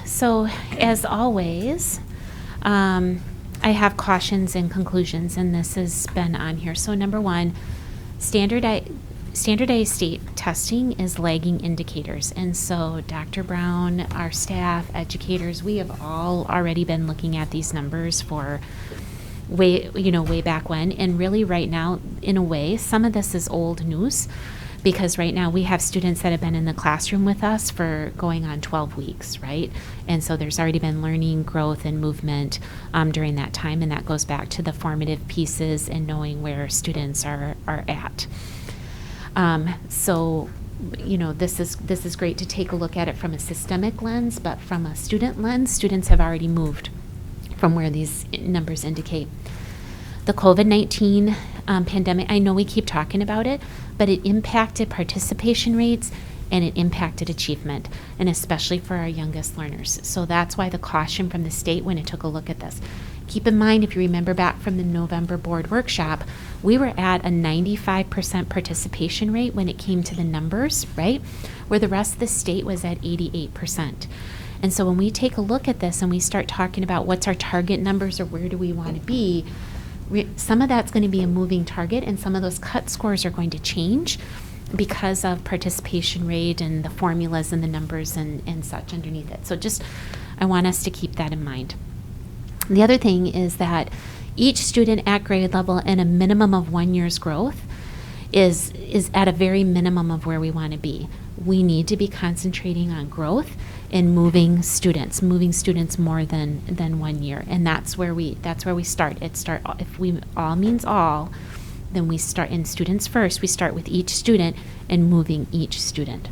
So, as always, I have cautions and conclusions, and this has been on here. So, number one, standardized state testing is lagging indicators. And so Dr. Brown, our staff, educators, we have all already been looking at these numbers for way back when. And really right now, in a way, some of this is old news, because right now we have students that have been in the classroom with us for going on 12 weeks, right? And so there's already been learning, growth, and movement during that time, and that goes back to the formative pieces and knowing where students are at. So, this is great to take a look at it from a systemic lens, but from a student lens, students have already moved from where these numbers indicate. The COVID-19 pandemic, I know we keep talking about it, but it impacted participation rates and it impacted achievement, and especially for our youngest learners. So that's why the caution from the state when it took a look at this. Keep in mind, if you remember back from the November board workshop, we were at a 95% participation rate when it came to the numbers, right? Where the rest of the state was at 88%. And so when we take a look at this and we start talking about what's our target numbers or where do we want to be, some of that's going to be a moving target, and some of those cut scores are going to change because of participation rate and the formulas and the numbers and such underneath it. So just, I want us to keep that in mind. The other thing is that each student at grade level and a minimum of 1 year's growth is at a very minimum of where we want to be. We need to be concentrating on growth and moving students more than 1 year, and that's where we start. If we all means all, then we start in students first. We start with each student and moving each student.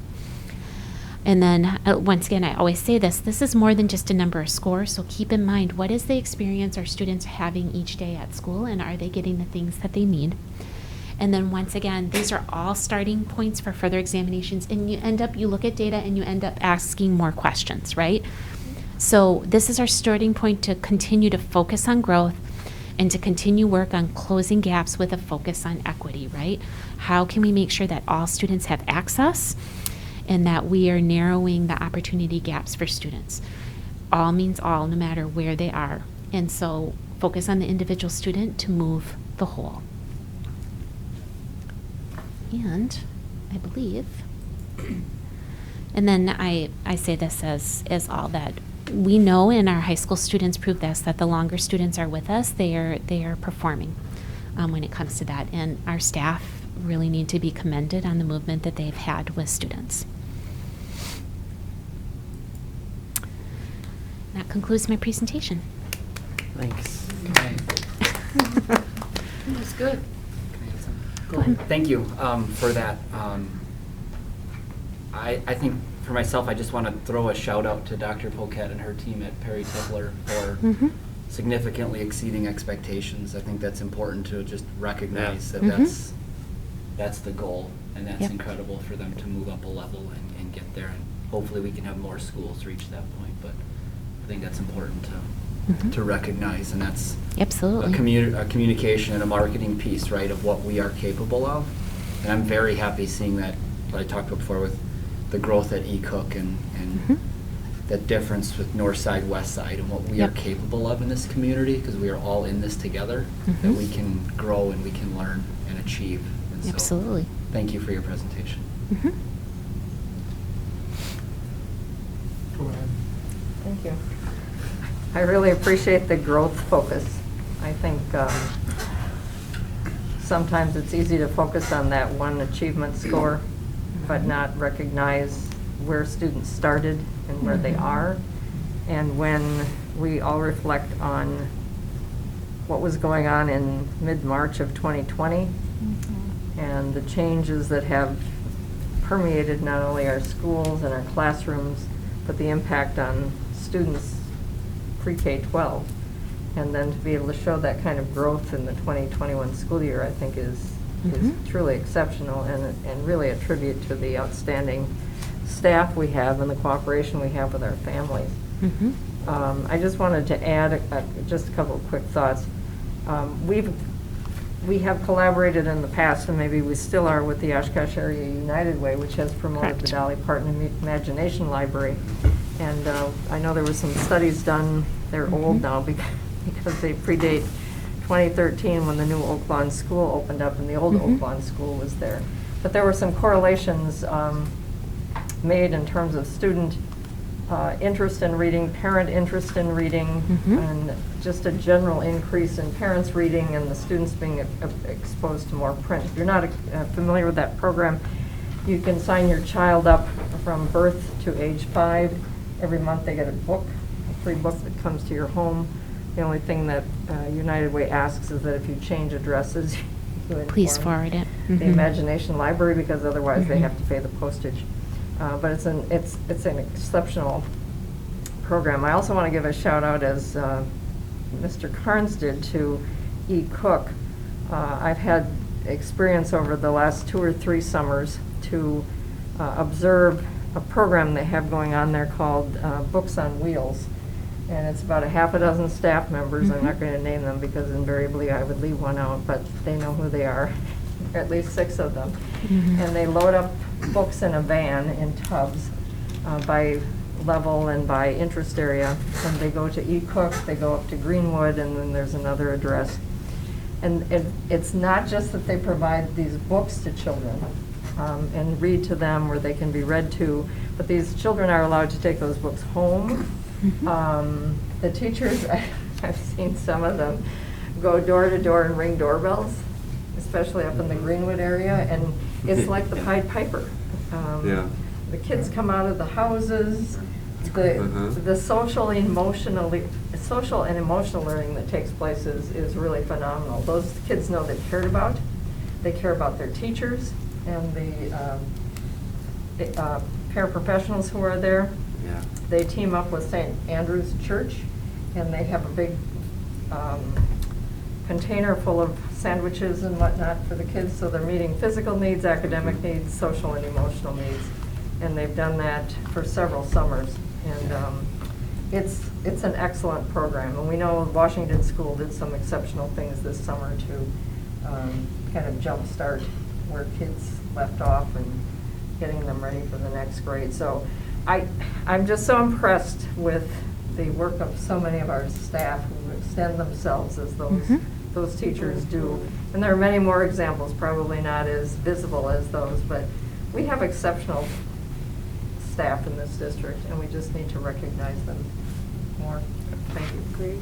And then, once again, I always say this is more than just a number of scores, so keep in mind, what is the experience our students are having each day at school, and are they getting the things that they need? And then, once again, these are all starting points for further examinations, and you look at data and you end up asking more questions, right? So this is our starting point to continue to focus on growth and to continue work on closing gaps with a focus on equity, right? How can we make sure that all students have access and that we are narrowing the opportunity gaps for students? All means all, no matter where they are. And so focus on the individual student to move the whole. And I believe, and then I say this as all that we know, and our high school students prove this, that the longer students are with us, they are performing when it comes to that. And our staff really need to be commended on the movement that they've had with students. That concludes my presentation. Thanks. That's good. Go ahead. Thank you for that. I think for myself, I just want to throw a shout out to Dr. Poquette and her team at Perry Tippler for significantly exceeding expectations. I think that's important to just recognize that that's the goal, and that's incredible for them to move up a level and get there. And hopefully we can have more schools reach that point, but I think that's important to recognize, and that's absolutely a communication and a marketing piece, right, of what we are capable of. And I'm very happy seeing that, what I talked about before with the growth at eCook and that difference with North Side, West Side, and what we are capable of in this community, because we are all in this together, that we can grow and we can learn and achieve. And so, absolutely. Thank you for your presentation. Thank you. I really appreciate the growth focus. I think sometimes it's easy to focus on that one achievement score, but not recognize where students started and where they are. And when we all reflect on what was going on in mid-March of 2020 and the changes that have permeated not only our schools and our classrooms, but the impact on students pre-K-12, and then to be able to show that kind of growth in the 2021 school year, I think is truly exceptional and really a tribute to the outstanding staff we have and the cooperation we have with our families. I just wanted to add just a couple of quick thoughts. We have collaborated in the past, and maybe we still are, with the Oshkosh Area United Way, which has promoted the Dolly Parton Imagination Library. And I know there were some studies done, they're old now because they predate 2013 when the new Oak Lawn School opened up and the old Oak Lawn School was there. But there were some correlations made in terms of student interest in reading, parent interest in reading, and just a general increase in parents reading and the students being exposed to more print. If you're not familiar with that program, you can sign your child up from birth to age 5. Every month they get a book, a free book that comes to your home. The only thing that United Way asks is that if you change addresses, you Please inform forward it. the Imagination Library, because otherwise they have to pay the postage. But it's an exceptional program. I also want to give a shout out, as Mr. Carnes did, to E. Cook. I've had experience over the last 2 or 3 summers to observe a program they have going on there called Books on Wheels. And it's about a half a dozen staff members. I'm not going to name them because invariably I would leave one out, but they know who they are, at least 6 of them. And they load up books in a van in tubs by level and by interest area. And they go to E. Cook, they go up to Greenwood, and then there's another address. And it's not just that they provide these books to children and read to them where they can be read to, but these children are allowed to take those books home. The teachers, I've seen some of them go door to door and ring doorbells, especially up in the Greenwood area, and it's like the Pied Piper. The kids come out of the houses. The social and emotional learning that takes place is really phenomenal. Those kids know they're cared about. They care about their teachers and the paraprofessionals who are there. They team up with St. Andrew's Church, and they have a big container full of sandwiches and whatnot for the kids, so they're meeting physical needs, academic needs, social and emotional needs. And they've done that for several summers. And it's an excellent program. And we know Washington School did some exceptional things this summer to kind of jumpstart where kids left off and getting them ready for the next grade. So I'm just so impressed with the work of so many of our staff who extend themselves as those teachers do. And there are many more examples, probably not as visible as those, but we have exceptional staff in this district, and we just need to recognize them more. Thank you. Great.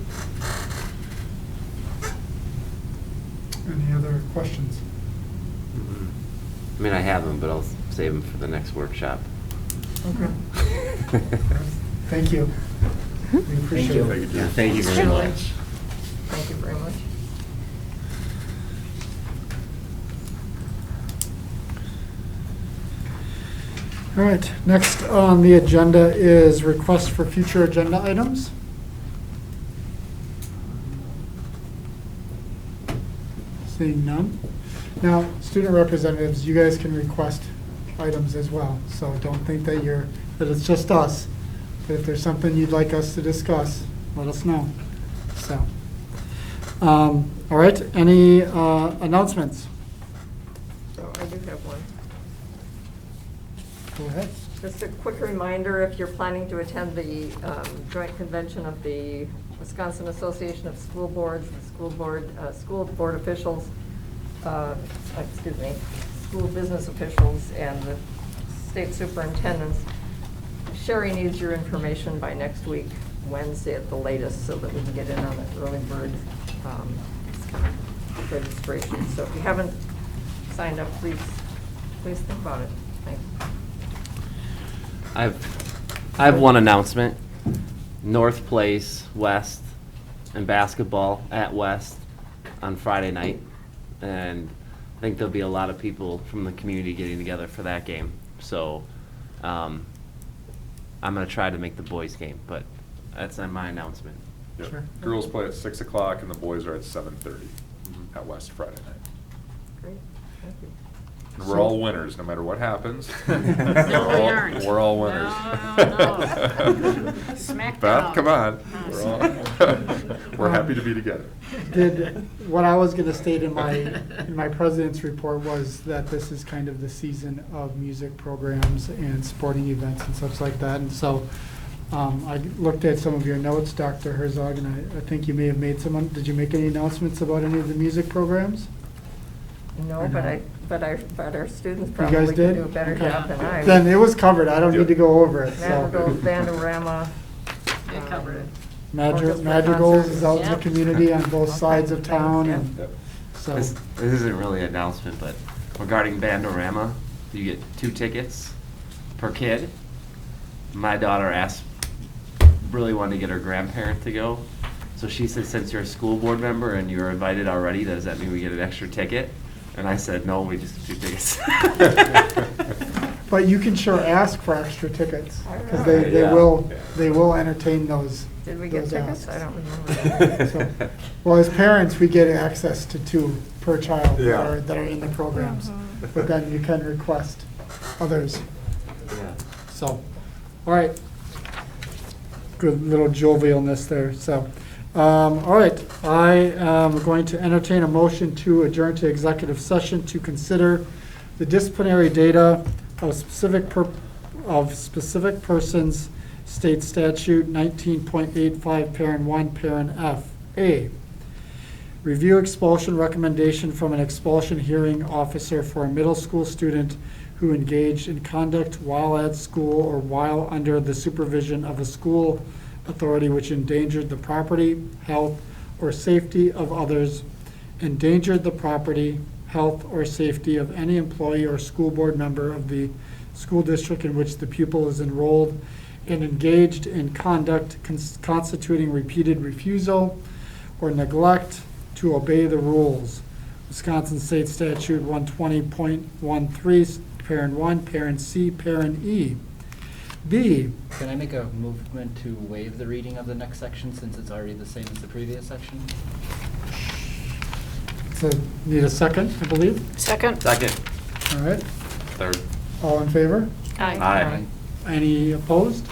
Any other questions? I mean, I have them, but I'll save them for the next workshop. Okay. Thank you. We appreciate it. Yeah, thank you very much. Thank you very much. All right, next on the agenda is requests for future agenda items. Seeing none. Now, student representatives, you guys can request items as well, so don't think that it's just us. But if there's something you'd like us to discuss, let us know. So, all right, any announcements? So I do have one. Go ahead. Just a quick reminder, if you're planning to attend the joint convention of the Wisconsin Association of School Boards, the school board officials, school business officials, and the state superintendents, Sherry needs your information by next week, Wednesday at the latest, so that we can get in on the early bird registration. So if you haven't signed up, please think about it. Thanks. I have one announcement. North plays West and basketball at West on Friday night. And I think there'll be a lot of people from the community getting together for that game. So I'm going to try to make the boys game, but that's my announcement. Yep. Sure. Girls play at 6 o'clock and the boys are at 7:30 at West Friday night. Great, thank you. And we're all winners, no matter what happens. No, we aren't. We're all winners. No. Smack Beth, down. come on. No, We're happy to be together. What I was gonna state in my president's report was that this is kind of the season of music programs and sporting events and such like that. And so I looked at some of your notes, Dr. Herzog, and I think you may have made did you make any announcements about any of the music programs? No, but our students You probably guys can did? do a better Okay. job than I. Then it was covered. I don't need to go over it, so. Madrigals, Bandorama. They covered it. Madrigals is out in the Yep. community on both sides of town, and Yep. so. This isn't really an announcement, but regarding Bandorama, you get 2 tickets per kid. My daughter really wanted to get her grandparent to go. So she said, since you're a school board member and you're invited already, does that mean we get an extra ticket? And I said, no, we just have 2 tickets. But you can sure ask for extra tickets, because Alright. they will entertain those. Did we get those tickets? asks. I don't remember. So, well, as parents, we get access to 2 per child Yeah. that are in the programs. But then you can request others. Yeah. So, all right. Good little jovialness there, so. All right, I am going to entertain a motion to adjourn to executive session to consider the disciplinary data of specific persons, state statute 19.85, parent 1, parent F. A, review expulsion recommendation from an expulsion hearing officer for a middle school student who engaged in conduct while at school or while under the supervision of a school authority which endangered the property, health, or safety of others, endangered the property, health, or safety of any employee or school board member of the school district in which the pupil is enrolled, and engaged in conduct constituting repeated refusal or neglect to obey the rules. Wisconsin State Statute 120.13, parent 1, parent C, parent E. B, Can I make a movement to waive the reading of the next section since it's already the same as the previous section? so need a second, I believe. Second. Second. All right, Third. all in favor? Aye. Any opposed?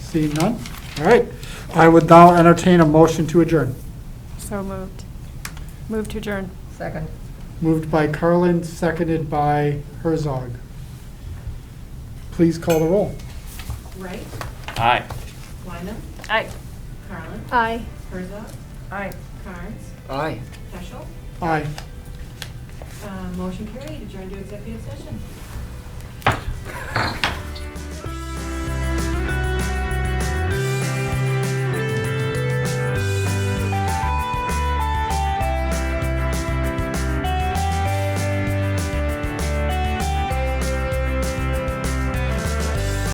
Seeing none? All right, I would now entertain a motion to adjourn. So moved. Move to adjourn. Second. Moved by Carlin, seconded by Herzog. Please call the roll. Wright, Aye. Wyman, Aye. Carlin, Aye. Herzog, Aye. Carnes, Aye. Peschel. Aye. Motion carried, adjourn to executive session.